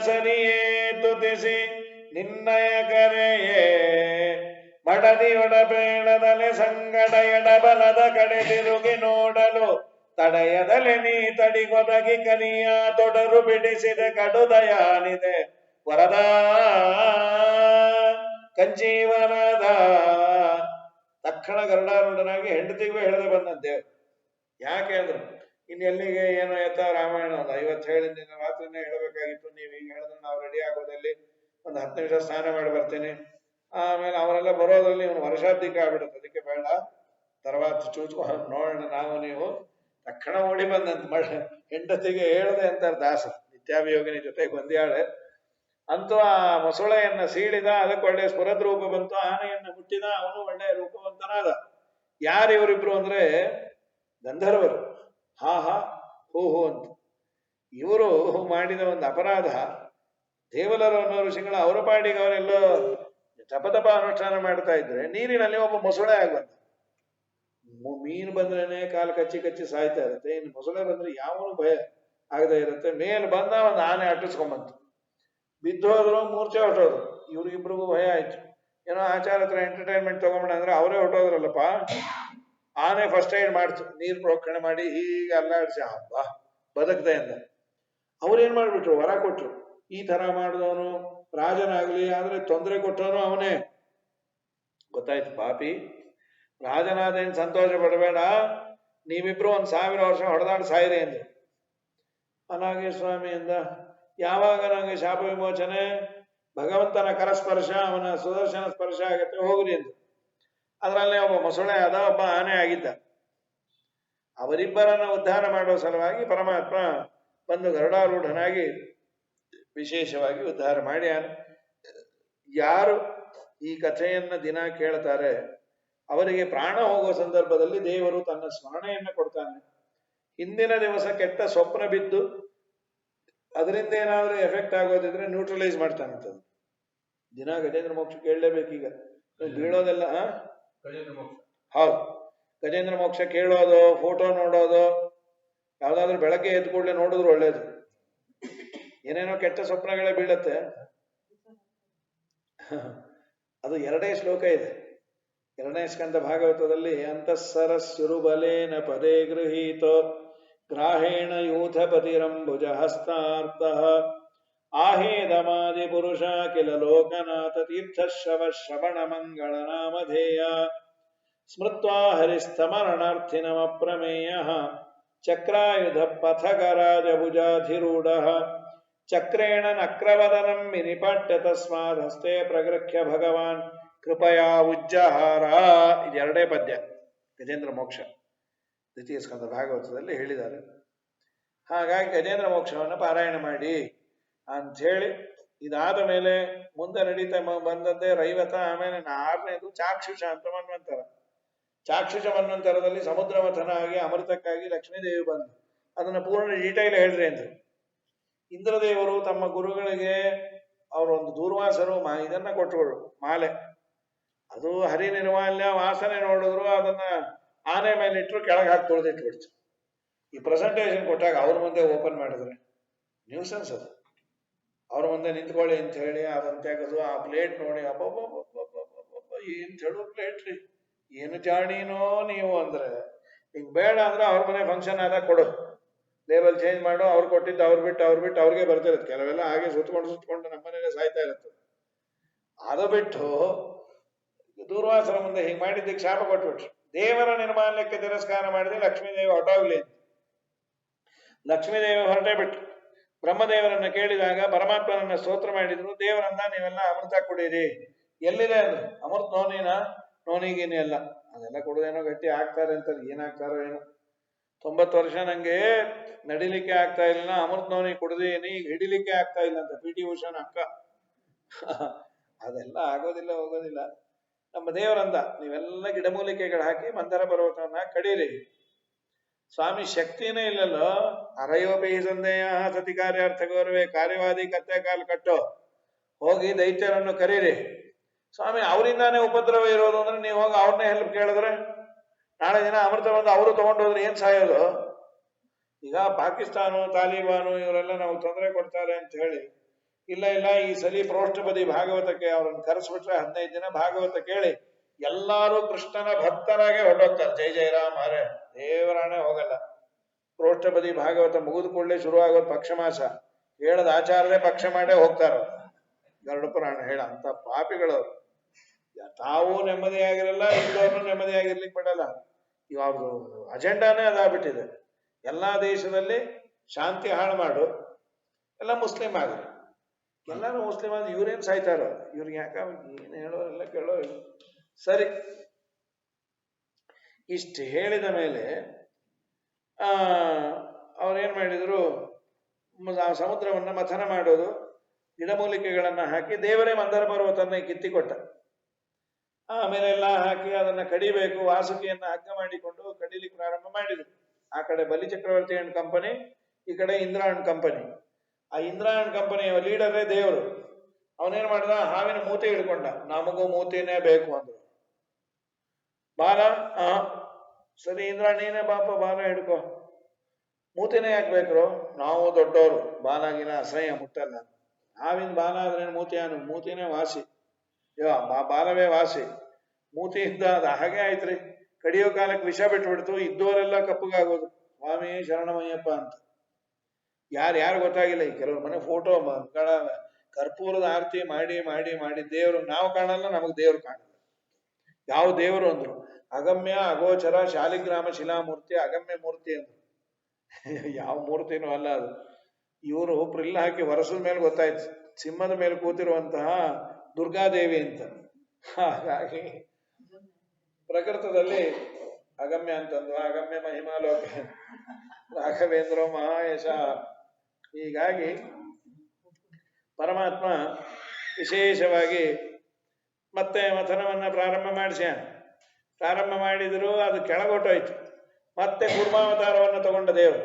ಸರಿಯೇ ತುತಿಸಿ ನಿನ್ನಯ ಕರೆಯೇ ಮಡದಿಯೊಡಬೇಡದಲೆ ಸಂಗಡ ಎಡಬಲದ ಕಡೆ ತಿರುಗಿ ನೋಡಲು ತಡೆಯದಲೆ ನೀ ತಡಿಗೊದಗಿ ಕನಿಯ ತೊಡರು ಬಿಡಿಸಿದ ಕಡುದಯಾನಿದೆ ವರದ ಕಂಜೀವನದ. ತಕ್ಷಣ ಗರುಡಾರೂಢನಾಗಿ ಹೆಂಡತಿಗೂ ಹೇಳದೆ ಬಂದಂತೆ. ಯಾಕೆ ಅಂದ್ರು, ಇನ್ನು ಎಲ್ಲಿಗೆ ಏನೋ ಎತ್ತ ರಾಮಾಯಣ ಒಂದು 50 ಹೇಳಿದ ರಾತ್ರಿನೇ ಹೇಳಬೇಕಾಗಿತ್ತು. ನೀವು ಈಗ ಹೇಳಿದ್ರೆ ನಾವು ರೆಡಿ ಆಗೋದಲ್ಲಿ ಒಂದು 10 ನಿಮಿಷ ಸ್ನಾನ ಮಾಡಿ ಬರ್ತೇನೆ. ಆಮೇಲೆ ಅವರೆಲ್ಲ ಬರೋದ್ರಲ್ಲಿ ಇವನು ವರ್ಷಾಧಿಕ ಆಗ್ಬಿಡುತ್ತೆ. ಅದಕ್ಕೆ ಬೇಡ, తర్వాత ನೋಡೋಣ ನಾವು ನೀವು. ತಕ್ಷಣ ಓಡಿ ಬಂದಂತ ಹೆಂಡತಿಗೆ ಹೇಳದೆ ಅಂತಾರೆ ದಾಸ. ನಿತ್ಯಾಭಿಯೋಗಿನಿ ಜೊತೆಗೆ ಬಂದ್ಯಾಳೆ. ಅಂತೂ ಆ ಮೊಸಳೆಯನ್ನ ಸೀಳಿದ. ಅದಕ್ಕೆ ಒಳ್ಳೆ ಸ್ಫುರದ್ ರೂಪ ಬಂತು. ಆನೆಯನ್ನ ಮುಟ್ಟಿದ. ಅವನು ಒಳ್ಳೆಯ ರೂಪವಂತನಾದ. ಯಾರು ಇವರಿಬ್ರು ಅಂದ್ರೆ ಗಂಧರ್ವರು. ಹಾ ಹೂ ಅಂತ. ಇವರು ಮಾಡಿದ ಒಂದು ಅಪರಾಧ. ದೇವಲರು ಅನ್ನೋ ಋಷಿಗಳ ಅವರ ಪಾಡಿಗೆ ಅವರೆಲ್ಲೋ ತಪತಪ ಅನುಷ್ಠಾನ ಮಾಡ್ತಾ ಇದ್ರೆ ನೀರಿನಲ್ಲಿ ಒಬ್ಬ ಮೊಸಳೆ ಆಗ್ಬಂದ. ಮೀನು ಬಂದ್ರೇನೆ ಕಾಲು ಕಚ್ಚಿ ಕಚ್ಚಿ ಸಾಯ್ತಾ ಇರುತ್ತೆ. ಇನ್ನು ಮೊಸಳೆ ಬಂದ್ರೆ ಯಾವನು ಭಯ ಆಗದೆ ಇರುತ್ತೆ. ಮೇಲೆ ಬಂದ ಒಂದು ಆನೆ ಅಟ್ಟಿಸ್ಕೊಂಬಂತು. ಬಿದ್ದೋದ್ರು, ಮೂರ್ಛೆ ಹೊಟ್ಟೋದ್ರು. ಇವ್ರಿಗಿಬ್ರಿಗೂ ಭಯ ಆಯ್ತು. ಏನೋ ಆಚಾರ ಹತ್ರ ಎಂಟರ್ಟೈನ್ಮೆಂಟ್ ತಗೊಂಡ ಅಂದ್ರೆ ಅವರೇ ಹೊಟ್ಟೋದ್ರಲ್ಲಪ್ಪ. ಆನೆ ಫಸ್ಟ್ ಏಡ್ ಮಾಡ್ತು. ನೀರು ಪ್ರೋಕ್ಷಣೆ ಮಾಡಿ ಹೀಗೆ ಅಲ್ಲಾಡಿಸಿ ಹಬ್ಬ ಬದುಕ್ದೆ ಅಂತ. ಅವ್ರೇನ್ ಮಾಡ್ಬಿಟ್ರು, ವರ ಕೊಟ್ರು. ಈ ತರ ಮಾಡಿದವನು ರಾಜನಾಗ್ಲಿ, ಆದ್ರೆ ತೊಂದರೆ ಕೊಟ್ಟವನು ಅವನೇ. ಗೊತ್ತಾಯ್ತು, ಪಾಪಿ ರಾಜನಾದೇನ್ ಸಂತೋಷ ಪಡಬೇಡ, ನೀವಿಬ್ರು 1000 ವರ್ಷ ಹೊಡೆದಾಡಿ ಸಾಯಿರಿ ಅಂದ್ರು. ಅನಾಗೆ ಸ್ವಾಮಿ ಎಂದ, ಯಾವಾಗ ನಂಗೆ ಶಾಪ ವಿಮೋಚನೆ? ಭಗವಂತನ ಕರಸ್ಪರ್ಶ, ಅವನ ಸುದರ್ಶನ ಸ್ಪರ್ಶ ಆಗತ್ತೆ, ಹೋಗ್ರಿ ಎಂದು. ಅದರಲ್ಲೇ ಒಬ್ಬ ಮೊಸಳೆ ಆದ, ಒಬ್ಬ ಆನೆ ಆಗಿದ್ದ. ಅವರಿಬ್ಬರನ್ನ ಉದ್ಧಾರ ಮಾಡುವ ಸಲುವಾಗಿ ಪರಮಾತ್ಮ ಬಂದು ಗರುಡಾರೂಢನಾಗಿ ವಿಶೇಷವಾಗಿ ಉದ್ಧಾರ ಮಾಡಿ. ಯಾರು ಈ ಕಥೆಯನ್ನ ದಿನ ಕೇಳ್ತಾರೆ ಅವರಿಗೆ ಪ್ರಾಣ ಹೋಗುವ ಸಂದರ್ಭದಲ್ಲಿ ದೇವರು ತನ್ನ ಸ್ಮರಣೆಯನ್ನ ಕೊಡ್ತಾನೆ. ಹಿಂದಿನ ದಿವಸ ಕೆಟ್ಟ ಸ್ವಪ್ನ ಬಿದ್ದು ಅದರಿಂದ ಏನಾದ್ರೂ ಎಫೆಕ್ಟ್ ಆಗೋದಿದ್ರೆ ನ್ಯೂಟ್ರಲೈಸ್ ಮಾಡ್ತಾನಂತದ್ದು. ದಿನ ಗಜೇಂದ್ರ ಮೋಕ್ಷ ಕೇಳಲೇಬೇಕೀಗ. ಬೀಳೋದೆಲ್ಲ ಹೌದು, ಗಜೇಂದ್ರ ಮೋಕ್ಷ ಕೇಳೋದು, ಫೋಟೋ ನೋಡೋದು, ಯಾವ್ದಾದ್ರು ಬೆಳಗ್ಗೆ ಎದ್ದು ಕೂಡಲೇ ನೋಡಿದ್ರು ಒಳ್ಳೇದು. ಏನೇನೋ ಕೆಟ್ಟ ಸ್ವಪ್ನಗಳೇ ಬೀಳತ್ತೆ. ಅದು 2 ಶ್ಲೋಕ ಇದೆ 2ನೇ ಸ್ಕಂದ ಭಾಗವತದಲ್ಲಿ. ಅಂತಃಸರಸ್ಯುರುಬಲೇನ ಪದೇ ಗೃಹೀತೋ ಗ್ರಾಹೇಣ ಯೂಥಪತಿರಂಬುಜ ಹಸ್ತಾರ್ಥ ಆಹೇದಮಾದಿ ಪುರುಷ ಕಿಲ ಲೋಕನಾಥ ತೀರ್ಥ ಶ್ರವಣ ಮಂಗಳ ನಾಮಧೇಯ ಸ್ಮೃತ್ವಾ ಹರಿಸ್ತಮರಣಾರ್ಥಿನಮಪ್ರಮೇಯ ಚಕ್ರಾಯುಧ ಪಥಕರಾಜಭುಜಾಧಿರೂಢ ಚಕ್ರೇಣ ನಕ್ರವದನಂ ವಿನಿಪಾಟ್ಯ ತಸ್ಮಾದ್ ಹಸ್ತೆ ಪ್ರಗೃಹ್ಯ ಭಗವಾನ್ ಕೃಪಯಾ ಉಜ್ಜಹಾರ. ಇದು 2 ಪದ್ಯ ಗಜೇಂದ್ರ ಮೋಕ್ಷ ದ್ವಿತೀಯ ಸ್ಕಂದ ಭಾಗವತದಲ್ಲಿ ಹೇಳಿದ್ದಾರೆ. ಹಾಗಾಗಿ ಗಜೇಂದ್ರ ಮೋಕ್ಷವನ್ನು ಪಾರಾಯಣ ಮಾಡಿ ಅಂಥೇಳಿ ಇದಾದ ಮೇಲೆ ಮುಂದೆ ನಡೀತಾ ಬಂದದ್ದೇ ರೈವತ. ಆಮೇಲೆ 6ನೇದು ಚಾಕ್ಷುಷ ಅಂತ ಮನ್ವಂತರ. ಚಾಕ್ಷುಷ ಮನ್ವಂತರದಲ್ಲಿ ಸಮುದ್ರಮಥನ ಆಗಿ ಅಮೃತಕ್ಕಾಗಿ ಲಕ್ಷ್ಮೀದೇವಿ ಬಂದು ಅದನ್ನ ಪೂರ್ಣ ಡೀಟೈಲ್ ಹೇಳ್ರಿ ಅಂದ್ರು. ಇಂದ್ರದೇವರು ತಮ್ಮ ಗುರುಗಳಿಗೆ ಅವರೊಂದು ದೂರ್ವಾಸರು ಇದನ್ನ ಕೊಟ್ಟರು ಮಾಲೆ. ಅದು ಹರಿ ನಿರ್ಮಾಲ್ಯ ವಾಸನೆ ನೋಡಿದ್ರು ಅದನ್ನ ಆನೆ ಮೇಲೆ ಇಟ್ಟರು, ಕೆಳಗೆ ಹಾಕಿ ತೊಳೆದಿಟ್ಬಿಡ್ತು. ಈ ಪ್ರೆಸೆಂಟೇಶನ್ ಕೊಟ್ಟಾಗ ಅವ್ರ ಮುಂದೆ ಓಪನ್ ಮಾಡಿದ್ರೆ ನ್ಯೂಸೆನ್ಸ್ ಅದು. ಅವ್ರ ಮುಂದೆ ನಿಂತ್ಕೊಳ್ಳಿ ಅಂತ ಹೇಳಿ ಅದನ್ನ ತೆಗೆದು ಆ ಪ್ಲೇಟ್ ನೋಡಿ ಅಬ್ಬಬ್ಬಬ್ಬಬ್ಬಬ್ಬ ಏನ್ ಹೇಳೋ ಪ್ಲೇಟ್ ರೀ, ಏನು ಜಾಣೀನೋ ನೀವು ಅಂದ್ರೆ. ಹಿಂಗ್ ಬೇಡ ಅಂದ್ರೆ ಅವ್ರ ಮನೆ ಫಂಕ್ಷನ್ ಆದಾಗ ಕೊಡು, ಲೇಬಲ್ ಚೇಂಜ್ ಮಾಡು, ಅವ್ರು ಕೊಟ್ಟಿದ್ದು ಅವ್ರು ಬಿಟ್ಟು ಅವ್ರಿಗೆ ಬರ್ತಿರುತ್ತೆ. ಕೆಲವೆಲ್ಲ ಹಾಗೆ ಸುತ್ಕೊಂಡು ನಮ್ಮನೇಲೆ ಸಾಯ್ತಾ ಇರುತ್ತೆ. ಅದು ಬಿಟ್ಟು ದೂರ್ವಾಸರ ಮುಂದೆ ಹಿಂಗ್ ಮಾಡಿದ್ದಕ್ಕೆ ಶಾಪ ಕೊಟ್ಬಿಟ್ರು. ದೇವರ ನಿರ್ಮಾಲ್ಯಕ್ಕೆ ತಿರಸ್ಕಾರ ಮಾಡಿದ್ರೆ ಲಕ್ಷ್ಮೀದೇವಿ ಹೊರಟೋಗ್ಲಿ ಅಂತ. ಲಕ್ಷ್ಮೀದೇವಿ ಹೊರಟೇ ಬಿಟ್ರು. ಬ್ರಹ್ಮದೇವರನ್ನ ಕೇಳಿದಾಗ ಪರಮಾತ್ಮನನ್ನ ಸ್ತೋತ್ರ ಮಾಡಿದ್ರು. ದೇವರನ್ನ ನೀವೆಲ್ಲ ಅಮೃತ ಕುಡೀರಿ. ಎಲ್ಲಿದೆ ಅಂದ್ರೆ ಅಮೃತ ನೋನಿಗೇನೆ ಅಲ್ಲ, ಅದೆಲ್ಲ ಕುಡಿದೇನೋ ಗಟ್ಟಿ ಆಗ್ತಾರೆ ಅಂತ. ಏನಾಗ್ತಾರೋ ಏನೋ. 90 ವರ್ಷ ನಂಗೆ ನಡಿಲಿಕ್ಕೆ ಆಗ್ತಾ ಇಲ್ಲ, ಅಮೃತ ನೋನಿ ಕುಡ್ದೇನಿ, ಈಗ ಹಿಡಿಲಿಕ್ಕೆ ಆಗ್ತಾ ಇಲ್ಲ ಅಂತ PT ಉಷಾನ ಅಕ್ಕ. ಅದೆಲ್ಲ ಆಗೋದಿಲ್ಲ, ಹೋಗೋದಿಲ್ಲ. ನಮ್ಮ ದೇವರಂದ ನೀವೆಲ್ಲ ಗಿಡಮೂಲಿಕೆಗಳು ಹಾಕಿ ಮಂದರ ಪರ್ವತವನ್ನ ಕಡೀರಿ. ಸ್ವಾಮಿ ಶಕ್ತಿನೇ ಇಲ್ಲಲ್ಲೋ. ಅರಯೋಪಿ ಸಂದೇಹ ಸತಿ ಕಾರ್ಯಾರ್ಥ ಗೌರವೇ ಕಾರ್ಯವಾದಿ ಕತ್ತೆ ಕಾಲು ಕಟ್ಟೋ, ಹೋಗಿ ದೈತ್ಯರನ್ನು ಕರೀರಿ. ಸ್ವಾಮಿ ಅವರಿಂದಾನೇ ಉಪದ್ರವ ಇರೋದು ಅಂದ್ರೆ ನೀವು ಹೋಗಿ ಅವ್ರನ್ನೇ ಹೆಲ್ಪ್ ಕೇಳಿದ್ರೆ ನಾಳೆ ದಿನ ಅಮೃತ ಬಂದು ಅವರು ತಗೊಂಡೋದ್ರೆ ಏನ್ ಸಾಯೋದು? ಈಗ ಪಾಕಿಸ್ತಾನ ತಾಲಿಬಾನು ಇವರೆಲ್ಲ ನಾವು ತೊಂದರೆ ಕೊಡ್ತಾರೆ ಅಂತ ಹೇಳಿ, ಇಲ್ಲ ಈ ಸಲಿ ಪ್ರೋಷ್ಠಪದಿ ಭಾಗವತಕ್ಕೆ ಅವ್ರನ್ನ ಕರೆಸ್ಬಿಟ್ರೆ 15 ದಿನ ಭಾಗವತ ಕೇಳಿ ಎಲ್ಲಾರು ಕೃಷ್ಣನ ಭಕ್ತರಾಗೆ ಹೊರಟೋಗ್ತಾರೆ. ಜೈ ಜೈ ರಾಮ್ ಹರೇ, ದೇವರಾಣೆ ಹೋಗಲ್ಲ. ಪ್ರೋಷ್ಠಪದಿ ಭಾಗವತ ಮುಗಿದು ಕೂಡಲೇ ಶುರು ಆಗೋದು ಪಕ್ಷ ಮಾಸ. ಹೇಳದ ಆಚಾರದೇ ಪಕ್ಷ ಮಾಡೇ ಹೋಗ್ತಾರ. ಗರುಡ ಪುರಾಣ ಹೇಳ ಅಂತ ಪಾಪಿಗಳವ್ರು. ತಾವು ನೆಮ್ಮದಿಯಾಗಿರಲ್ಲ, ಇದ್ದವ್ರನ್ನು ನೆಮ್ಮದಿಯಾಗಿರ್ಲಿಕ್ಕೆ ಬಿಡಲ್ಲ. ಇವ್ರದ್ದು ಅಜೆಂಡಾನೇ ಅದಾಗ್ಬಿಟ್ಟಿದೆ. ಎಲ್ಲಾ ದೇಶದಲ್ಲಿ ಶಾಂತಿ ಹಾಳು ಮಾಡು, ಎಲ್ಲ ಮುಸ್ಲಿಂ ಆಗಲಿ. ಎಲ್ಲರೂ ಮುಸ್ಲಿಂ ಆದ್ರೆ ಇವ್ರೇನ್ ಸಾಯ್ತಾರೋ, ಇವ್ರಿಗೆ ಯಾಕ ಏನ್ ಹೇಳೋರೆಲ್ಲ ಕೇಳೋರು. ಸರಿ, ಇಷ್ಟು ಹೇಳಿದ ಮೇಲೆ ಅವ್ರೇನ್ ಮಾಡಿದ್ರು, ಸಮುದ್ರವನ್ನ ಮಥನ ಮಾಡೋದು, ಗಿಡಮೂಲಿಕೆಗಳನ್ನ ಹಾಕಿ ದೇವರೇ ಮಂದರ ಪರ್ವತನ್ನ ಕಿತ್ತಿಕೊಟ್ಟ. ಆಮೇಲೆ ಎಲ್ಲ ಹಾಕಿ ಅದನ್ನ ಕಡಿಬೇಕು. ವಾಸುಕಿಯನ್ನ ಹಗ್ಗ ಮಾಡಿಕೊಂಡು ಕಡಿಲಿಕ್ಕೆ ಪ್ರಾರಂಭ ಮಾಡಿದ್ರು. ಆ ಕಡೆ ಬಲಿಚಕ್ರವರ್ತಿ ಅಂಡ್ ಕಂಪನಿ, ಈ ಕಡೆ ಇಂದ್ರ ಅಂಡ್ ಕಂಪನಿ. ಆ ಇಂದ್ರ ಅಂಡ್ ಕಂಪನಿಯ ಲೀಡರೇ ದೇವರು. ಅವನೇನ್ ಮಾಡ್ದ, ಹಾವಿನ ಮೂತಿ ಹಿಡ್ಕೊಂಡ. ನಮಗೂ ಮೂತಿನೇ ಬೇಕು ಅಂದ್ರು. ಬಾಲ ಸರಿ ಇಂದ್ರ ನೀನೇ ಬಾಪ, ಬಾಲ ಹಿಡ್ಕೊ. ಮೂತಿನೇ ಯಾಕೆ ಬೇಕ್ರು, ನಾವು ದೊಡ್ಡವರು, ಬಾಲಾಗಿನ ಅಸಹ್ಯ ಮುಟ್ಟಲ್ಲ. ಹಾವಿನ ಬಾಲ ಆದ್ರೆ ಮೂತಿನೇ ವಾಸಿ, ಬಾಲವೇ ವಾಸಿ. ಮೂತಿಯಿಂದ ಅದು ಹಾಗೆ ಆಯ್ತ್ರಿ. ಕಡಿಯೋ ಕಾಲಕ್ಕೆ ವಿಷ ಬಿಟ್ಬಿಡ್ತು, ಇದ್ದವರೆಲ್ಲ ಕಪ್ಪಗಾಗೋದು. ಸ್ವಾಮಿ ಶರಣಮಯ್ಯಪ್ಪ ಅಂತ. ಯಾರು ಗೊತ್ತಾಗಿಲ್ಲ. ಈ ಕೆಲವ್ರ ಮನೆ ಫೋಟೋ ಕರ್ಪೂರದ ಆರತಿ ಮಾಡಿ ಮಾಡಿ ಮಾಡಿ ದೇವ್ರು ನಾವು ಕಾಣಲ್ಲ, ನಮಗ್ ದೇವ್ರು ಕಾಣಲ್ಲ. ಯಾವ ದೇವರು ಅಂದ್ರು, ಅಗಮ್ಯ ಅಗೋಚರ ಶಾಲಿಗ್ರಾಮ ಶಿಲಾಮೂರ್ತಿ ಅಗಮ್ಯ ಮೂರ್ತಿ ಅಂದ್ರು. ಯಾವ ಮೂರ್ತಿನೂ ಅಲ್ಲ ಅದು. ಇವರು ಪ್ರಿಲ್ ಹಾಕಿ ವರ್ಷದ ಮೇಲೆ ಗೊತ್ತಾಯ್ತು ಸಿಂಹದ ಮೇಲೆ ಕೂತಿರುವಂತಹ ದುರ್ಗಾದೇವಿ ಅಂತ. ಹಾಗಾಗಿ ಪ್ರಕೃತದಲ್ಲಿ ಅಗಮ್ಯ ಅಂತಂದು ಅಗಮ್ಯ ಮಹಿಮಾಲೋಕ ರಾಘವೇಂದ್ರ ಮಹಾಯಶ. ಹೀಗಾಗಿ ಪರಮಾತ್ಮ ವಿಶೇಷವಾಗಿ ಮತ್ತೆ ಮಥನವನ್ನ ಪ್ರಾರಂಭ ಮಾಡಿದ್ರು. ಅದು ಕೆಳಗೊಟ್ಟೋಯ್ತು. ಮತ್ತೆ ಕೂರ್ಮಾವತಾರವನ್ನು ತಗೊಂಡ ದೇವರು.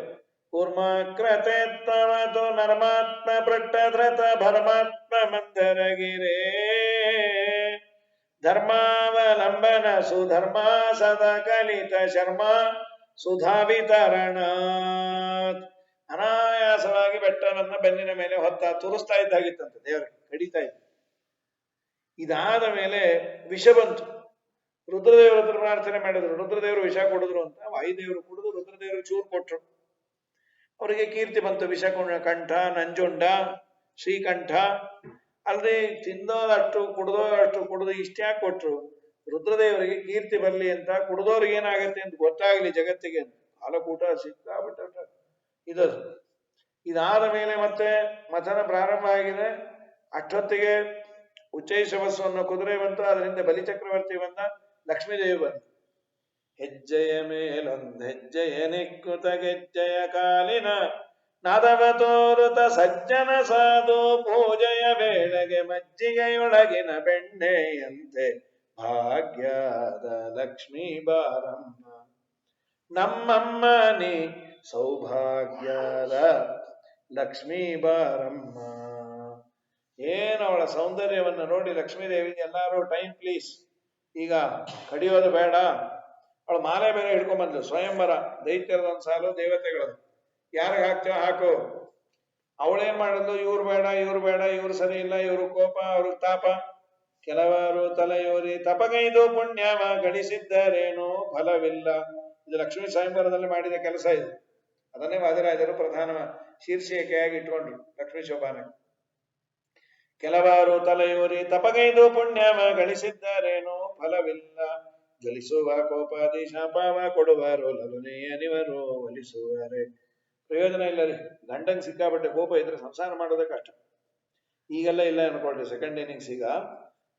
ಕೂರ್ಮಾಕ್ರತೆ ತವತು ನರ್ಮಾತ್ಮ ಪೃಟ್ಟಧೃತ ಭರಮಾತ್ಮ ಮಂದರಗಿರೇ ಧರ್ಮಾವಲಂಬನ ಸುಧರ್ಮ ಸದ ಕಲಿತ ಶರ್ಮ ಸುಧಾವಿತರಣಾತ್. ಅನಾಯಾಸವಾಗಿ ಬೆಟ್ಟನನ್ನ ಬೆನ್ನಿನ ಮೇಲೆ ಹೊತ್ತ ತುರಿಸ್ತಾ ಇದ್ದಾಗಿತ್ತಂತೆ ದೇವರಿಗೆ, ಕಡಿತಾ ಇದ್ದ. ಇದಾದ ಮೇಲೆ ವಿಷ ಬಂತು. ರುದ್ರದೇವರ ಹತ್ರ ಪ್ರಾರ್ಥನೆ ಮಾಡಿದ್ರು. ರುದ್ರದೇವರು ವಿಷ ಕೊಡಿದ್ರು ಅಂತ. ವಾಯುದೇವರು ಕುಡಿದು ರುದ್ರದೇವರು ಚೂರು ಕೊಟ್ರು. ಅವರಿಗೆ ಕೀರ್ತಿ ಬಂತು. ವಿಷ ಕಂಠ, ನಂಜುಂಡ, ಶ್ರೀಕಂಠ. ಅಲ್ರಿ ತಿಂದೋದಷ್ಟು ಕುಡಿದು ಇಷ್ಟ್ಯಾಕೆ ಕೊಟ್ರು? ರುದ್ರದೇವರಿಗೆ ಕೀರ್ತಿ ಬರ್ಲಿ ಅಂತ, ಕುಡಿದವ್ರಿಗೆ ಏನಾಗತ್ತೆ ಅಂತ ಗೊತ್ತಾಗ್ಲಿ ಜಗತ್ತಿಗೆ ಅಂತ. ಕಾಲಕೂಟ ಸಿಕ್ಕಾಬಿಟ್ಟ ಇದದು. ಇದಾದ ಮೇಲೆ ಮತ್ತೆ ಮಥನ ಪ್ರಾರಂಭ ಆಗಿದೆ. ಅಷ್ಟೊತ್ತಿಗೆ ಉಚ್ಚೈಷವಸ್ಸನ್ನು ಕುದುರೆ ಬಂತು. ಅದರಿಂದ ಬಲಿಚಕ್ರವರ್ತಿ ಬಂದ, ಲಕ್ಷ್ಮೀದೇವಿ ಬಂದ. ಹೆಜ್ಜೆಯ ಮೇಲೊಂದು ಹೆಜ್ಜೆಯ ನಿಕ್ಕುತ ಗೆಜ್ಜೆಯ ಕಾಲಿನ ನಾದವ ತೋರುತ ಸಜ್ಜನ ಸಾಧು ಪೂಜೆಯ ವೇಳೆಗೆ ಮಜ್ಜಿಗೆಯೊಳಗಿನ ಬೆಣ್ಣೆಯಂತೆ ಭಾಗ್ಯದ ಲಕ್ಷ್ಮೀ ಬಾರಮ್ಮ ನಮ್ಮಮ್ಮ ನೀ ಸೌಭಾಗ್ಯದ ಲಕ್ಷ್ಮೀ ಬಾರಮ್ಮ. ಏನು ಅವಳ ಸೌಂದರ್ಯವನ್ನು ನೋಡಿ ಲಕ್ಷ್ಮೀದೇವಿಗೆ ಎಲ್ಲಾರು ಟೈಮ್ ಪ್ಲೀಸ್, ಈಗ ಕಡಿಯೋದು ಬೇಡ. ಅವಳು ಮಾಲೆ ಬೇರೆ ಹಿಡ್ಕೊಂಡ್ಬಂದ್ಲು. ಸ್ವಯಂವರ, ದೈತ್ಯರದೊಂದು ಸಾಲು, ದೇವತೆಗಳದು. ಯಾರಿಗೆ ಹಾಕ್ತೇವ ಹಾಕು. ಅವಳೇನ್ ಮಾಡಿದ್ಲು, ಇವ್ರು ಬೇಡ ಇವ್ರು ಬೇಡ, ಇವ್ರು ಸರಿ ಇಲ್ಲ, ಇವ್ರು ಕೋಪ, ಅವ್ರಿಗೆ ತಾಪ. ಕೆಲವರು ತಲೆಯೋರಿ ತಪಗೈದು ಪುಣ್ಯವ ಗಳಿಸಿದ್ದರೇನೋ ಫಲವಿಲ್ಲ. ಇದು ಲಕ್ಷ್ಮೀ ಸ್ವಯಂವರದಲ್ಲಿ ಮಾಡಿದ ಕೆಲಸ ಇದು. ಅದನ್ನೇ ವಾದಿರಾಜರು ಪ್ರಧಾನ ಶೀರ್ಷಿಕೆಯಾಗಿ ಇಟ್ಕೊಂಡ್ರು ಲಕ್ಷ್ಮೀ ಶೋಭಾನ. ಕೆಲವರು ತಲೆಯೂರಿ ತಪಗೈದು ಪುಣ್ಯವ ಗಳಿಸಿದ್ದಾರೇನೋ ಫಲವಿಲ್ಲ. ಗಳಿಸುವ ಕೋಪಾದಿ ಶಾಪವ ಕೊಡುವರು ಲಲನೆ ಅನಿವರು ಒಲಿಸುವರೆ. ಪ್ರಯೋಜನ ಇಲ್ಲ ರೀ. ಗಂಡಂಗ್ ಸಿಕ್ಕಾಪಟ್ಟೆ ಕೋಪ ಇದ್ರೆ ಸಂಸಾರ ಮಾಡೋದೇ ಕಷ್ಟ. ಈಗೆಲ್ಲ ಇಲ್ಲ ಅನ್ಕೊಳ್ರಿ. ಸೆಕೆಂಡ್ ಇನ್ನಿಂಗ್ಸ್ ಈಗ.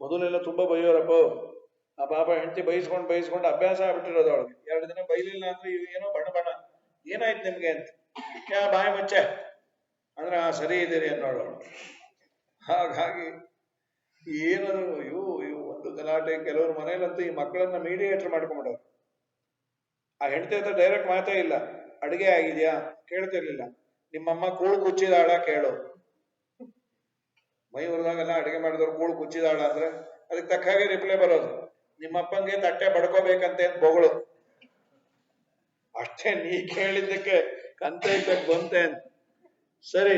ಮೊದಲೆಲ್ಲ ತುಂಬಾ ಬೈಯೋರಪ್ಪ. ಆ ಪಾಪ ಹೆಂಡತಿ ಬೈಸ್ಕೊಂಡು ಅಭ್ಯಾಸ ಆಗ್ಬಿಟ್ಟಿರೋದು ಅವಳಿಗೆ. 2 ದಿನ ಬೈಲಿಲ್ಲ ಅಂದ್ರೆ ಏನೋ ಬಣ ಏನಾಯ್ತು ನಿಮ್ಗೆ ಅಂತ. ಯಾ ಬಾಯಿ ಮುಚ್ಚೆ ಅಂದ್ರೆ ಸರಿ ಇದ್ದೀರಿ ಅನ್ನೋಳು. ಹಾಗಾಗಿ ಏನದು ಇವು ಒಂದು ಗಲಾಟೆ. ಕೆಲವ್ರ ಮನೇಲಂತೂ ಈ ಮಕ್ಕಳನ್ನ ಮೀಡಿಯೇಟರ್ ಮಾಡ್ಕೊಂಡ್ಬಿಡೋರು. ಆ ಹೆಂಡತಿ ಹತ್ರ ಡೈರೆಕ್ಟ್ ಮಾತೇ ಇಲ್ಲ. ಅಡಿಗೆ ಆಗಿದ್ಯಾ ಕೇಳ್ತಿರ್ಲಿಲ್ಲ. ನಿಮ್ಮಮ್ಮ ಕೂಳು ಕುಚ್ಚಿದಾಳ ಕೇಳು. ಮೈ ಉರಿದಾಗೆಲ್ಲ ಅಡಿಗೆ ಮಾಡಿದವ್ರು ಕೂಳು ಕುಚ್ಚಿದಾಳ ಅಂದ್ರೆ ಅದಕ್ಕೆ ತಕ್ಕ ಹಾಗೆ ರಿಪ್ಲೈ ಬರೋದು. ನಿಮ್ಮಪ್ಪಂಗೆ ತಟ್ಟೆ ಬಡ್ಕೋಬೇಕಂತೆ ಬೊಗಳು. ಅಷ್ಟೇ, ನೀ ಕೇಳಿದ್ದಕ್ಕೆ ಕಂತೆ ಇದ್ದಕ್ಕೆ ಬಂತೆ ಅಂತ. ಸರಿ,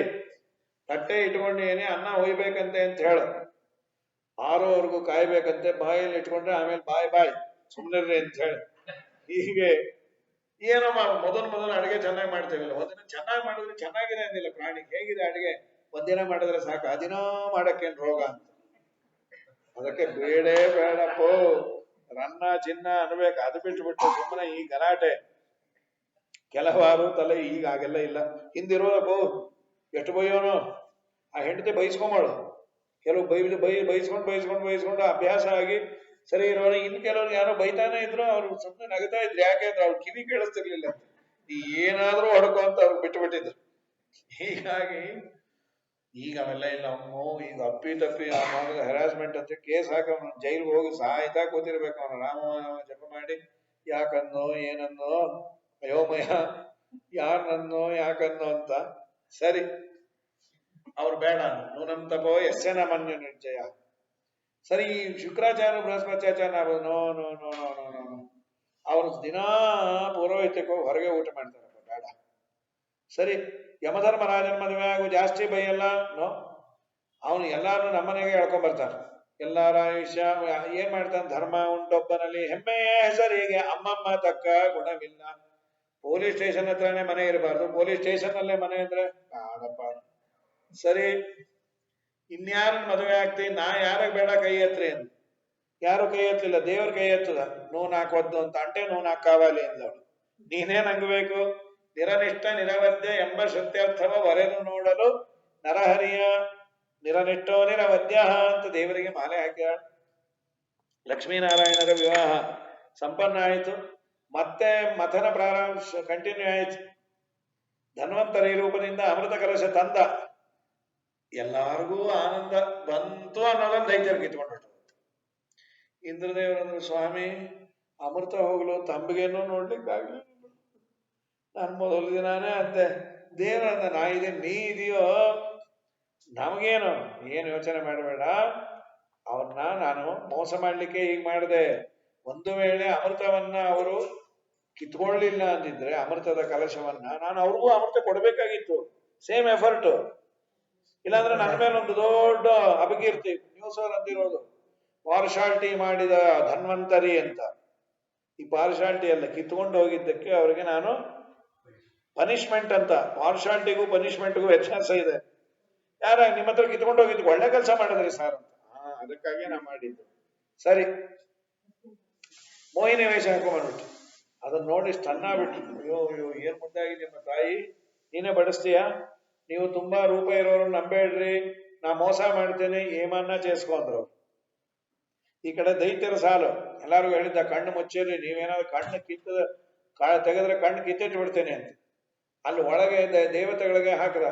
ತಟ್ಟೆ ಇಟ್ಕೊಂಡು ಏನೇ ಅನ್ನ ಹೊಯ್ಬೇಕಂತೆ ಅಂತ ಹೇಳು. ಆರೋವರೆಗೂ ಕಾಯ್ಬೇಕಂತೆ. ಬಾಯಲ್ಲಿ ಇಟ್ಕೊಂಡ್ರೆ ಆಮೇಲೆ ಬಾಯ್ ಸುಮ್ಮನೆ ಅಂತ ಹೇಳಿ. ಹೀಗೆ ಏನೋ ಮೊದಲು ಅಡಿಗೆ ಚೆನ್ನಾಗಿ ಮಾಡ್ತೇವಿಲ್ಲ. ಒಂದಿನ ಚೆನ್ನಾಗಿ ಮಾಡಿದ್ರೆ ಚೆನ್ನಾಗಿದೆ ಅಂದಿಲ್ಲ ಪ್ರಾಣಿ. ಹೇಗಿದೆ ಅಡಿಗೆ? ಒಂದಿನ ಮಾಡಿದ್ರೆ ಸಾಕು. ಆ ದಿನ ಮಾಡಕ್ಕೇನ್ ರೋಗ ಅಂತ. ಅದಕ್ಕೆ ಬೇಡಪ್ಪೋ, ರನ್ನ ಚಿನ್ನ ಅನ್ಬೇಕು. ಅದು ಬಿಟ್ಟು ಸುಮ್ಮನೆ ಈ ಗಲಾಟೆ. ಕೆಲವಾರು ತಲೆ ಈಗ ಹಾಗೆಲ್ಲ ಇಲ್ಲ. ಹಿಂದಿರೋದಪ್ಪೋ ಎಷ್ಟು ಬೈಯೋನು. ಆ ಹೆಂಡತಿ ಬೈಸ್ಕೊಂಬಳು. ಕೆಲವು ಬೈಸ್ಕೊಂಡು ಅಭ್ಯಾಸ ಆಗಿ ಸರಿ ಇರೋಣ. ಇನ್ ಕೆಲವ್ರು ಯಾರೋ ಬೈತಾನೆ ಇದ್ರು, ಅವ್ರು ಸುಮ್ಮನೆ ನಗ್ತಾ ಇದ್ರು. ಯಾಕೆ ಅಂದ್ರೆ ಅವ್ರು ಕಿವಿ ಕೇಳಿಸ್ತಿರ್ಲಿಲ್ಲ. ಏನಾದ್ರೂ ಹೊಡ್ಕೊ ಅಂತ ಅವ್ರು ಬಿಟ್ಟಿದ್ರು. ಹೀಗಾಗಿ ಈಗ ಅವೆಲ್ಲ ಇಲ್ಲ. ಅಮ್ಮೋ, ಈಗ ಅಪ್ಪಿ ತಪ್ಪಿ ಹರಾಸ್ಮೆಂಟ್ ಅಂತ ಕೇಸ್ ಹಾಕ ಜೈಲ್ಗೆ ಹೋಗಿ ಸಾಯ್ತಾ ಕೂತಿರ್ಬೇಕು. ಅವನು ರಾಮ ಜಪ ಮಾಡಿ ಯಾಕನ್ನೋ ಏನನ್ನೋ ಅಯೋಮಯ ಯಾರನ್ನೋ ಯಾಕನ್ನೋ ಅಂತ. ಸರಿ, ಅವ್ರು ಬೇಡ. ನೂನಂ ತಪೋ ಯಸ್ಯನ ಮನ್ಯ ನಿರ್ಜಯ. ಸರಿ, ಈ Shukracharya Brihaspatyacharya no no no no no no no ಅವ್ರು ದಿನಾ ಪೌರೋಹಿತ್ಯಕ್ಕೆ ಹೋಗಿ ಹೊರಗೆ ಊಟ ಮಾಡ್ತಾರಪ್ಪ. ಬೇಡ. ಸರಿ, ಯಮಧರ್ಮರಾಜನ ಮದುವೆ ಆಗು ಜಾಸ್ತಿ ಬೈಯಲ್ಲ. ನೋ, ಅವನು ಎಲ್ಲಾರು ನಮ್ಮನೆಗೆ ಹೇಳ್ಕೊಂಡ್ಬರ್ತಾನೆ. ಎಲ್ಲಾರ ಆಯುಷ್ಯ ಏನ್ ಮಾಡ್ತಾನೆ? ಧರ್ಮ ಉಂಟೊಬ್ಬನಲ್ಲಿ ಹೆಮ್ಮೆಯ ಹೆಸರಿಗೆ ಅಮ್ಮಮ್ಮ ತಕ್ಕ ಗುಣವಿಲ್ಲ. ಪೊಲೀಸ್ ಸ್ಟೇಷನ್ ಹತ್ರನೇ ಮನೆ ಇರಬಾರ್ದು. ಪೊಲೀಸ್ ಸ್ಟೇಷನ್ ಅಲ್ಲೇ ಮನೆ ಅಂದ್ರೆ ಬೇಡಪ್ಪ. ಸರಿ, ಇನ್ಯಾರನ್ನ ಮದುವೆ ಆಗ್ತೀನಿ? ನಾ ಯಾರಾಗ ಬೇಡ ಕೈ ಎತ್ರಿ ಅಂತ. ಯಾರು ಕೈ ಎತ್ತಲಿಲ್ಲ. ದೇವ್ರ ಕೈ ಎತ್ತದ. ನೂನ್ ಹಾಕೋದ್ದು ಅಂತ ಅಂಟೆ ನೂನ್ ಹಾಕಾವಲಿ ಅಂದವಳು. ನೀನೇನ್ ಹಂಗಬೇಕು? ನಿರನಿಷ್ಠ ನಿರವದ್ಯ ಎಂಬ ಸತ್ಯರ್ಥವ ವರೆದು ನೋಡಲು ನರಹರಿಯ ನಿರನಿಷ್ಠೋ ನಿರವದ್ಯ ಅಂತ ದೇವರಿಗೆ ಮಾಲೆ ಹಾಕ್ಯಾಳ. ಲಕ್ಷ್ಮೀನಾರಾಯಣರ ವಿವಾಹ ಸಂಪನ್ನ ಆಯಿತು. ಮತ್ತೆ ಮಥನ ಪ್ರಾರಂಭ ಕಂಟಿನ್ಯೂ ಆಯಿತು. ಧನ್ವಂತರಿ ರೂಪದಿಂದ ಅಮೃತ ಕಲಶ ತಂದ. ಎಲ್ಲಾರ್ಗೂ ಆನಂದ ಬಂತು ಅನ್ನೋದನ್ನ ದೈತ್ಯರು ಕಿತ್ಕೊಂಡು. ಇಂದ್ರದೇವರಂದ್ರು, ಸ್ವಾಮಿ ಅಮೃತ ಹೋಗ್ಲು ತಂಬಿಗೇನೋ ನೋಡ್ಲಿಕ್ಕಾಗ್ಲಿ. ನಾನು ಮೊದಲ ದಿನಾನೇ ಅಂದೆ. ದೇವರಂದ, ನಾ ಇದೇನು ನೀ ಇದೆಯೋ ನಮಗೇನು, ಏನು ಯೋಚನೆ ಮಾಡಬೇಡ. ಅವ್ರನ್ನ ನಾನು ಮೋಸ ಮಾಡ್ಲಿಕ್ಕೆ ಹೀಗೆ ಮಾಡಿದೆ. ಒಂದು ವೇಳೆ ಅಮೃತವನ್ನ ಅವರು ಕಿತ್ಕೊಳ್ಳಿಲ್ಲ ಅಂದಿದ್ರೆ, ಅಮೃತದ ಕಲಶವನ್ನ ನಾನು ಅವ್ರಿಗೂ ಅಮೃತ ಕೊಡ್ಬೇಕಾಗಿತ್ತು. Same effort. ಇಲ್ಲಾಂದ್ರೆ ನನ್ನ ಮೇಲೆ ಒಂದು ದೊಡ್ಡ ಅಪಕೀರ್ತಿ. ನ್ಯೂಸ್ ಅವ್ರು ಅಂತಿರೋದು ಪಾರ್ಶಾಲಿಟಿ ಮಾಡಿದ ಧನ್ವಂತರಿ ಅಂತ. ಈ ಪಾರ್ಶಾಲಿಟಿ ಅಲ್ಲ, ಕಿತ್ಕೊಂಡು ಹೋಗಿದ್ದಕ್ಕೆ ಅವರಿಗೆ ನಾನು ಪನಿಷ್ಮೆಂಟ್ ಅಂತ. ಪಾರ್ಶಾಲಿಟಿಗೂ ಪನಿಷ್ಮೆಂಟ್ಗೂ ವ್ಯತ್ಯಾಸ ಇದೆ. ಯಾರ ನಿಮ್ಮ ಹತ್ರ ಕಿತ್ಕೊಂಡು ಹೋಗಿದ್ದು ಒಳ್ಳೆ ಕೆಲಸ ಮಾಡಿದ್ರಿ ಸರ್ ಅಂತ. ಅದಕ್ಕಾಗಿ ನಾ ಮಾಡಿದ್ದು. ಸರಿ, ಮೋಹಿನಿ ವೇಷ ಹಾಕೊಂಡ್ಬಿಟ್ಟು ಅದನ್ನ ನೋಡಿ ಸ್ಟನ್ನ ಬಿಟ್ಟು, ಅಯ್ಯೋ ಏನ್ ಮುದ್ದಾಗಿ ನಿಮ್ಮ ತಾಯಿ, ನೀನೇ ಬಡಿಸ್ತೀಯಾ? ನೀವು ತುಂಬಾ ರೂಪ ಇರೋರು ನಂಬೇಡ್ರಿ, ನಾ ಮೋಸ ಮಾಡ್ತೇನೆ, ಏಮನ್ನ చేసుಕೊಂಡ್ರು. ಈ ಕಡೆ ದೈತ್ಯರ ಸಾಲು. ಎಲ್ಲಾರಿಗೂ ಹೇಳಿದ್ದ, ಕಣ್ಣು ಮುಚ್ಚಿರ್ರಿ, ನೀವೇನಾದ್ರು ಕಣ್ಣು ತೆಗೆದ್ರೆ ಕಣ್ಣು ಕಿತ್ತಿಟ್ಟು ಬಿಡ್ತೇನೆ ಅಂತ. ಅಲ್ಲಿ ಒಳಗೆ ದೇವತೆಗಳಿಗೆ ಹಾಕದ.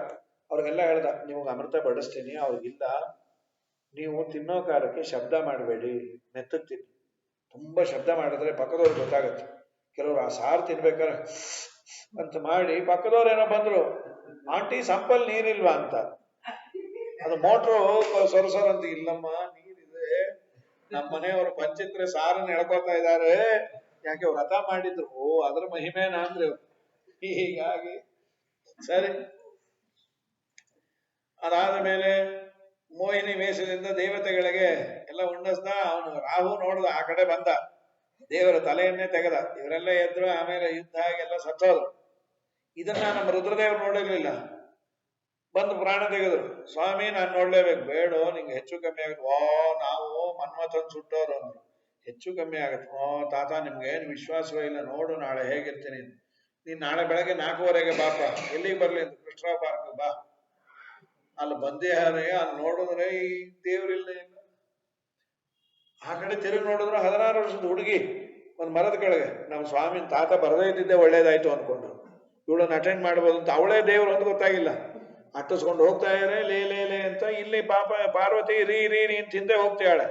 ಅವ್ರಿಗೆಲ್ಲ ಹೇಳ್ದ, ನಿಮ್ಗೆ ಅಮೃತ ಬಡಿಸ್ತೀನಿ, ಅವ್ರಿಗಿಲ್ಲ. ನೀವು ತಿನ್ನೋ ಕಾಲಕ್ಕೆ ಶಬ್ದ ಮಾಡಬೇಡಿ, ಮೆತ್ತಗೆ ತಿನ್ನಿ. ತುಂಬಾ ಶಬ್ದ ಮಾಡಿದ್ರೆ ಪಕ್ಕದವ್ರಿಗೆ ಗೊತ್ತಾಗತ್ತೆ. ಕೆಲವರು ಆ ಸಾರು ತಿನ್ಬೇಕಾದ್ರೆ ಅಂತ ಮಾಡಿ, ಪಕ್ಕದವ್ರು ಏನೋ ಬಂದ್ರು, ಆಂಟಿ ಸಂಪಲ್ ನೀರಿಲ್ವಾ ಅಂತ. ಅದು ಮೋಟ್ರು ಸೊರಸೋರ್ ಅಂತ. ಇಲ್ಲಮ್ಮ, ನೀರಿದೆ, ನಮ್ಮ ಮನೆಯವರು ಪಂಚಿತ್ರೆ ಸಾರನ್ನು ಎಳ್ಕೊತಾ ಇದ್ದಾರೆ, ಯಾಕೆ ವ್ರತ ಮಾಡಿದ್ರು. ಓ, ಅದ್ರ ಮಹಿಮೇನ ಅಂದ್ರೆ ಹೀಗಾಗಿ ಸರಿ. ಅದಾದ ಮೇಲೆ ಮೋಹಿನಿ ವೇಷದಿಂದ ದೇವತೆಗಳಿಗೆ ಎಲ್ಲ ಉಂಡಸ್ದ. ಅವನು ರಾಹು ನೋಡ್ದ, ಆ ಕಡೆ ಬಂದ, ದೇವರ ತಲೆಯನ್ನೇ ತೆಗೆದ. ಇವರೆಲ್ಲ ಎದ್ರು, ಆಮೇಲೆ ಯುದ್ಧ ಆಗೆಲ್ಲ ಸತ್ತೋದ್ರು. ಇದನ್ನ ನಮ್ಮ ರುದ್ರದೇವರು ನೋಡಿರ್ಲಿಲ್ಲ, ಬಂದು ಪ್ರಾಣ ತೆಗೆದ್ರು. ಸ್ವಾಮಿ, ನಾನು ನೋಡ್ಲೇಬೇಕು. ಬೇಡ, ನಿಂಗೆ ಹೆಚ್ಚು ಕಮ್ಮಿ ಆಗುತ್ತೆ. ಓ, ನಾವು ಮನ್ಮಥನ್ ಸುಟ್ಟೋರು ಅಂದ್ರು. ಹೆಚ್ಚು ಕಮ್ಮಿ ಆಗುತ್ತೆ. ಓ ತಾತ, ನಿಮ್ಗೆ ಏನು ವಿಶ್ವಾಸವೇ ಇಲ್ಲ, ನೋಡು ನಾಳೆ ಹೇಗಿರ್ತೀನಿ. ನೀನ್ ನಾಳೆ ಬೆಳಗ್ಗೆ 4:15 ಬಾಪ. ಎಲ್ಲಿಗೆ ಬರ್ಲಿ ಅಂತ, ಕೃಷ್ಣರಾವ್ ಪಾರ್ಕ್ ಬಾ. ಅಲ್ಲಿ ಬಂದೇ ಹಾರೆ, ಅಲ್ಲಿ ನೋಡಿದ್ರೆ ಈ ದೇವ್ರಿಲ್ಲ. ಆ ಕಡೆ ತಿರುಗಿ ನೋಡಿದ್ರು 16 ವರ್ಷದ ಹುಡುಗಿ ಒಂದ್ ಮರದ ಕೆಳಗೆ. ನಮ್ಮ ಸ್ವಾಮಿನ ತಾತ ಬರದೇ ಇದ್ದಿದ್ದೆ ಒಳ್ಳೇದಾಯ್ತು ಅನ್ಕೊಂಡು, ಇವಳನ್ನ ಅಟೆಂಡ್ ಮಾಡ್ಬೋದು ಅಂತ. ಅವಳೇ ದೇವ್ರು ಅಂತ ಗೊತ್ತಾಗಿಲ್ಲ. ಅಟ್ಟಿಸ್ಕೊಂಡು ಹೋಗ್ತಾ ಇದ್ರೆ ಲೇ ಲೇ ಲೇ ಅಂತ. ಇಲ್ಲಿ ಪಾಪ ಪಾರ್ವತಿ ರೀ ರೀ ರೀ ಅಂತ ಹಿಂದೆ ಹೋಗ್ತಾಳೆ.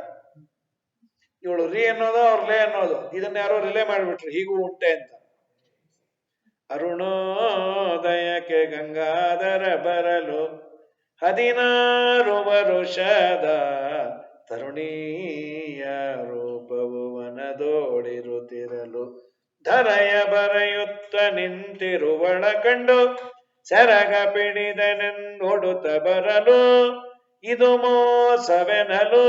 ಇವಳು ರೀ ಅನ್ನೋದು, ಅವ್ರು ಲೇ ಅನ್ನೋದು. ಇದನ್ನ ಯಾರೋ ರಿಲೇ ಮಾಡ್ಬಿಟ್ರು, ಹೀಗೂ ಉಂಟೆ ಅಂತ. ಅರುಣೋದಯಕ್ಕೆ ಗಂಗಾಧರ ಬರಲು 16 ವರುಷದ ತರುಣೀಯ ರೂಪವು ವನದೋಡಿರುತ್ತಿರಲು ಧರೆಯ ಬರೆಯುತ್ತ ನಿಂತಿರುವಳ ಕಂಡು ಸೆರಗ ಪಿಡಿದನೆಂದೊಡುತ್ತ ಬರಲು ಇದು ಮೋಸವೆನಲು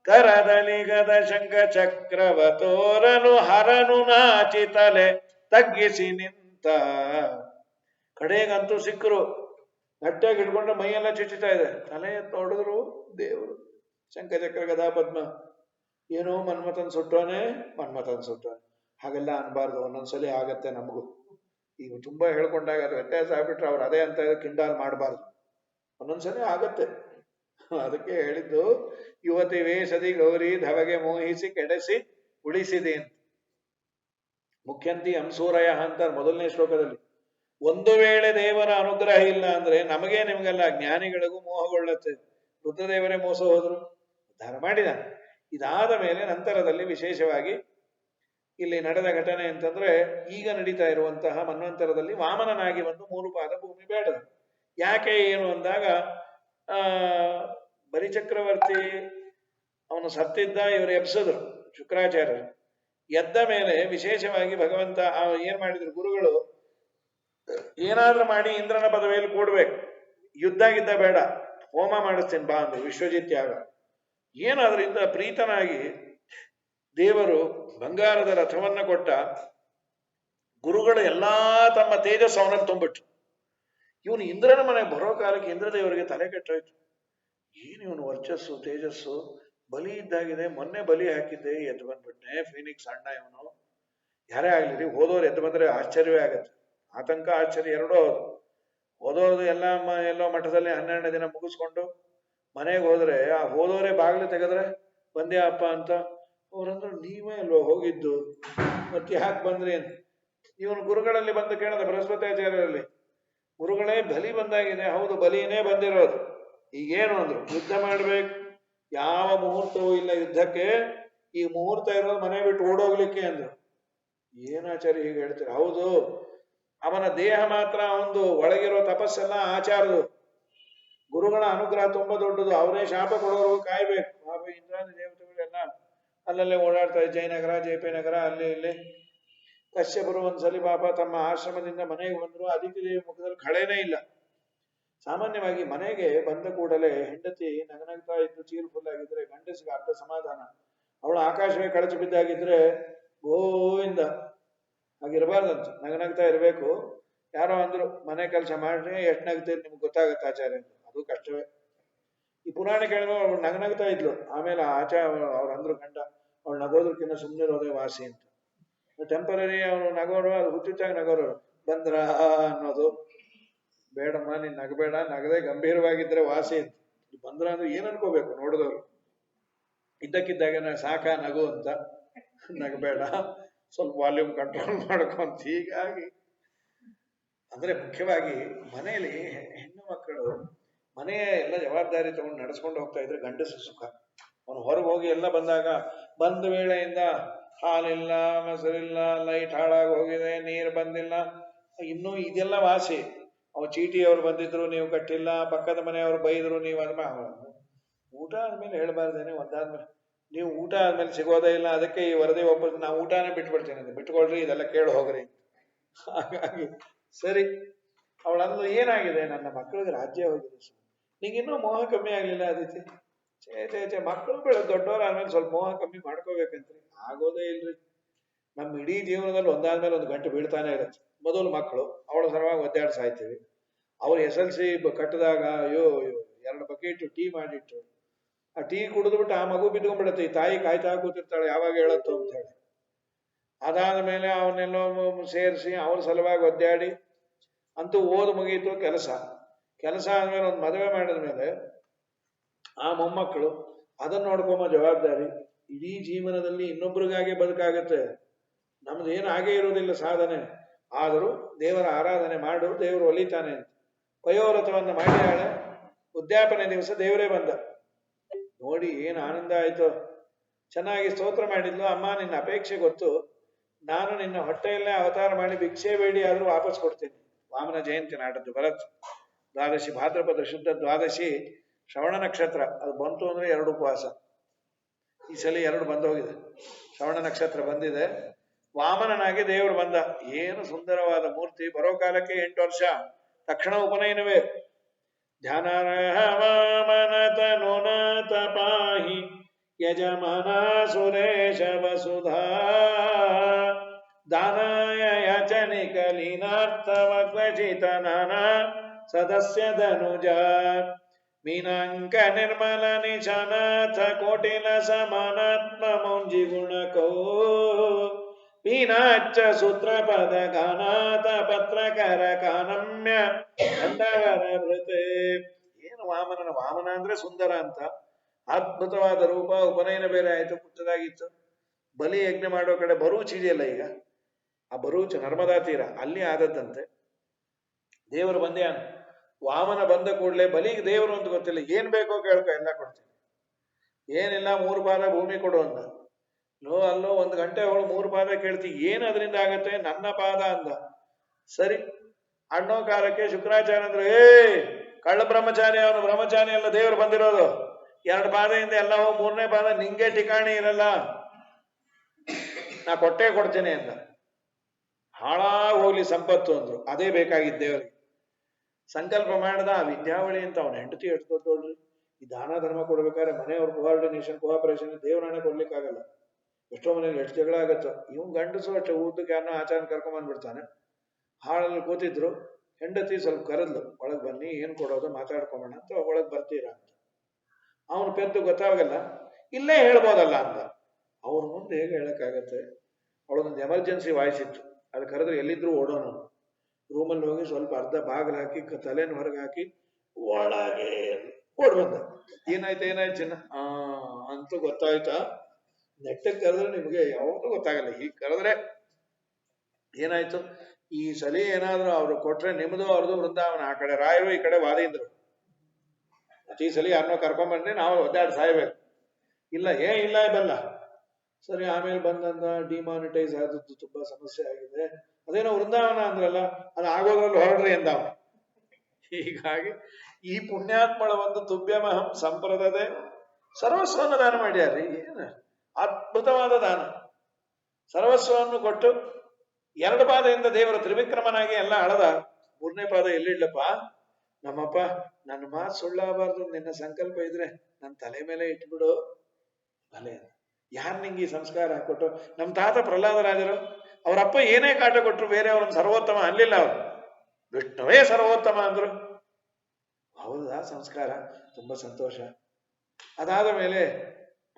ಕರದಲಿಗದ ಶಂಖ ಚಕ್ರವ ತೋರಲು ಹರನು ನಾಚಿ ತಲೆ ತಗ್ಗಿಸಿ ನಿಂತ. ಕಡೆಗಂತೂ ಸಿಕ್ಕರು. ಗಟ್ಟಿಯಾಗಿ ಹಿಡ್ಕೊಂಡ್ರೆ ಮೈಯೆಲ್ಲ ಚುಚ್ಚುತ್ತಾ ಇದೆ. ತಲೆ ನೋಡಿದ್ರು ದೇವರು ಶಂಖಚಕ್ರ ಗದಾ ಪದ್ಮ. ಏನೋ ಮನ್ಮಥನ್ ಸುಟ್ಟೋನೆ, ಮನ್ಮಥನ್ ಸುಟ್ಟೋನೆ. ಹಾಗೆಲ್ಲ ಅನ್ಬಾರ್ದು. ಒಂದೊಂದ್ಸಲಿ ಆಗತ್ತೆ ನಮಗೂ. ಈಗ ತುಂಬಾ ಹೇಳ್ಕೊಂಡಾಗ ಅದು ವ್ಯತ್ಯಾಸ ಆಗ್ಬಿಟ್ರೆ ಅವ್ರು ಅದೇ ಅಂತ ಕಿಂಡಾಲ್ ಮಾಡಬಾರ್ದು. ಒಂದೊಂದ್ಸಲಿ ಆಗತ್ತೆ. ಅದಕ್ಕೆ ಹೇಳಿದ್ದು, ಯುವತಿ ವೇಷದಿ ಗೌರಿ ಧವಗೆ ಮೋಹಿಸಿ ಕೆಡಿಸಿ ಉಳಿಸಿದೆ ಅಂತ. ಮುಖ್ಯಂತಿ ಹಂಸೂರಯ ಅಂತಾರೆ ಮೊದಲನೇ ಶ್ಲೋಕದಲ್ಲಿ. ಒಂದು ವೇಳೆ ದೇವರ ಅನುಗ್ರಹ ಇಲ್ಲ ಅಂದ್ರೆ ನಮಗೆ ನಿಮ್ಗೆಲ್ಲ ಜ್ಞಾನಿಗಳಿಗೂ ಮೋಹಗೊಳ್ಳುತ್ತೆ. ರುದ್ರದೇವರೇ ಮೋಸ ಹೋದ್ರು, ಉದ್ಧಾರ ಮಾಡಿದ. ಇದಾದ ಮೇಲೆ ನಂತರದಲ್ಲಿ ವಿಶೇಷವಾಗಿ ಇಲ್ಲಿ ನಡೆದ ಘಟನೆ ಅಂತಂದ್ರೆ, ಈಗ ನಡೀತಾ ಇರುವಂತಹ ಮನ್ವಂತರದಲ್ಲಿ ವಾಮನನಾಗಿ ಬಂದು 3 ಪಾದ ಭೂಮಿ ಬೇಡದ. ಯಾಕೆ ಏನು ಅಂದಾಗ, ಬಲಿಚಕ್ರವರ್ತಿ ಅವನು ಸತ್ತಿದ್ದ, ಇವರು ಎಬ್ಸಿದ್ರು ಶುಕ್ರಾಚಾರ್ಯರು. ಎದ್ದ ಮೇಲೆ ವಿಶೇಷವಾಗಿ ಭಗವಂತ ಏನ್ ಮಾಡಿದ್ರು, ಗುರುಗಳು ಏನಾದ್ರೂ ಮಾಡಿ ಇಂದ್ರನ ಪದವಿಯಲ್ಲಿ ಕೂಡ್ಬೇಕು. ಯುದ್ಧ ಗಿದ್ದ ಬೇಡ, ಹೋಮ ಮಾಡಿಸ್ತೇನೆ ಬಾ ಅಂದ್ರು. ವಿಶ್ವಜಿತ್ ಯಾಗ. ಏನಾದ್ರಿಂದ ಪ್ರೀತನಾಗಿ ದೇವರು ಬಂಗಾರದ ರಥವನ್ನ ಕೊಟ್ಟ. ಗುರುಗಳು ಎಲ್ಲಾ ತಮ್ಮ ತೇಜಸ್ ಅವನಲ್ಲಿ ತುಂಬಿಟ್ರು. ಇವನು ಇಂದ್ರನ ಮನೆಗೆ ಬರೋ ಕಾಲಕ್ಕೆ ಇಂದ್ರದೇವರಿಗೆ ತಲೆ ಕೆಟ್ಟೋಯ್ತು. ಏನು ಇವನು ವರ್ಚಸ್ಸು ತೇಜಸ್ಸು, ಬಲಿ ಇದ್ದಾಗಿದೆ. ಮೊನ್ನೆ ಬಲಿ ಹಾಕಿದ್ದೆ, ಎದ್ದು ಬಂದ್ಬಿಟ್ನೆ. ಫೀನಿಕ್ಸ್ ಅಣ್ಣ ಇವನು. ಯಾರೇ ಆಗ್ಲಿ, ಹೋದವ್ರು ಎದ್ದು ಬಂದ್ರೆ ಆಶ್ಚರ್ಯವೇ ಆಗತ್ತೆ. ಆತಂಕ ಆಶ್ಚರ್ಯ ಎರಡೂ ಹೌದು. ಹೋದೋದು ಎಲ್ಲೋ ಮಠದಲ್ಲಿ 12 ದಿನ ಮುಗಿಸ್ಕೊಂಡು ಮನೆಗೆ ಹೋದ್ರೆ, ಆ ಹೋದವರೇ ಬಾಗಿಲು ತೆಗೆದ್ರೆ ಬಂದ್ಯಾ ಅಪ್ಪ ಅಂತ. ಅವ್ರಂದ್ರು, ನೀವೇ ಅಲ್ವಾ ಹೋಗಿದ್ದು, ಮತ್ತೆ ಯಾಕೆ ಬಂದ್ರಿ ಅಂತ. ಇವನು ಗುರುಗಳಲ್ಲಿ ಬಂದು ಕೇಳಿದ, ಬೃಹಸ್ಪತ್ಯಾಚಾರ್ಯರಲ್ಲಿ, ಗುರುಗಳೇ ಬಲಿ ಬಂದಾಗಿದೆ. ಹೌದು, ಬಲಿನೇ ಬಂದಿರೋದು. ಈಗೇನು ಅಂದ್ರು, ಯುದ್ಧ ಮಾಡ್ಬೇಕು. ಯಾವ ಮುಹೂರ್ತವೂ ಇಲ್ಲ ಯುದ್ಧಕ್ಕೆ. ಈ ಮುಹೂರ್ತ ಇರೋದು ಮನೆ ಬಿಟ್ಟು ಓಡೋಗ್ಲಿಕ್ಕೆ ಅಂದ್ರು. ಏನಾಚಾರ್ಯ ಹೀಗೆ ಹೇಳ್ತೀರ? ಹೌದು, ಅವನ ದೇಹ ಮಾತ್ರ ಒಂದು ಒಳಗಿರೋ ತಪಸ್ಸೆಲ್ಲ ಆಚಾರದು. ಗುರುಗಳ ಅನುಗ್ರಹ ತುಂಬಾ ದೊಡ್ಡದು. ಅವರೇ ಶಾಪ ಕೊಡೋರ್ಗೂ ಕಾಯ್ಬೇಕು. ಪಾಪ ಇಂದ್ರಾದಿ ದೇವತೆಗಳೆಲ್ಲ ಅಲ್ಲಲ್ಲೇ ಓಡಾಡ್ತಾರೆ. ಜಯನಗರ, ಜೆಪಿ ನಗರ, ಅಲ್ಲಿ ಇಲ್ಲಿ. ಕಶ್ಯಪರು ಒಂದ್ಸಲಿ ಪಾಪ ತಮ್ಮ ಆಶ್ರಮದಿಂದ ಮನೆಗೆ ಬಂದ್ರು. ಅದಿತಿ ದೇವಿ ಮುಖದಲ್ಲಿ ಕಳೆನೇ ಇಲ್ಲ. ಸಾಮಾನ್ಯವಾಗಿ ಮನೆಗೆ ಬಂದ ಕೂಡಲೇ ಹೆಂಡತಿ ನಗನಗ್ತಾ ಇದ್ದು ಚೀರ್ಫುಲ್ ಆಗಿದ್ರೆ ಗಂಡಸಿಗೆ ಅರ್ಧ ಸಮಾಧಾನ. ಅವಳು ಆಕಾಶವೇ ಕಳಚಿ ಬಿದ್ದಾಗಿದ್ರೆ ಗೋವಿಂದ. ಹಾಗಿರಬಾರ್ದಂತ, ನಗನಗ್ತಾ ಇರ್ಬೇಕು. ಯಾರೋ ಅಂದ್ರು, ಮನೆ ಕೆಲಸ ಮಾಡ್ರಿ, ಎಷ್ಟು ನಗ್ತೀರಿ ನಿಮ್ಗೆ ಗೊತ್ತಾಗತ್ತೆ ಆಚಾರ್ಯ ಅಂತ. ಅದು ಕಷ್ಟವೇ. ಈ ಪುರಾಣ ಕೇಳಿದ್ರು ಅವಳು ನಗನಗ್ತಾ ಇದ್ಲು. ಆಮೇಲೆ ಅವ್ರು ಅಂದ್ರು ಗಂಡ, ಅವಳು ನಗೋದಕ್ಕಿಂತ ಸುಮ್ಮನಿರೋದೇ ವಾಸಿ ಅಂತ. ಟೆಂಪರರಿ ಅವನು ನಗೋರು, ಅದು ಹುಚ್ಚುಚ್ಚಾಗಿ ನಗೋರು. ಬಂದ್ರ ಅನ್ನೋದು ಬೇಡಮ್ಮ, ನೀನ್ ನಗಬೇಡ, ನಗದೆ ಗಂಭೀರವಾಗಿದ್ರೆ ವಾಸಿ ಅಂತ. ಬಂದ್ರ ಅಂದ್ರೆ ಏನ್ ಅನ್ಕೋಬೇಕು ನೋಡಿದವ್ರು. ಇದ್ದಕ್ಕಿದ್ದಾಗ ಸಾಕ ನಗು ಅಂತ, ನಗಬೇಡ, ಸ್ವಲ್ಪ ವಾಲ್ಯೂಮ್ ಕಂಟ್ರೋಲ್ ಮಾಡ್ಕೊಂತ. ಹೀಗಾಗಿ ಅಂದ್ರೆ ಮುಖ್ಯವಾಗಿ ಮನೆಯಲ್ಲಿ ಹೆಣ್ಣು ಮಕ್ಕಳು ಮನೆಯ ಎಲ್ಲ ಜವಾಬ್ದಾರಿ ತಗೊಂಡು ನಡೆಸ್ಕೊಂಡು ಹೋಗ್ತಾ ಇದ್ರೆ ಗಂಡಸು ಸುಖ. ಅವನು ಹೊರಗೆ ಹೋಗಿ ಎಲ್ಲ ಬಂದಾಗ, ಬಂದ ವೇಳೆಯಿಂದ ಹಾಲಿಲ್ಲ, ಮೊಸರಿಲ್ಲ, ಲೈಟ್ ಹಾಳಾಗಿ ಹೋಗಿದೆ, ನೀರು ಬಂದಿಲ್ಲ, ಇನ್ನೂ ಇದೆಲ್ಲ ವಾಸಿ. ಚೀಟಿಯವರು ಬಂದಿದ್ರು ನೀವು ಕಟ್ಟಿಲ್ಲ, ಪಕ್ಕದ ಮನೆಯವರು ಬೈದ್ರು ನೀವು ಊಟ ಆದ್ಮೇಲೆ ಹೇಳ್ಬಾರ್ದೇನೆ, ಒಂದಾದ್ಮೇಲೆ ನೀವು ಊಟ ಆದ್ಮೇಲೆ ಸಿಗೋದೇ ಇಲ್ಲ, ಅದಕ್ಕೆ ಈ ವರದಿ ವಾಪಸ್ ನಾವು ಊಟನೇ ಬಿಟ್ಬಿಡ್ತೇನೆ, ಬಿಟ್ಕೊಳ್ರಿ ಇದೆಲ್ಲ ಕೇಳಿ ಹೋಗ್ರಿ. ಹಾಗಾಗಿ ಸರಿ, ಅವಳಂದು ಏನಾಗಿದೆ, ನನ್ನ ಮಕ್ಕಳಿಗೆ ರಾಜ್ಯ ಹೋಗಿದೆ, ನಿಂಗಿನ್ನೂ ಮೋಹ ಕಮ್ಮಿ ಆಗ್ಲಿಲ್ಲ ಅದಕ್ಕೆ. ಚೇ ಮಕ್ಕಳು ದೊಡ್ಡವರು ಆದ್ಮೇಲೆ ಸ್ವಲ್ಪ ಮೋಹ ಕಮ್ಮಿ ಮಾಡ್ಕೋಬೇಕಂತ್ರಿ, ಆಗೋದೇ ಇಲ್ರಿ. ನಮ್ಮ ಇಡೀ ಜೀವನದಲ್ಲಿ ಒಂದಾದ್ಮೇಲೆ ಒಂದು ಗಂಟೆ ಬೀಳ್ತಾನೆ ಇರುತ್ತೆ. ಮೊದಲು ಮಕ್ಕಳು, ಅವಳ ಸಲುವಾಗಿ ಒದ್ದಾಡಿ ಸಾಯ್ತೀವಿ. ಅವ್ರು SLC ಕಟ್ಟಿದಾಗ ಅಯ್ಯೋ 2 ಬಕೆಟ್ ಟೀ ಮಾಡಿಟ್ಟು, ಆ ಟೀ ಕುಡಿದ್ಬಿಟ್ಟು ಆ ಮಗು ಬಿದ್ಕೊಂಡ್ಬಿಡತ್ತೆ, ಈ ತಾಯಿ ಕಾಯ್ತಾ ಕೂತಿರ್ತಾಳೆ ಯಾವಾಗ ಹೇಳತ್ತೋ ಅಂತ ಹೇಳಿ. ಅದಾದ ಮೇಲೆ ಅವನ್ನೆಲ್ಲೋ ಸೇರಿಸಿ ಅವ್ರ ಸಲುವಾಗಿ ಒದ್ದಾಡಿ ಅಂತೂ ಓದು ಮುಗೀತು. ಕೆಲಸ ಆದ್ಮೇಲೆ ಒಂದು ಮದುವೆ ಮಾಡಿದ ಮೇಲೆ ಆ ಮೊಮ್ಮಕ್ಕಳು, ಅದನ್ನ ನೋಡ್ಕೊಂಬ ಜವಾಬ್ದಾರಿ. ಇಡೀ ಜೀವನದಲ್ಲಿ ಇನ್ನೊಬ್ರಿಗಾಗೆ ಬದುಕಾಗತ್ತೆ, ನಮ್ದು ಏನು ಹಾಗೆ ಇರುವುದಿಲ್ಲ ಸಾಧನೆ. ಆದರೂ ದೇವರ ಆರಾಧನೆ ಮಾಡು, ದೇವರು ಒಲಿತಾನೆ ಅಂತ ಪಯೋವ್ರತವನ್ನು ಮಾಡಿಯಾಳೆ. ಉದ್ಯಾಪನೆ ದಿವಸ ದೇವರೇ ಬಂದ. ನೋಡಿ ಏನು ಆನಂದ ಆಯ್ತು. ಚೆನ್ನಾಗಿ ಸ್ತೋತ್ರ ಮಾಡಿದ್ಲು. ಅಮ್ಮ ನಿನ್ನ ಅಪೇಕ್ಷೆ ಗೊತ್ತು, ನಾನು ನಿನ್ನ ಹೊಟ್ಟೆಯಲ್ಲೇ ಅವತಾರ ಮಾಡಿ ಭಿಕ್ಷೆ ಬೇಡಿ ಆದ್ರೂ ವಾಪಸ್ ಕೊಡ್ತೀನಿ. ವಾಮನ ಜಯಂತಿ ನಾಟದ್ದು ಭರತ್ ದ್ವಾದಶಿ, ಭಾದ್ರಪದ ಶುದ್ಧ ದ್ವಾದಶಿ, ಶ್ರವಣ ನಕ್ಷತ್ರ ಅದು ಬಂತು ಅಂದ್ರೆ 2 ಉಪವಾಸ. ಈ ಸಲ 2 ಬಂದೋಗಿದೆ. ಶ್ರವಣ ನಕ್ಷತ್ರ ಬಂದಿದೆ, ವಾಮನನಾಗಿ ದೇವರು ಬಂದ. ಏನು ಸುಂದರವಾದ ಮೂರ್ತಿ. ಬರೋ ಕಾಲಕ್ಕೆ 8 ವರ್ಷ, ತಕ್ಷಣ ಉಪನಯನವೇ. ಧ್ಯಾನಾರ್ಹ ವಾಮನ ತನುನಾಥ ಪಾಹಿ ಯಜಮಾನ ಸುರೇಶ ವಸುಧಾ ದಾನಾಯ ಯಚನಿಕ ಲೀನಾರ್ಥವ ಕ್ವಚಿತ ನಾನಾ ಸದಸ್ಯ ಧನುಜ ಮೀನಾಂಕ ನಿರ್ಮಲ ನಿಶಾನಾಥ ಕೋಟಿಲ ಸಮಾನಾತ್ಮ ಮೌಂಜಿ ಗುಣಕೋ ಪೀನಾಚ್ಚ ಸೂತ್ರಪದ ಗಾನಾಥ ಪತ್ರಕರ ಕಾನಮ್ಯ ಖಂಡವರ ವೃತೆ. ಏನು ವಾಮನ ಅಂದ್ರೆ ಸುಂದರ ಅಂತ, ಅದ್ಭುತವಾದ ರೂಪ. ಉಪನಯನ ಬೇರೆ ಆಯ್ತು, ಪುಟ್ಟದಾಗಿತ್ತು. ಬಲಿ ಯಜ್ಞ ಮಾಡೋ ಕಡೆ ಭರೂಚ್ ಇದೆಯಲ್ಲ, ಈಗ ಆ ಭರೂಚ್ ನರ್ಮದಾ ತೀರ, ಅಲ್ಲಿ ಆದದ್ದಂತೆ. ದೇವರು ಬಂದ್ಯಾನ. ವಾಮನ ಬಂದ ಕೂಡಲೇ ಬಲಿಗೆ ದೇವರು ಅಂತ ಗೊತ್ತಿಲ್ಲ, ಏನ್ ಬೇಕೋ ಕೇಳ್ಕೊ ಎಲ್ಲ ಕೊಡ್ತೀನಿ, ಏನಿಲ್ಲ 3 ಪಾದ ಭೂಮಿ ಕೊಡು ಅಂದ. ಅಲ್ಲೋ 1 ಗಂಟೆ ಅವಳು 3 ಪಾದ ಕೇಳ್ತಿ, ಏನ್ ಅದರಿಂದ ಆಗತ್ತೆ, ನನ್ನ ಪಾದ ಅಂದ. ಸರಿ ಅನ್ನೋ ಕಾಲಕ್ಕೆ ಶುಕ್ರಾಚಾರ್ಯ ಅಂದ್ರೆ, ಕಳ್ಳ ಬ್ರಹ್ಮಚಾರಿ, ಅವನು ಬ್ರಹ್ಮಚಾರಿ ಎಲ್ಲ, ದೇವರು ಬಂದಿರೋದು 2 ಪಾದದಿಂದ ಎಲ್ಲ ಹೋಗಿ 3ನೇ ಪಾದ ನಿಂಗೆ ಠಿಕಾಣಿ ಇರಲ್ಲ, ನಾ ಕೊಡ್ತೇನೆ ಅಂದ. ಹಾಳಾಗಿ ಹೋಗ್ಲಿ ಸಂಪತ್ತು ಅಂದ್ರು. ಅದೇ ಬೇಕಾಗಿದ್ದ ದೇವರಿಗೆ. ಸಂಕಲ್ಪ ಮಾಡದ ಆ ವಿದ್ಯಾವಳಿ ಅಂತ ಅವನ ಹೆಂಡತಿ ಎಡ್ಕೊಳ್ರಿ. ಈ ದಾನ ಧರ್ಮ ಕೊಡ್ಬೇಕಾದ್ರೆ ಮನೆಯವ್ರ ಕೋಆಪರೇಷನ್ ದೇವರಾಣೆ ಕೊಡ್ಲಿಕ್ಕಾಗಲ್ಲ. ಎಷ್ಟೋ ಮನೇಲಿ ಎಷ್ಟು ಜಗಳ ಆಗತ್ತ. ಇವ್ ಗಂಡಸು ಅಷ್ಟೇ, ಊಟಕ್ಕೆ ಯಾರನ್ನ ಆಚಾರ ಕರ್ಕೊಂಬಂದ್ಬಿಡ್ತಾನೆ. ಹಾಳಲ್ಲಿ ಕೂತಿದ್ರು, ಹೆಂಡತಿ ಸ್ವಲ್ಪ ಕರೆದ್ಲು, ಒಳಗ್ ಬನ್ನಿ, ಏನ್ ಕೊಡೋದು ಮಾತಾಡ್ಕೊಂಬೋಣ ಅಂತ. ಒಳಗ್ ಬರ್ತೀರಾ ಅಂತ. ಅವನು ಪೆದ್ದು ಗೊತ್ತಾಗಲ್ಲ, ಇಲ್ಲೇ ಹೇಳ್ಬೋದಲ್ಲ ಅಂತ. ಅವ್ರ ಮುಂದೆ ಹೇಗೆ ಹೇಳಕ್ಕಾಗತ್ತೆ. ಅವಳೊಂದು ಎಮರ್ಜೆನ್ಸಿ ವಾಯ್ಸ್ ಇತ್ತು, ಅದು ಕರೆದ್ರೆ ಎಲ್ಲಿದ್ರು ಓಡೋಣ. ರೂಮಲ್ಲಿ ಹೋಗಿ ಸ್ವಲ್ಪ ಅರ್ಧ ಬಾಗಿಲು ಹಾಕಿ ತಲೆನ ಹೊರಗೆ ಹಾಕಿ ಒಳಗೆ ಓಡ್ ಬಂದ. ಏನಾಯ್ತು ಚಿನ್ನ? ಅಂತೂ ಗೊತ್ತಾಯ್ತಾ? ನೆಟ್ಟಕ್ಕೆ ಕರೆದ್ರೆ ನಿಮ್ಗೆ ಯಾವತ್ತೂ ಗೊತ್ತಾಗಲ್ಲ, ಹೀಗೆ ಕರೆದ್ರೆ ಏನಾಯ್ತು. ಈ ಸಲ ಏನಾದ್ರು ಅವ್ರು ಕೊಟ್ರೆ ನಿಮ್ದು ಅವ್ರದ್ದು ವೃಂದಾವನ. ಆ ಕಡೆ ರಾಯರು, ಈ ಕಡೆ ವಾದೀಂದ್ರು. ಪ್ರತಿ ಸಲ ಯಾರನ್ನೋ ಕರ್ಕೊಂಡ್ಬಂದ್ರೆ ನಾವು ಒದ್ದಾಡಿ ಸಾಯ್ಬೇಕು. ಇಲ್ಲ ಬಲ್ಲ. ಸರಿ, ಆಮೇಲೆ ಬಂದಂದ ಡಿಮಾನಿಟೈಸ್ ಆದದ್ದು ತುಂಬಾ ಸಮಸ್ಯೆ ಆಗಿದೆ. ಅದೇನೋ ವೃಂದಾವನ ಅಂದ್ರಲ್ಲ, ಅದು ಆಗೋದ್ರಲ್ಲಿ ಹೊರಡ್ರಿ ಎಂದಾವ. ಹೀಗಾಗಿ ಈ ಪುಣ್ಯಾತ್ಮಳ ಒಂದು ತುಭ್ಯಮಹಂ ಸಂಪ್ರದದೆ ಸರ್ವಸ್ವವನ್ನು ದಾನ ಮಾಡ್ಯಾರ್ರಿ. ಏನು ಅದ್ಭುತವಾದ ದಾನ. ಸರ್ವಸ್ವವನ್ನು ಕೊಟ್ಟು 2 ಪಾದದಿಂದ ದೇವರು ತ್ರಿವಿಕ್ರಮನಾಗಿ ಎಲ್ಲ ಅಳದ. 3ನೇ ಪಾದ ಎಲ್ಲಿಡ್ಲಪ್ಪ? ನಮ್ಮಪ್ಪ, ನನ್ನ ಮಾತು ಸುಳ್ಳಾಗಬಾರ್ದು, ನಿನ್ನ ಸಂಕಲ್ಪ ಇದ್ರೆ ನನ್ನ ತಲೆ ಮೇಲೆ ಇಟ್ಬಿಡು. ಭಲೆ, ಯಾರು ನಿಂಗೆ ಈ ಸಂಸ್ಕಾರ ಕೊಟ್ಟು? ನಮ್ಮ ತಾತ ಪ್ರಹ್ಲಾದರಾಜರು, ಅವರಪ್ಪ ಏನೇ ಕಾಟ ಕೊಟ್ಟರು ಬೇರೆಯವ್ರನ್ನ ಸರ್ವೋತ್ತಮ ಅನ್ಲಿಲ್ಲ, ಅವರು ವಿಷ್ಣುವೇ ಸರ್ವೋತ್ತಮ ಅಂದ್ರು. ಹೌದಾ ಸಂಸ್ಕಾರ? ತುಂಬಾ ಸಂತೋಷ. ಅದಾದ ಮೇಲೆ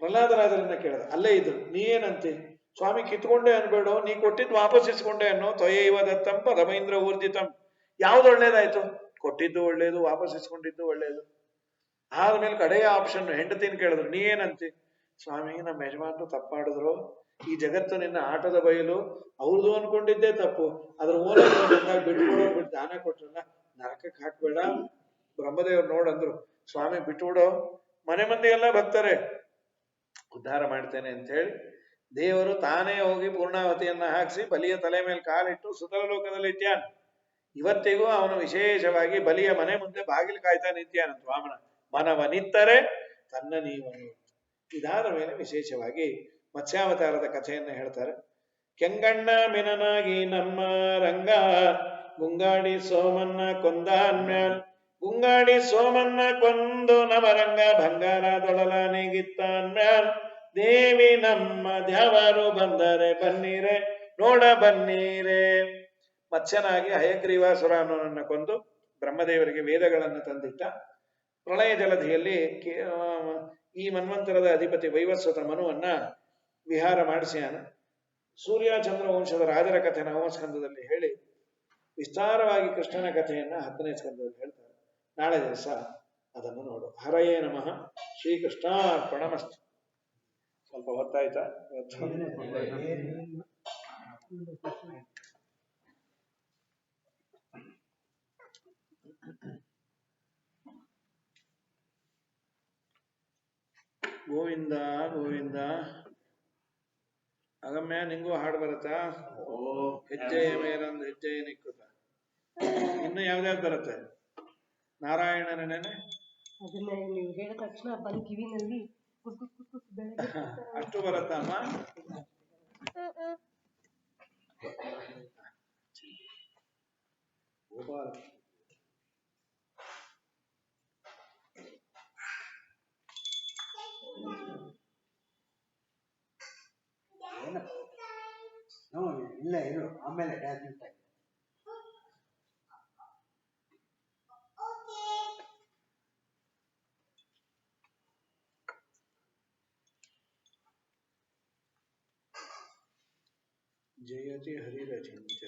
ಪ್ರಹ್ಲಾದರಾಜರನ್ನ ಕೇಳಿದ, ಅಲ್ಲೇ ಇದ್ರು, ನೀ ಏನಂತೆ? ಸ್ವಾಮಿ ಕಿತ್ಕೊಂಡೆ ಅನ್ಬೇಡ, ನೀ ಕೊಟ್ಟಿದ್ದು ವಾಪಸ್ ಇಸ್ಕೊಂಡೆ ಅನ್ನೋ. ತ್ವಯೈವ ದತ್ತಂ ಪದಮೈಂದ್ರ ಊರ್ಜಿತಂ. ಯಾವ್ದು ಒಳ್ಳೇದಾಯ್ತು? ಕೊಟ್ಟಿದ್ದು ಒಳ್ಳೇದು, ವಾಪಸ್ ಇಸ್ಕೊಂಡಿದ್ದು ಒಳ್ಳೇದು. ಆದ್ಮೇಲೆ ಕಡೆಯ ಆಪ್ಷನ್ ಹೆಂಡತಿನ ಕೇಳಿದ್ರು, ನೀ ಏನಂತೆ? ಸ್ವಾಮಿ, ನಮ್ಮ ಯಜಮಾನ್ರು ತಪ್ಪಾಡಿದ್ರು, ಈ ಜಗತ್ತು ನಿನ್ನ ಆಟದ ಬಯಲು, ಅವ್ರದ್ದು ಅನ್ಕೊಂಡಿದ್ದೇ ತಪ್ಪು, ಅದ್ರ ಮೂಲಕ ಬಿಟ್ಬಿಟ್ಟು ದಾನ ಕೊಟ್ರಲ್ಲ, ನರಕಕ್ಕೆ ಹಾಕ್ಬೇಡ. ಬ್ರಹ್ಮದೇವ್ರು ನೋಡಂದ್ರು, ಸ್ವಾಮಿ ಬಿಟ್ಬಿಡೋ, ಮನೆ ಮಂದಿ ಎಲ್ಲ ಭಕ್ತರೆ, ಉದ್ಧಾರ ಮಾಡ್ತೇನೆ ಅಂತ ಹೇಳಿ ದೇವರು ತಾನೇ ಹೋಗಿ ಪೂರ್ಣಾವತಿಯನ್ನ ಹಾಕಿಸಿ ಬಲಿಯ ತಲೆ ಮೇಲೆ ಕಾಲಿಟ್ಟು ಸುತಲ ಲೋಕದಲ್ಲಿ ಇಟ್ಯಾನ. ಇವತ್ತಿಗೂ ಅವನು ವಿಶೇಷವಾಗಿ ಬಲಿಯ ಮನೆ ಮುಂದೆ ಬಾಗಿಲು ಕಾಯ್ತಾ ನಿಂತ್ಯಾನಂತ ವಾಮನ. ಮನವನಿತ್ತರೆ ತನ್ನ ನೀವನು. ಇದಾದ ಮೇಲೆ ವಿಶೇಷವಾಗಿ ಮತ್ಸ್ಯಾವತಾರದ ಕಥೆಯನ್ನು ಹೇಳ್ತಾರೆ. ಕೆಂಗಣ್ಣ ಮಿನನಾಗಿ ನಮ್ಮ ರಂಗ ಗುಂಗಾಡಿ ಸೋಮನ್ನ ಕೊಂದಾನ್ಮ್ಯಾಲ್, ಗುಂಗಾಡಿ ಸೋಮನ್ನ ಕೊಂದು ನವರಂಗ ಬಂಗಾರದೊಡಲಾನೆಗಿತ್ತಾನ್ಮ್ಯಾಲ್, ದೇವಿ ನಮ್ಮ ದ್ಯಾವರು ಬಂದರೆ ಬನ್ನೀರೆ ನೋಡ ಬನ್ನೀರೆ. ಮತ್ಸ್ಯನಾಗಿ ಹಯಗ್ರೀವಾಸುರ ಅನ್ನೋನನ್ನ ಕೊಂದು ಬ್ರಹ್ಮದೇವರಿಗೆ ವೇದಗಳನ್ನು ತಂದಿಟ್ಟ. ಪ್ರಳಯ ಜಲಧಿಯಲ್ಲಿ ಈ ಮನ್ವಂತರದ ಅಧಿಪತಿ ವೈವಸ್ವತ ಮನುವನ್ನ ವಿಹಾರ ಮಾಡಿಸ್ಯಾನ. ಸೂರ್ಯ ಚಂದ್ರ ವಂಶದ ರಾಜರ ಕಥೆ ನವಮಸ್ಕಂದದಲ್ಲಿ ಹೇಳಿ ವಿಸ್ತಾರವಾಗಿ ಕೃಷ್ಣನ ಕಥೆಯನ್ನ 10ನೇ ಸ್ಕಂದದಲ್ಲಿ ಹೇಳ್ತಾರೆ. ನಾಳೆ ದಿವಸ ಅದನ್ನು ನೋಡು. ಹರಯೇ ನಮಃ. ಶ್ರೀಕೃಷ್ಣಾರ್ಪಣಮಸ್ತು. ಸ್ವಲ್ಪ ಹೊತ್ತಾಯ್ತಾ? ಗೋವಿಂದ ಗೋವಿಂದ. ಅಗಮ್ಯ, ನಿಂಗೂ ಹಾಡು ಬರುತ್ತಾ? ಹೆಜ್ಜೆಯ ಮೇಲೊಂದು ಹೆಜ್ಜೆಯ ನಿಕ್ಕುತ್ತ. ಇನ್ನು ಯಾವ್ದಾವ್ದು ಬರುತ್ತೆ? ನಾರಾಯಣನ ನೆನೆ ಅದನ್ನ ನೀವು ಹೇಳಿದ ತಕ್ಷಣ ಬಂದು ಕಿವಿನಲ್ಲಿ ಅಷ್ಟು ಬರುತ್ತಮ್ಮ. ಗೋಪಾಲ ಇಲ್ಲ ಇರು, ಆಮೇಲೆ ಡ್ಯಾನ್ಸ್ ಆಗಿ ಜಯತಿ ಹರಿರಚಿಂತ್ಯ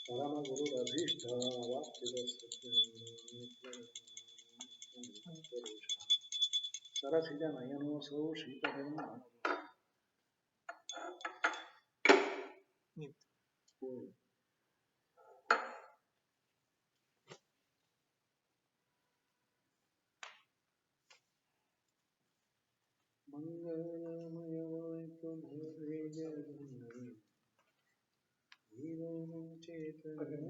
ಪರಮ ಗುರುರಭೀಷ್ಟ ಸರಸಿಜ ನಯನೋಸೌ ಶ್ರೀಪದಂ ಮಂಗಳಮಯವಾಯಿತು ಚೇತನ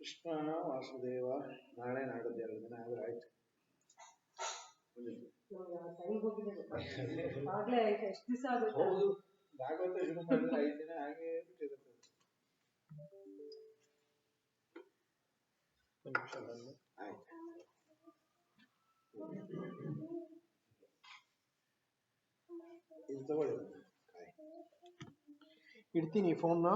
ಕೃಷ್ಣ ವಾಸುದೇವ. ನಾಳೆ ನಾಡದ್ದು 2 ದಿನ ಆದ್ರೆ ಆಯ್ತು. ಆಗ್ಲೇ ಆಯ್ತು. ಎಷ್ಟು ದಿವಸ ಆಗುತ್ತೆ? ಹೌದು, ಭಾಗವತ ಶುರು ಮಾಡಿದ್ರೆ 5 ದಿನ ಹಾಗೆ ಬಿಟ್ಟಿರುತ್ತೆ. ಆಯ್ತು, ಇದು ತಗೊಳ್ಳಿ. ಇಡ್ತೀನಿ ಫೋನ್ನ.